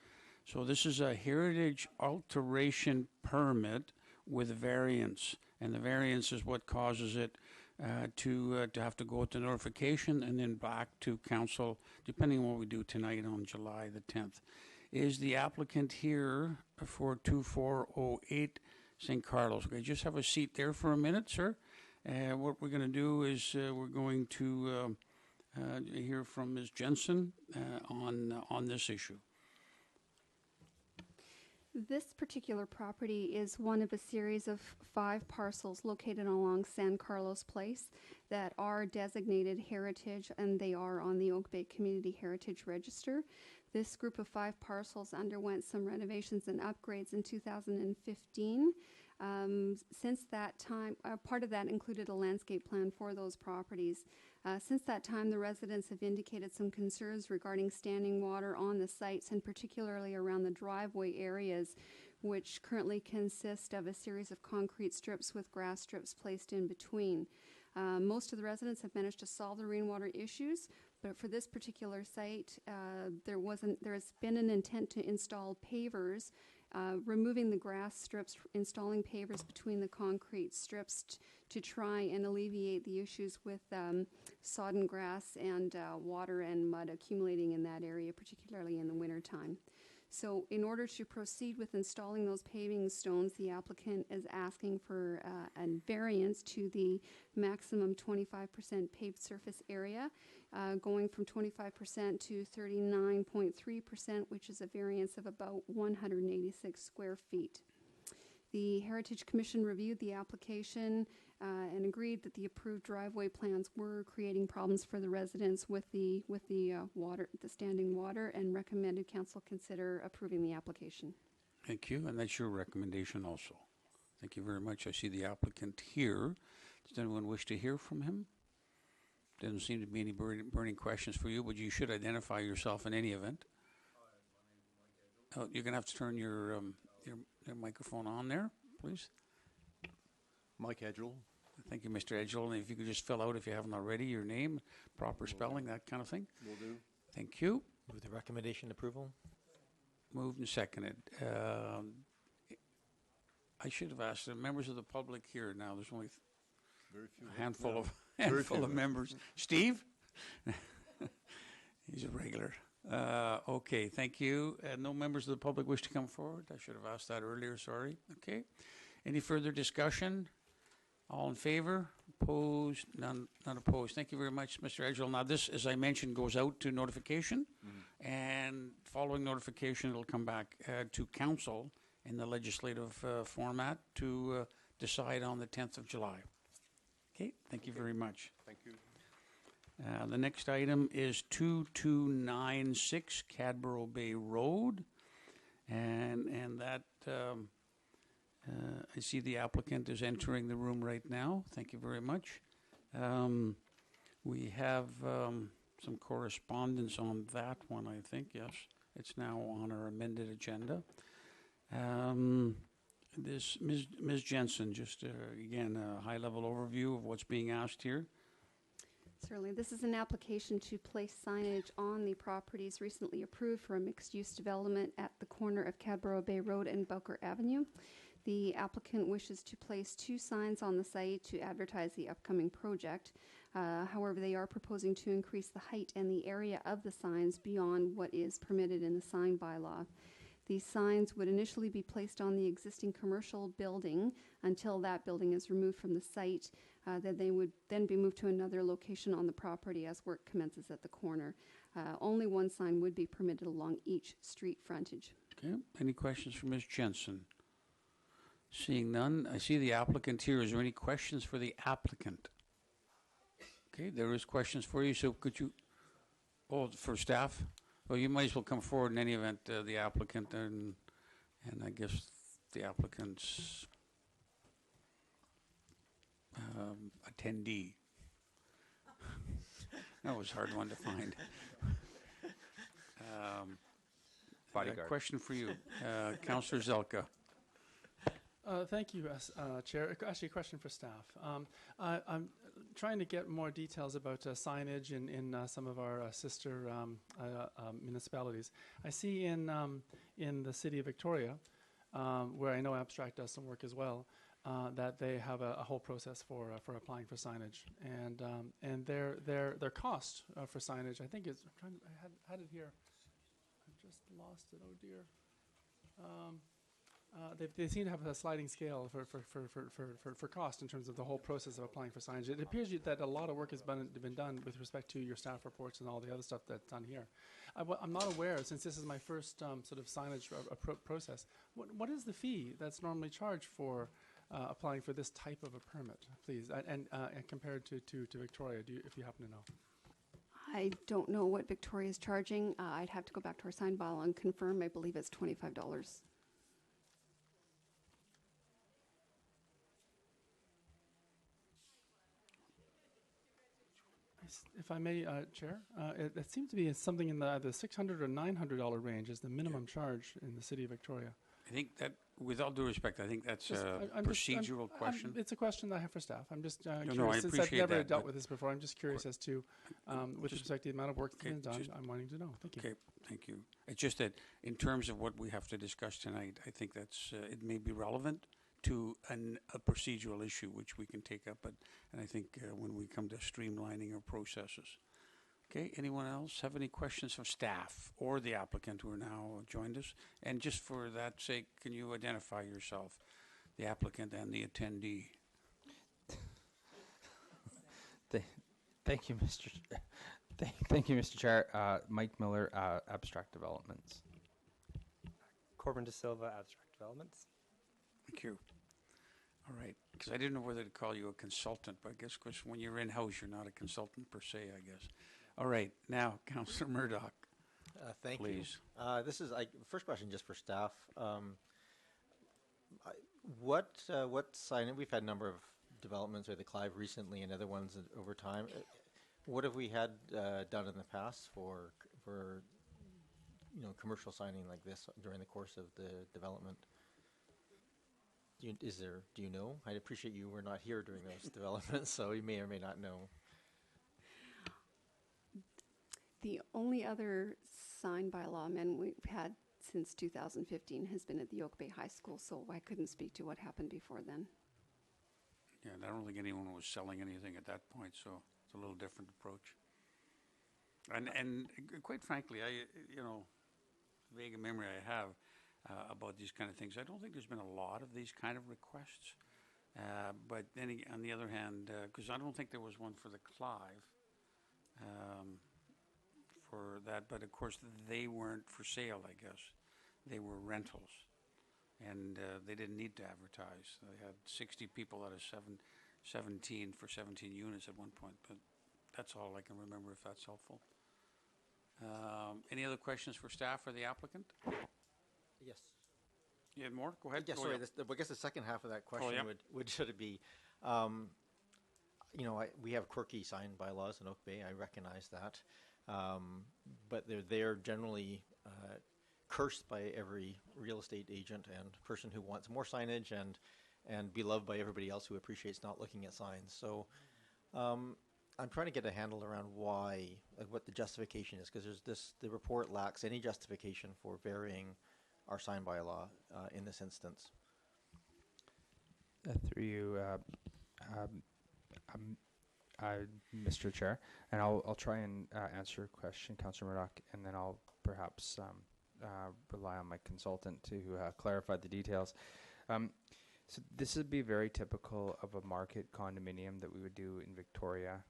So this is a heritage alteration permit with variance, and the variance is what causes it to have to go to notification and then back to council, depending on what we do tonight on July the 10th. Is the applicant here for 2408 St. Carlos? Okay, just have a seat there for a minute, sir. What we're going to do is we're going to hear from Ms. Jensen on this issue. This particular property is one of a series of 5 parcels located along San Carlos Place that are designated heritage, and they are on the Oak Bay Community Heritage Register. This group of 5 parcels underwent some renovations and upgrades in 2015. Since that time, part of that included a landscape plan for those properties. Since that time, the residents have indicated some concerns regarding standing water on the sites, and particularly around the driveway areas, which currently consist of a series of concrete strips with grass strips placed in between. Most of the residents have managed to solve the rainwater issues, but for this particular site, there has been an intent to install pavers, removing the grass strips, installing pavers between the concrete strips to try and alleviate the issues with sodden grass and water and mud accumulating in that area, particularly in the wintertime. So in order to proceed with installing those paving stones, the applicant is asking for a variance to the maximum 25% paved surface area, going from 25% to 39.3%, which is a variance of about 186 square feet. The Heritage Commission reviewed the application and agreed that the approved driveway plans were creating problems for the residents with the standing water, and recommended council consider approving the application. Thank you, and that's your recommendation also. Thank you very much. I see the applicant here. Does anyone wish to hear from him? Doesn't seem to be any burning questions for you, but you should identify yourself in any event. Oh, you're going to have to turn your microphone on there, please. Mike Edgell. Thank you, Mr. Edgell. And if you could just fill out, if you haven't already, your name, proper spelling, that kind of thing. Will do. Thank you. Move the recommendation approval. Moved and seconded. I should have asked the members of the public here. Now there's only Very few. a handful Yeah. of Very few. members. Steve? He's a regular. Okay, thank you. No members of the public wish to come forward? I should have asked that earlier, sorry. Okay. Any further discussion? All in favor? Opposed? None opposed. Thank you very much, Mr. Edgell. Now this, as I mentioned, goes out to notification, and following notification, it'll come back to council in the legislative format to decide on the 10th of July. Okay, thank you very much. Thank you. The next item is 2296 Cadboro Bay Road, and that I see the applicant is entering the room right now. Thank you very much. We have some correspondence on that one, I think. Yes, it's now on our amended agenda. This Ms. Jensen, just again a high-level overview of what's being asked here. Certainly. This is an application to place signage on the properties recently approved for a mixed-use development at the corner of Cadboro Bay Road and Bowker Avenue. The applicant wishes to place 2 signs on the site to advertise the upcoming project. However, they are proposing to increase the height and the area of the signs beyond what is permitted in the sign bylaw. These signs would initially be placed on the existing commercial building until that building is removed from the site. Then they would then be moved to another location on the property as work commences at the corner. Only 1 sign would be permitted along each street frontage. Okay. Any questions for Ms. Jensen? Seeing none, I see the applicant here. Is there any questions for the applicant? Okay, there is questions for you. So could you, for staff? Well, you might as well come forward in any event, the applicant and I guess the applicant's attendee. That was a hard one to find. Bodyguard. Question for you, Councillor Zelka. Thank you, Chair. Actually, a question for staff. I'm trying to get more details about signage in some of our sister municipalities. I see in the city of Victoria, where I know Abstract does some work as well, that they have a whole process for applying for signage, and their cost for signage, I think is, I had it here. I've just lost it. Oh dear. They seem to have a sliding scale for cost in terms of the whole process of applying for signage. It appears that a lot of work has been done with respect to your staff reports and all the other stuff that's done here. I'm not aware, since this is my first sort of signage process, what is the fee that's normally charged for applying for this type of a permit, please, and compared to Victoria, if you happen to know? I don't know what Victoria is charging. I'd have to go back to our sign bylaw and confirm. I believe it's $25. If I may, Chair, it seems to be something in the $600 or $900 range is the minimum charge in the city of Victoria. I think that, with all due respect, I think that's a procedural question. It's a question that I have for staff. I'm just curious, no, I since I've appreciate never that, dealt but with this before. I'm just curious as to, with respect to the amount of work that's been done, I'm wanting to know. Thank you. Okay, thank you. It's just that in terms of what we have to discuss tonight, I think that's it may be relevant to a procedural issue which we can take up, and I think when we come to streamlining our processes. Okay, anyone else have any questions of staff or the applicant who are now joined us? And just for that sake, can you identify yourself, the applicant and the attendee? Thank you, Mr. Thank you, Mr. Chair. Mike Miller, Abstract Developments. Corbin De Silva, Abstract Developments. Thank you. All right, because I didn't know whether to call you a consultant, but I guess because when you're in-house, you're not a consultant per se, I guess. All right, now, Councillor Murdoch. Thank please. you. This is first question just for staff. What sign? We've had a number of developments, or the Clive recently, and other ones over time. What have we had done in the past for commercial signing like this during the course of the development? Do you know? I'd appreciate you were not here during those developments, so you may or may not know. The only other sign bylaw amendment we've had since 2015 has been at the Oak Bay High School, so I couldn't speak to what happened before then. Yeah, and I don't think anyone was selling anything at that point, so it's a little different approach. And quite frankly, vague memory I have about these kind of things. I don't think there's been a lot of these kind of requests. But then on the other hand, because I don't think there was one for the Clive for that, but of course they weren't for sale, I guess. They were rentals, and they didn't need to advertise. They had 60 people out of 17 for 17 units at one point, but that's all I can remember, if that's helpful. Any other questions for staff or the applicant? Yes. You had more? Go ahead. Yeah, sorry. I guess the second half of that question should it be, we have quirky sign bylaws in Oak Bay. I recognize that, but they're generally cursed by every real estate agent and person who wants more signage and beloved by everybody else who appreciates not looking at signs. So I'm trying to get a handle around why, what the justification is, because the report lacks any justification for varying our sign bylaw in this instance. Through you, Mr. Chair, and I'll try and answer your question, Councillor Murdoch, and then I'll perhaps rely on my consultant to clarify the details. So this would be very typical of a market condominium that we would do in Victoria.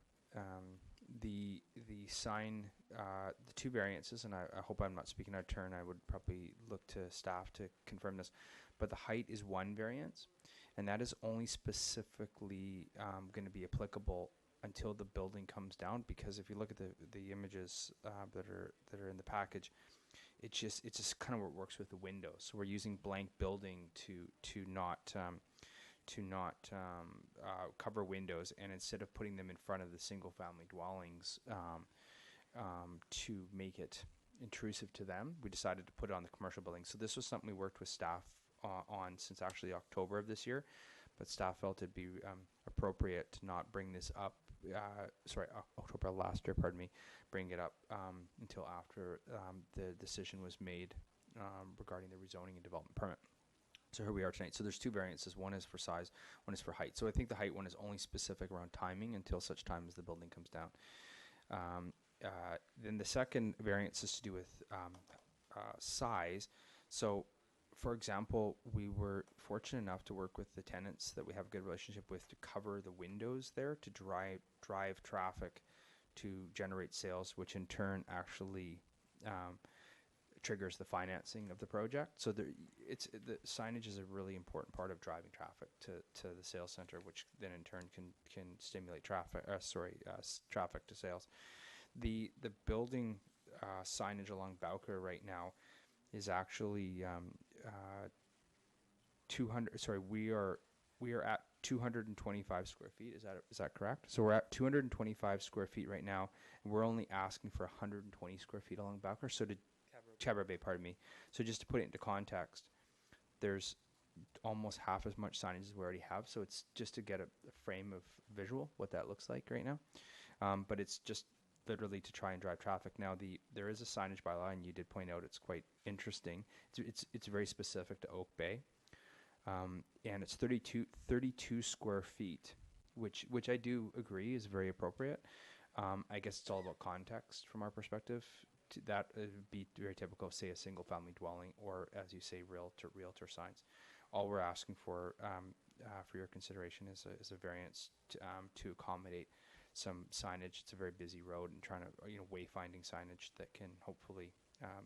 The sign, the two variances, and I hope I'm not speaking out of turn, I would probably look to staff to confirm this, but the height is one variance, and that is only specifically going to be applicable until the building comes down, because if you look at the images that are in the package, it's just kind of what works with the windows. So we're using blank building to not cover windows, and instead of putting them in front of the single family dwellings to make it intrusive to them, we decided to put it on the commercial building. So this was something we worked with staff on since actually October of this year, but staff felt it'd be appropriate to not bring this up, October of last year, pardon me, bring it up until after the decision was made regarding the rezoning and development permit. So here we are tonight. So there's two variances. One is for size, one is for height. So I think the height one is only specific around timing until such time as the building comes down. Then the second variance is to do with size. So, for example, we were fortunate enough to work with the tenants that we have a good relationship with to cover the windows there to drive traffic to generate sales, which in turn actually triggers the financing of the project. So the signage is a really important part of driving traffic to the sales center, which then in turn can stimulate traffic. Traffic to sales. The building signage along Bowker right now is actually 200. Sorry, we are at 225 square feet. Is that correct? So we're at 225 square feet right now, and we're only asking for 120 square feet along Bowker. So to Cadboro Bay, pardon me. So just to put it into context, there's almost half as much signage as we already have. So it's just to get a frame of visual what that looks like right now. But it's just literally to try and drive traffic. Now there is a signage bylaw, and you did point out it's quite interesting. It's very specific to Oak Bay, and it's 32 square feet, which I do agree is very appropriate. I guess it's all about context from our perspective. That would be very typical of, say, a single-family dwelling, or as you say, realtor signs. All we're asking for your consideration is a variance to accommodate some signage. It's a very busy road, and trying to wayfinding signage that can hopefully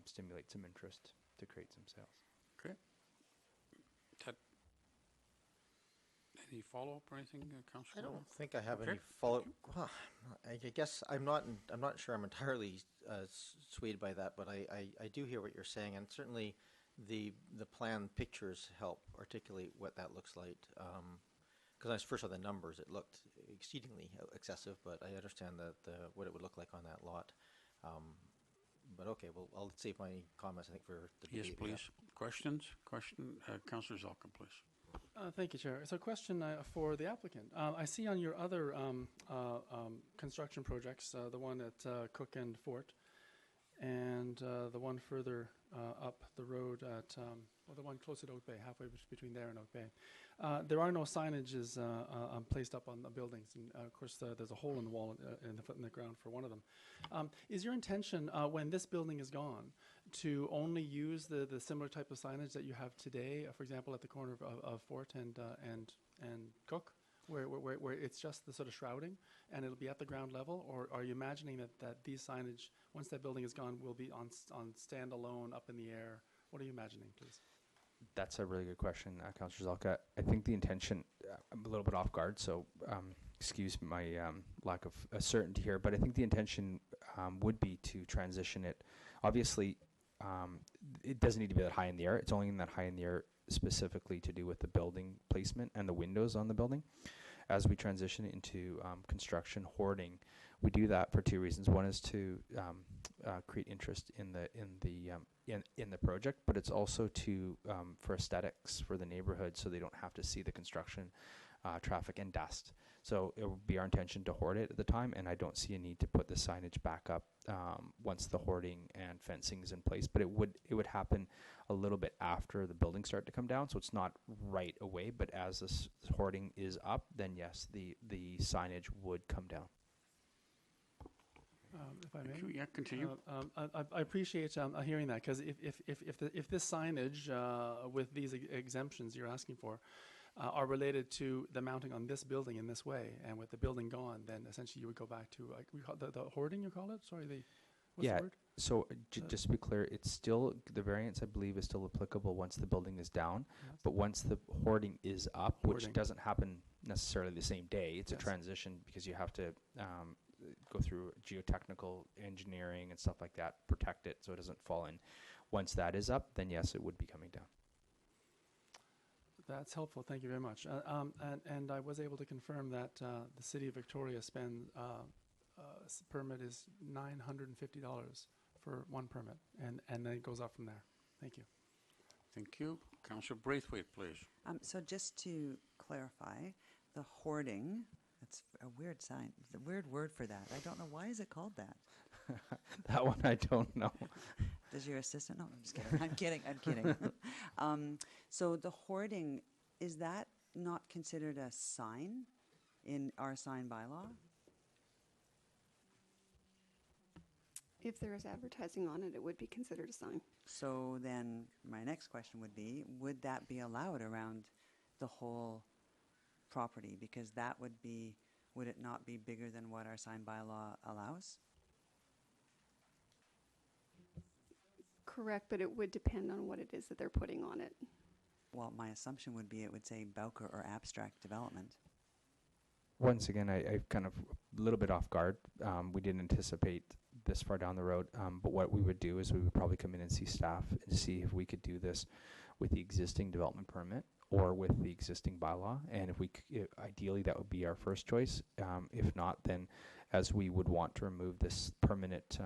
stimulate some interest to create some sales. Okay. Any follow-up or anything, Councillor? I don't think I have any follow. Well, I guess I'm not sure I'm entirely swayed by that, but I do hear what you're saying, and certainly the plan pictures help articulate what that looks like. Because I first saw the numbers, it looked exceedingly excessive, but I understand what it would look like on that lot. But okay, well, I'll save my comments, I think, for the Yes, debate. please. Questions? Councillor Zalkin, please. Thank you, Chair. So, question for the applicant. I see on your other construction projects, the one at Cook and Fort, and the one further up the road at, the one closer to Oak Bay, halfway between there and Oak Bay. There are no signages placed up on the buildings, and of course there's a hole in the wall in the ground for one of them. Is your intention, when this building is gone, to only use the similar type of signage that you have today, for example, at the corner of Fort and Cook, where it's just the sort of shrouding, and it'll be at the ground level, or are you imagining that these signage, once that building is gone, will be on standalone, up in the air? What are you imagining, please? That's a really good question, Councillor Zalka. I think the intention, I'm a little bit off guard, so excuse my lack of certainty here, but I think the intention would be to transition it. Obviously, it doesn't need to be that high in the air. It's only in that high in the air specifically to do with the building placement and the windows on the building. As we transition into construction hoarding, we do that for two reasons. One is to create interest in the project, but it's also to for aesthetics for the neighborhood, so they don't have to see the construction traffic and dust. So it would be our intention to hoard it at the time, and I don't see a need to put the signage back up once the hoarding and fencing is in place. But it would happen a little bit after the buildings start to come down, so it's not right away. But as this hoarding is up, then yes, the signage would come down. If I may, yeah, continue. I appreciate hearing that, because if this signage with these exemptions you're asking for are related to the mounting on this building in this way, and with the building gone, then essentially you would go back to we call the hoarding. You call it? Sorry, what's the word? So just to be clear, it's still the variance, I believe, is still applicable once the building is down, but once the hoarding is up, which doesn't happen necessarily the same day. It's a transition, because you have to go through geotechnical engineering and stuff like that, protect it so it doesn't fall in. Once that is up, then yes, it would be coming down. That's helpful. Thank you very much. And I was able to confirm that the City of Victoria permit is $950 for one permit, and then it goes up from there. Thank you. Thank you. Councillor Braithwaite, please. So just to clarify, the hoarding, that's a weird sign, the weird word for that. I don't know, why is it called that? That one I don't know. Does your assistant know? I'm just kidding. I'm kidding. So the hoarding, is that not considered a sign in our sign bylaw? If there is advertising on it, it would be considered a sign. So then my next question would be, would that be allowed around the whole property? Because that would it not be bigger than what our sign bylaw allows? Correct, but it would depend on what it is that they're putting on it. Well, my assumption would be it would say Bowker or abstract development. Once again, I kind of a little bit off guard. We didn't anticipate this far down the road, but what we would do is we would probably come in and see staff and see if we could do this with the existing development permit or with the existing bylaw. And if we ideally, that would be our first choice. If not, then as we would want to remove this permanent,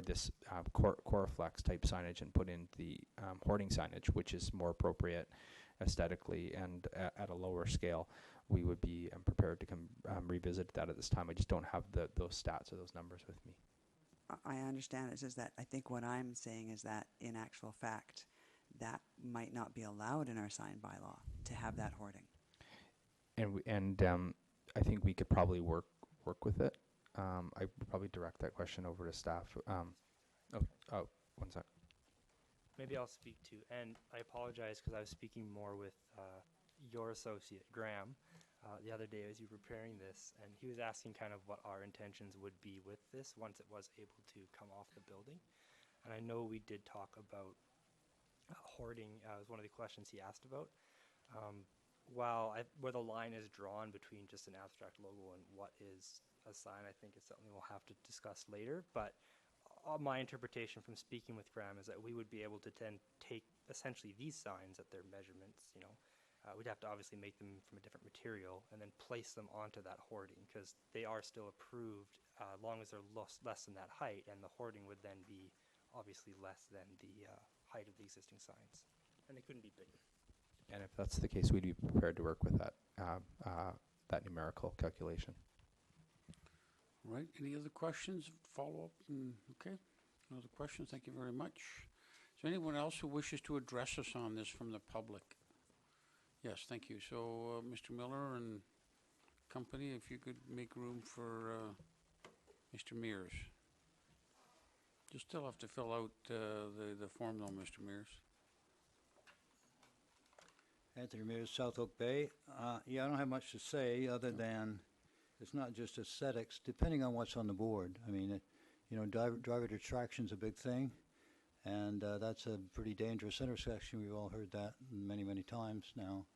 this Coraflex type signage and put in the hoarding signage, which is more appropriate aesthetically and at a lower scale, we would be prepared to come revisit that at this time. I just don't have those stats or those numbers with me. I understand. It's just that I think what I'm saying is that in actual fact, that might not be allowed in our sign bylaw to have that hoarding. And I think we could probably work with it. I would probably direct that question over to staff. One sec. Maybe I'll speak to, and I apologize because I was speaking more with your associate, Graham, the other day as you were preparing this, and he was asking kind of what our intentions would be with this once it was able to come off the building. And I know we did talk about hoarding was one of the questions he asked about. Where the line is drawn between just an abstract logo and what is a sign, I think is something we'll have to discuss later. But my interpretation from speaking with Graham is that we would be able to then take essentially these signs at their measurements, we'd have to obviously make them from a different material and then place them onto that hoarding because they are still approved as long as they're less than that height, and the hoarding would then be obviously less than the height of the existing signs, and they couldn't be bigger. And if that's the case, we'd be prepared to work with that numerical calculation. All right. Any other questions? Follow up? Okay. No other questions. Thank you very much. Is there anyone else who wishes to address us on this from the public? Yes, thank you. So, Mr. Miller and company, if you could make room for Mr. Mears. You still have to fill out the form, though, Mr. Mears. Anthony Mears, South Oak Bay. Yeah, I don't have much to say other than it's not just aesthetics, depending on what's on the board. I mean, driver distraction's a big thing, and that's a pretty dangerous intersection. We've all heard that many, many times now.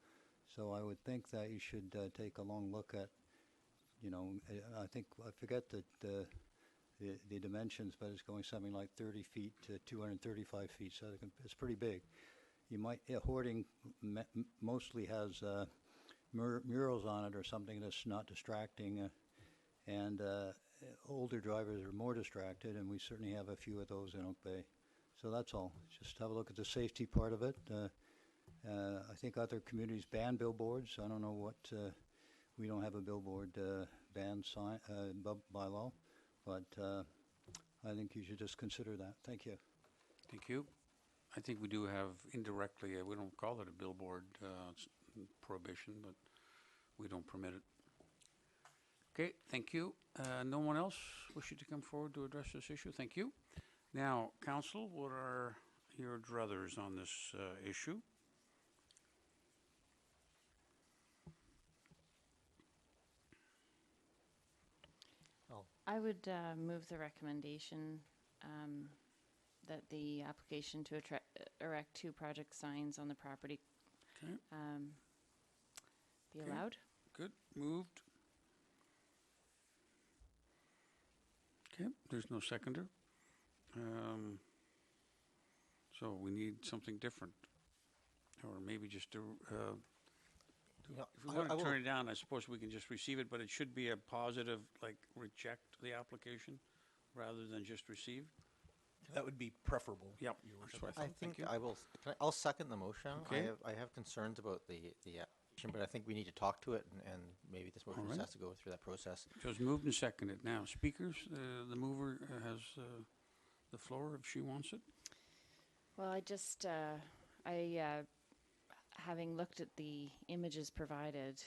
So I would think that you should take a long look at, I think, I forget the dimensions, but it's going something like 30 feet to 235 feet, so it's pretty big. You might, hoarding mostly has murals on it or something that's not distracting, and older drivers are more distracted, and we certainly have a few of those in Oak Bay. So that's all. Just have a look at the safety part of it. I think other communities ban billboards. I don't know what, we don't have a billboard ban sign bylaw, but I think you should just consider that. Thank you. Thank you. I think we do have indirectly, we don't call it a billboard prohibition, but we don't permit it. Okay, thank you. No one else wishing to come forward to address this issue? Thank you. Now, Council, what are your druthers on this issue? I would move the recommendation that the application to erect 2 project signs on the property be allowed. Good. Moved. Okay, there's no seconder. So we need something different, or maybe just to, if we want to turn it down, I suppose we can just receive it, but it should be a positive, like reject the application rather than just receive. That would be preferable. Yep. Your That's worship. what I I thought. think Thank you. I will. I'll second the motion. Okay. I have concerns about the application, but I think we need to talk to it, and maybe this motion All just right. has to go through that process. So it's moved and seconded. Now, speakers, the mover has the floor if she wants it. Well, having looked at the images provided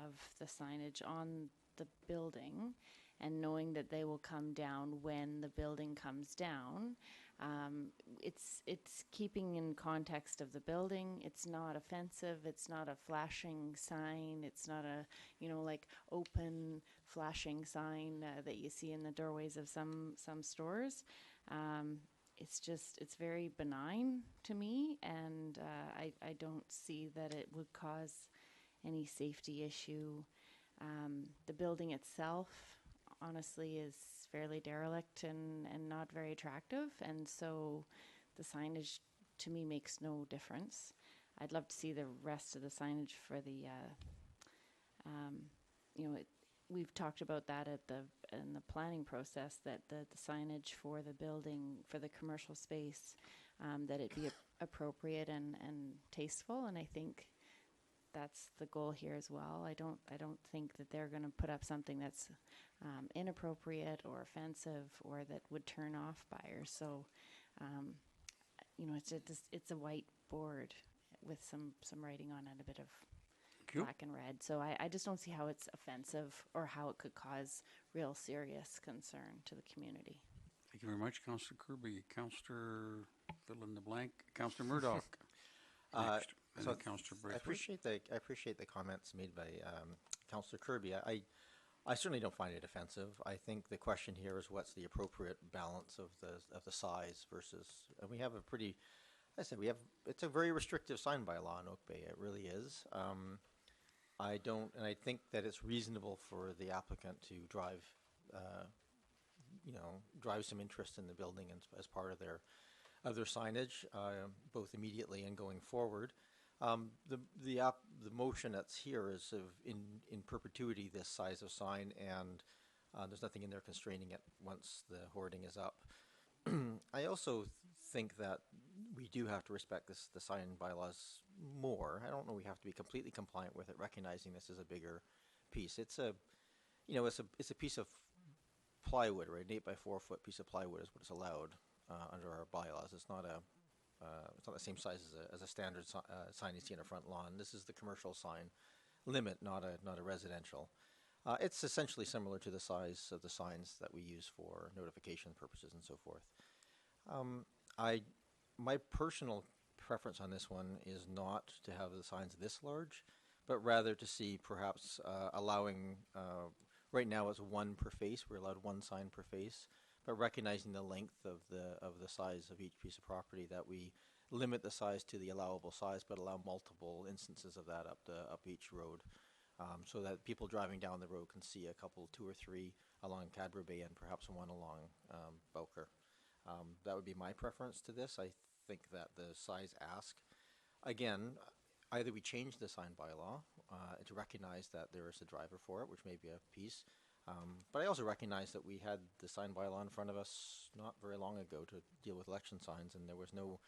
of the signage on the building and knowing that they will come down when the building comes down, it's keeping in context of the building. It's not offensive. It's not a flashing sign. It's not a, like open flashing sign that you see in the doorways of some stores. It's very benign to me, and I don't see that it would cause any safety issue. The building itself, honestly, is fairly derelict and not very attractive, and so the signage to me makes no difference. I'd love to see the rest of the signage for the, we've talked about that in the planning process, that the signage for the building, for the commercial space, that it be appropriate and tasteful, and I think that's the goal here as well. I don't think that they're going to put up something that's inappropriate or offensive or that would turn off buyers. So, it's a white board with some writing on it, a bit of black and red. So I just don't see how it's offensive or how it could cause real serious concern to the community. Thank you very much, Councillor Kirby. Councillor, fill in the blank, Councillor Murdoch. Next, and So then Councillor Braithwaite. I appreciate the comments made by Councillor Kirby. I certainly don't find it offensive. I think the question here is what's the appropriate balance of the size versus, and we have a pretty, it's a very restrictive sign by law in Oak Bay. It really is. I think that it's reasonable for the applicant to drive some interest in the building as part of their signage, both immediately and going forward. The motion that's here is in perpetuity this size of sign, and there's nothing in there constraining it once the hoarding is up. I also think that we do have to respect the sign bylaws more. I don't know we have to be completely compliant with it, recognizing this is a bigger piece. It's a piece of plywood, right? An 8 by 4 foot piece of plywood is what is allowed under our bylaws. It's not the same size as a standard sign you see in a front lawn. This is the commercial sign limit, not a residential. It's essentially similar to the size of the signs that we use for notification purposes and so forth. My personal preference on this one is not to have the signs this large, but rather to see perhaps allowing, right now it's one per face, we're allowed one sign per face, but recognizing the length of the size of each piece of property, that we limit the size to the allowable size, but allow multiple instances of that up each road, so that people driving down the road can see a couple, 2 or 3 along Cadboro Bay and perhaps one along Bowker. That would be my preference to this. I think that the size ask, again, either we change the sign bylaw to recognize that there is a driver for it, which may be a piece, but I also recognize that we had the sign bylaw in front of us not very long ago to deal with election signs, and there was no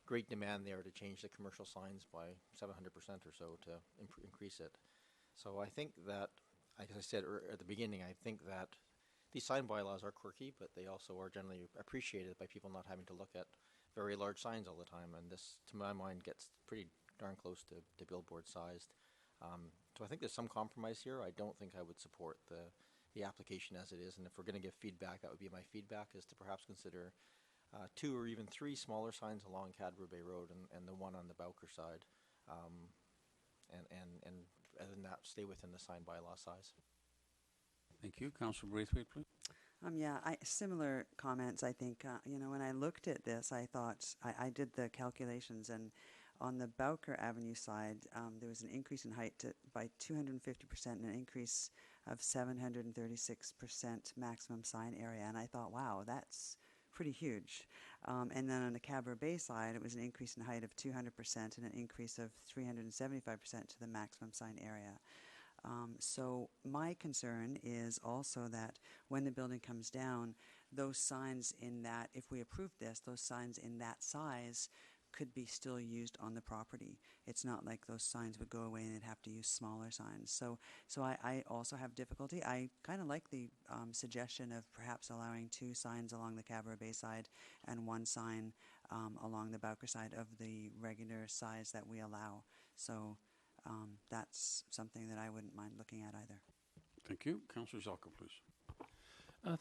great demand there to change the commercial signs by 700% or so to increase it. So I think that, as I said at the beginning, I think that these sign bylaws are quirky, but they also are generally appreciated by people not having to look at very large signs all the time, and this, to my mind, gets pretty darn close to billboard sized. So I think there's some compromise here. I don't think I would support the application as it is, and if we're going to give feedback, that would be my feedback, is to perhaps consider 2 or even 3 smaller signs along Cadboro Bay Road and the one on the Bowker side, and other than that, stay within the sign bylaw size. Thank you. Councillor Braithwaite, please. Similar comments. I think, when I looked at this, I thought, I did the calculations, and on the Bowker Avenue side, there was an increase in height by 250% and an increase of 736% maximum sign area. And I thought, wow, that's pretty huge. And then on the Cadboro Bay side, it was an increase in height of 200% and an increase of 375% to the maximum sign area. So my concern is also that when the building comes down, those signs in that, if we approve this, those signs in that size could be still used on the property. It's not like those signs would go away and they'd have to use smaller signs. So I also have difficulty. I kind of like the suggestion of perhaps allowing 2 signs along the Cadboro Bay side and 1 sign along the Bowker side of the regular size that we allow. So that's something that I wouldn't mind looking at either. Thank you. Councillor Zalko, please.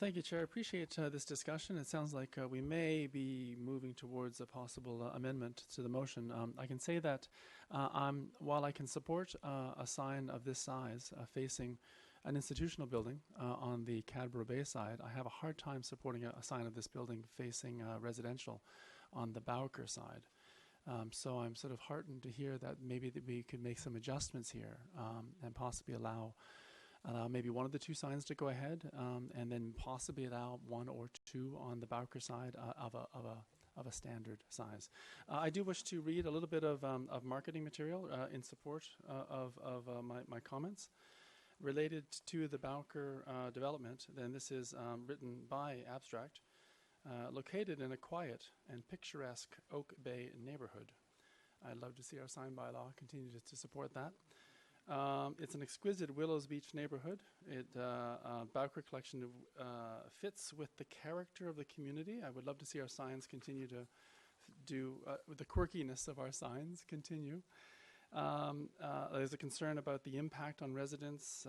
Thank you, Chair. I appreciate this discussion. It sounds like we may be moving towards a possible amendment to the motion. I can say that while I can support a sign of this size facing an institutional building on the Cadboro Bay side, I have a hard time supporting a sign of this building facing residential on the Bowker side. So I'm sort of heartened to hear that maybe that we could make some adjustments here and possibly allow maybe one of the 2 signs to go ahead, and then possibly allow 1 or 2 on the Bowker side of a standard size. I do wish to read a little bit of marketing material in support of my comments related to the Bowker development. Then this is written by Abstract, located in a quiet and picturesque Oak Bay neighborhood. I'd love to see our sign bylaw continue to support that. It's an exquisite Willows Beach neighborhood. Bowker Collection fits with the character of the community. I would love to see our signs continue to do, with the quirkiness of our signs continue. There's a concern about the impact on residents,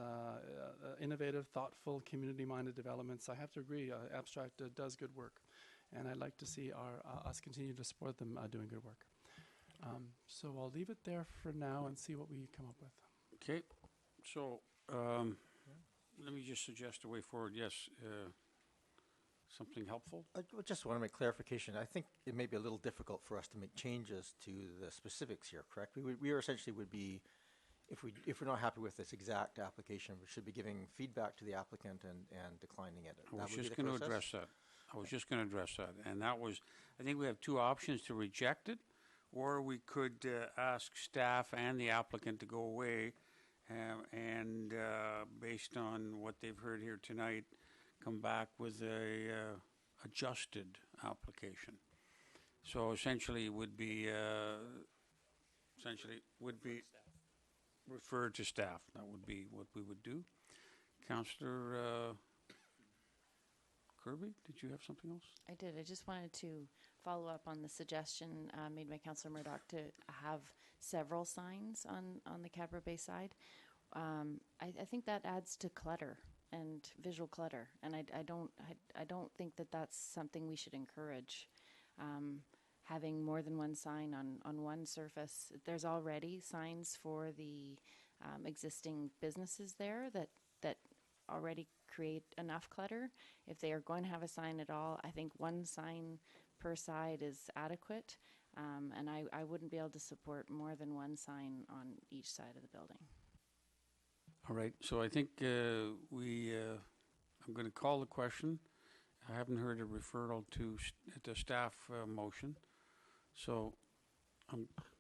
innovative, thoughtful, community-minded developments. I have to agree, Abstract does good work, and I'd like to see us continue to support them doing good work. So I'll leave it there for now and see what we come up with. Okay, so let me just suggest a way forward. Yes, something helpful? I just want to make clarification. I think it may be a little difficult for us to make changes to the specifics here, correct? We are essentially would be, if we're not happy with this exact application, we should be giving feedback to the applicant and declining it. I was just going to address that. I was just going to address that. And that was, I think we have 2 options: to reject it, or we could ask staff and the applicant to go away and based on what they've heard here tonight, come back with a adjusted application. So essentially would be referred to staff. That would be what we would do. Councillor Kirby, did you have something else? I did. I just wanted to follow up on the suggestion made by Councillor Murdoch to have several signs on the Cadboro Bay side. I think that adds to clutter and visual clutter, and I don't think that that's something we should encourage. Having more than 1 sign on one surface. There's already signs for the existing businesses there that already create enough clutter. If they are going to have a sign at all, I think 1 sign per side is adequate, and I wouldn't be able to support more than 1 sign on each side of the building. All right, so I think I'm going to call the question. I haven't heard a referral to the staff motion, so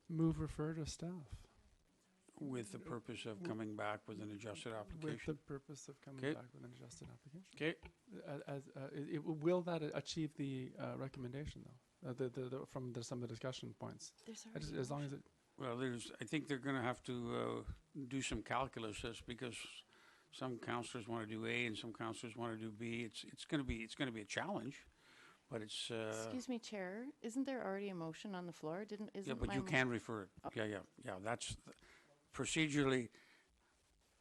move refer to staff. With the purpose of coming back with an adjusted application. With the purpose of coming back with an adjusted application. Okay. Will that achieve the recommendation, though? From some of the discussion points. As long as it. Well, I think they're going to have to do some calculus because some councillors want to do A and some councillors want to do B. It's going to be a challenge, but it's. Excuse me, Chair. Isn't there already a motion on the floor? Yeah, but you can refer it. Oh. Yeah. That's procedurally.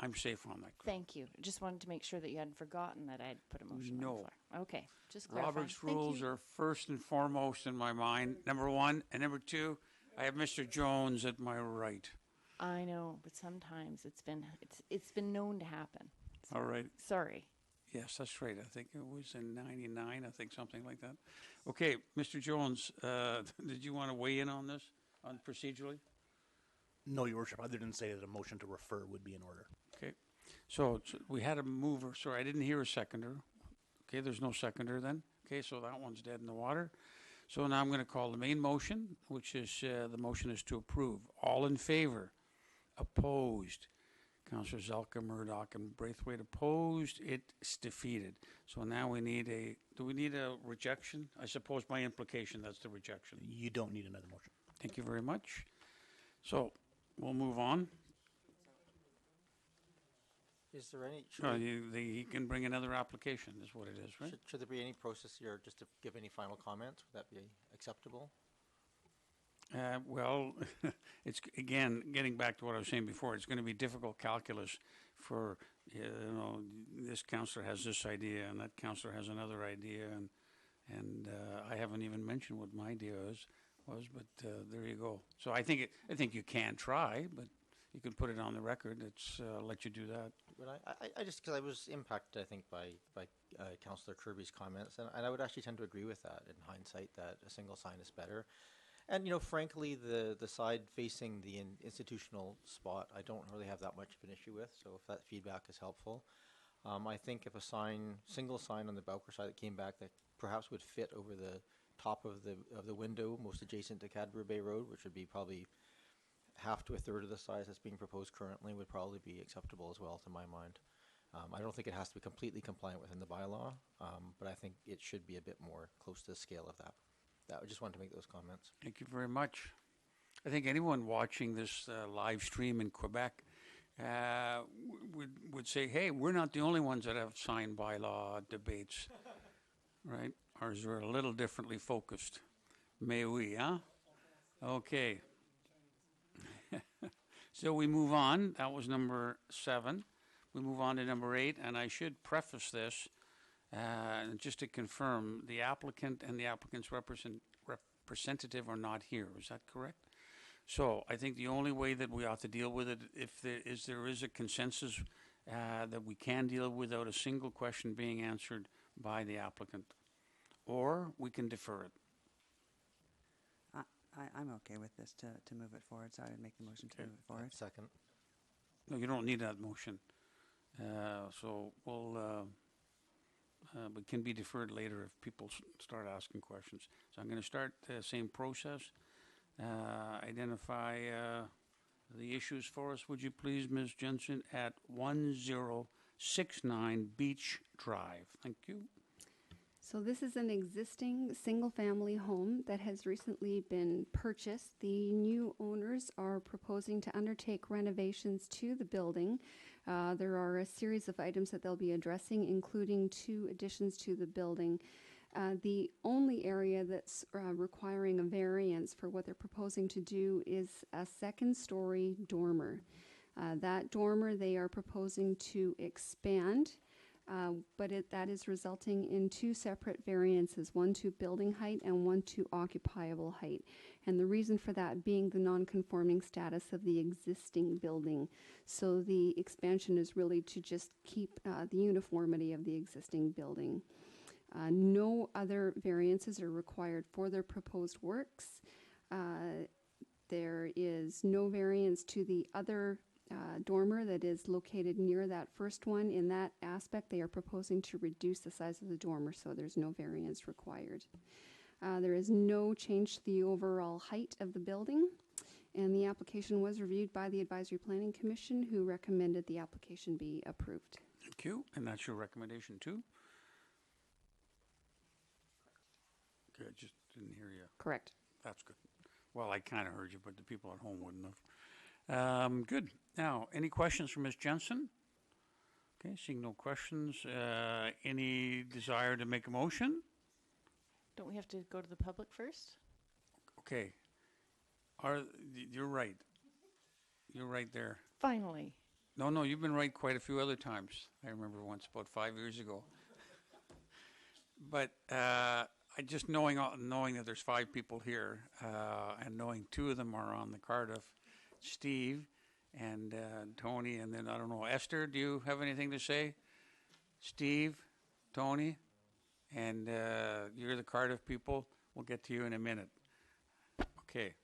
I'm safe on that. Thank you. Just wanted to make sure that you hadn't forgotten that I had put a motion on the floor. Okay, just clarifying. Robert's rules are first and foremost in my mind. Number 1, and number 2, I have Mr. Jones at my right. I know, but sometimes it's been known to happen. All right. Sorry. Yes, that's right. I think it was in '99. I think something like that. Okay, Mr. Jones, did you want to weigh in on this, on procedurally? No, Your Worship. Other than say that a motion to refer would be in order. Okay. So we had a mover. Sorry, I didn't hear a seconder. Okay, there's no seconder then. Okay, so that one's dead in the water. So now I'm going to call the main motion, which is the motion is to approve. All in favor? Opposed? Councillor Zelka, Murdoch, and Braithwaite opposed. It's defeated. So now we need do we need a rejection? I suppose by implication that's the rejection. You don't need another motion. Thank you very much. So we'll move on. Is there any, He can bring another application, is what it is, right? should there be any process here just to give any final comments? Would that be acceptable? Well, it's, again, getting back to what I was saying before, it's going to be difficult calculus for, this councillor has this idea and that councillor has another idea, and I haven't even mentioned what my idea was, but there you go. So I think you can try, but you can put it on the record. I'll let you do that. But I just, because I was impacted, I think, by Councillor Kirby's comments, and I would actually tend to agree with that in hindsight, that a single sign is better. And, frankly, the side facing the institutional spot, I don't really have that much of an issue with, so if that feedback is helpful. I think if a single sign on the Bowker side that came back that perhaps would fit over the top of the window, most adjacent to Cadboro Bay Road, which would be probably half to a third of the size that's being proposed currently, would probably be acceptable as well, to my mind. I don't think it has to be completely compliant within the bylaw, but I think it should be a bit more close to the scale of that. I just wanted to make those comments. Thank you very much. I think anyone watching this live stream in Quebec would say, hey, we're not the only ones that have sign bylaw debates, right? Ours are a little differently focused. Mais oui, huh? Okay. So we move on. That was number 7. We move on to number 8, and I should preface this just to confirm, the applicant and the applicant's representative are not here. Is that correct? So I think the only way that we ought to deal with it, if there is a consensus that we can deal without a single question being answered by the applicant, or we can defer it. I'm okay with this to move it forward, so I would make the motion to move it forward. Second. No, you don't need that motion. So we'll, but can be deferred later if people start asking questions. So I'm going to start the same process. Identify the issues for us, would you please, Ms. Jensen, at 1069 Beach Drive. Thank you. So this is an existing single-family home that has recently been purchased. The new owners are proposing to undertake renovations to the building. There are a series of items that they'll be addressing, including 2 additions to the building. The only area that's requiring a variance for what they're proposing to do is a second-story dormer. That dormer they are proposing to expand. But that is resulting in 2 separate variances, one to building height and one to occupiable height. And the reason for that being the non-conforming status of the existing building. So the expansion is really to just keep the uniformity of the existing building. No other variances are required for their proposed works. There is no variance to the other dormer that is located near that first one. In that aspect, they are proposing to reduce the size of the dormer, so there's no variance required. There is no change to the overall height of the building, and the application was reviewed by the Advisory Planning Commission, who recommended the application be approved. Thank you. And that's your recommendation too? Good, just didn't hear you. Correct. That's good. Well, I kind of heard you, but the people at home wouldn't have. Good. Now, any questions for Ms. Jensen? Okay, seeing no questions. Any desire to make a motion? Don't we have to go to the public first? Okay. You're right. You're right there. Finally. No, you've been right quite a few other times. I remember once about 5 years ago. But I just knowing that there's 5 people here, and knowing 2 of them are on the Cardiff, Steve and Tony, and then I don't know, Esther, do you have anything to say? Steve, Tony, and you're the Cardiff people. We'll get to you in a minute. Okay.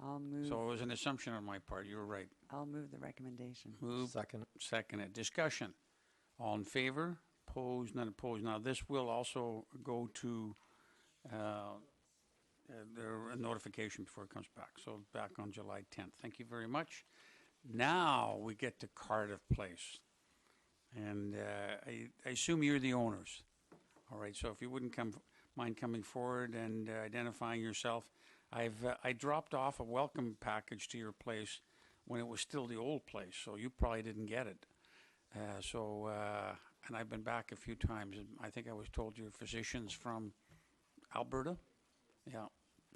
I'll move. So it was an assumption on my part. You were right. I'll move the recommendation. Move. Second. Discussion. All in favor? Opposed? None opposed. Now this will also go to their notification before it comes back. So back on July 10th. Thank you very much. Now we get to Cardiff Place. And I assume you're the owners. All right, so if you wouldn't mind coming forward and identifying yourself. I dropped off a welcome package to your place when it was still the old place, so you probably didn't get it. And I've been back a few times, and I think I was told you're physicians from Alberta? Yeah,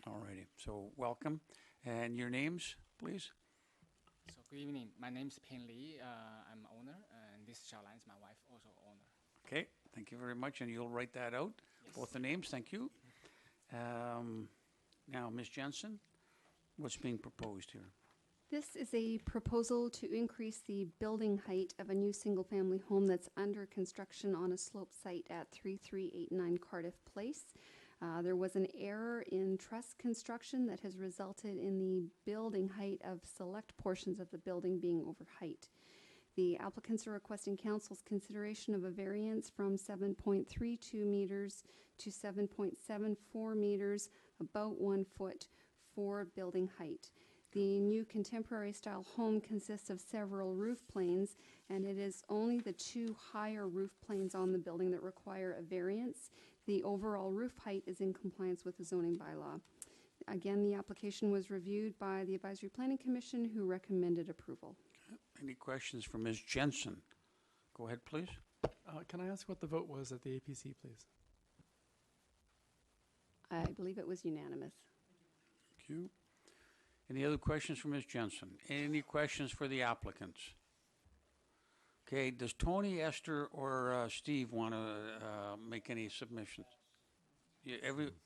all righty. So welcome. And your names, please? So good evening. My name is Pin Lee. I'm owner, and this is Xiaolan is my wife, also owner. Okay, thank you very much, and you'll write that out, both the names, thank you. Now, Ms. Jensen, what's being proposed here? This is a proposal to increase the building height of a new single-family home that's under construction on a sloped site at 3389 Cardiff Place. There was an error in truss construction that has resulted in the building height of select portions of the building being over height. The applicants are requesting council's consideration of a variance from 7.32 meters to 7.74 meters, about 1 foot for building height. The new contemporary style home consists of several roof planes, and it is only the 2 higher roof planes on the building that require a variance. The overall roof height is in compliance with the zoning bylaw. Again, the application was reviewed by the Advisory Planning Commission, who recommended approval. Any questions for Ms. Jensen? Go ahead, please. Can I ask what the vote was at the APC, please? I believe it was unanimous. Thank you. Any other questions for Ms. Jensen? Any questions for the applicants? Okay, does Tony, Esther, or Steve want to make any submissions?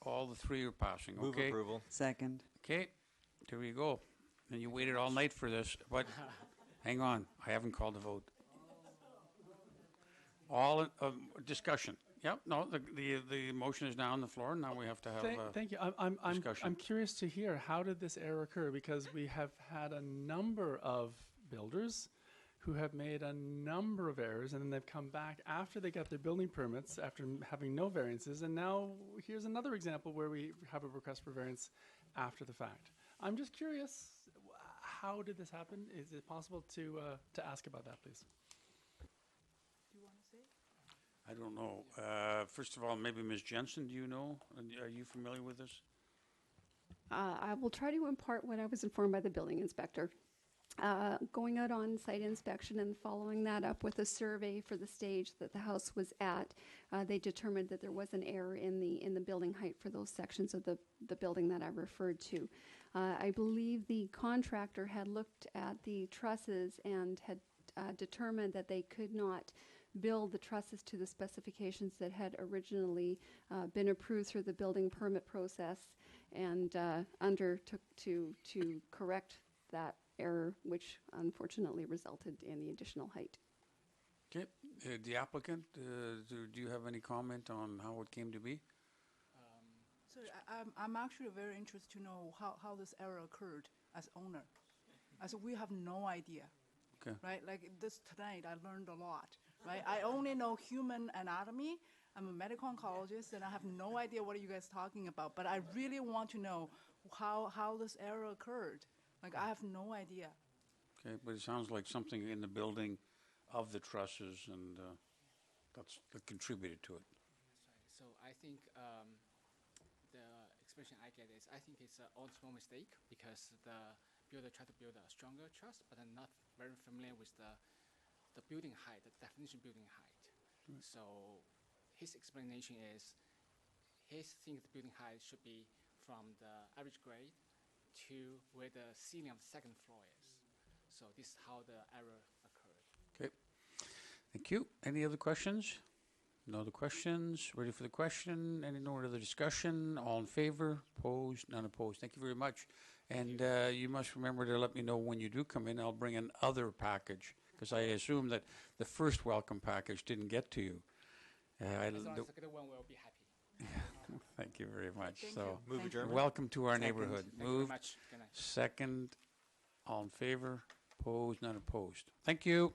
All the three are passing, Move okay? approval. Second. Okay, there we go. And you waited all night for this, but hang on, I haven't called the vote. All discussion. Yep, no, the motion is now on the floor. Now we have to have Thank you. discussion. I'm curious to hear, how did this error occur? Because we have had a number of builders who have made a number of errors, and then they've come back after they got their building permits, after having no variances, and now here's another example where we have a request for variance after the fact. I'm just curious, how did this happen? Is it possible to ask about that, please? I don't know. First of all, maybe Ms. Jensen, do you know? Are you familiar with this? I will try to impart what I was informed by the building inspector. Going out on site inspection and following that up with a survey for the stage that the house was at, they determined that there was an error in the building height for those sections of the building that I referred to. I believe the contractor had looked at the trusses and had determined that they could not build the trusses to the specifications that had originally been approved through the building permit process, and undertook to correct that error, which unfortunately resulted in the additional height. Okay. The applicant, do you have any comment on how it came to be? So I'm actually very interested to know how this error occurred as owner. As we have no idea. Okay. Right? Like this tonight, I learned a lot. Right? I only know human anatomy. I'm a medical oncologist, and I have no idea what are you guys talking about. But I really want to know how this error occurred. Like, I have no idea. Okay, but it sounds like something in the building of the trusses, and that contributed to it. So I think the expression I get is, I think it's a small mistake because the builder tried to build a stronger truss, but I'm not very familiar with the building height, the definition building height. Right. So his explanation is, he thinks the building height should be from the average grade to where the ceiling of the second floor is. So this is how the error occurred. Okay. Thank you. Any other questions? No other questions? Ready for the question? Any no other discussion? All in favor? Opposed? None opposed. Thank you very much. And you must remember to let me know when you do come in. I'll bring an other package, because I assume that the first welcome package didn't get to you. As long as the second one, we'll be happy. Thank you very much. Thank so, you. Move adjournment. welcome to our Second. neighborhood. Thank you very Move. much. Good night. Second. All in favor? Opposed? None opposed. Thank you.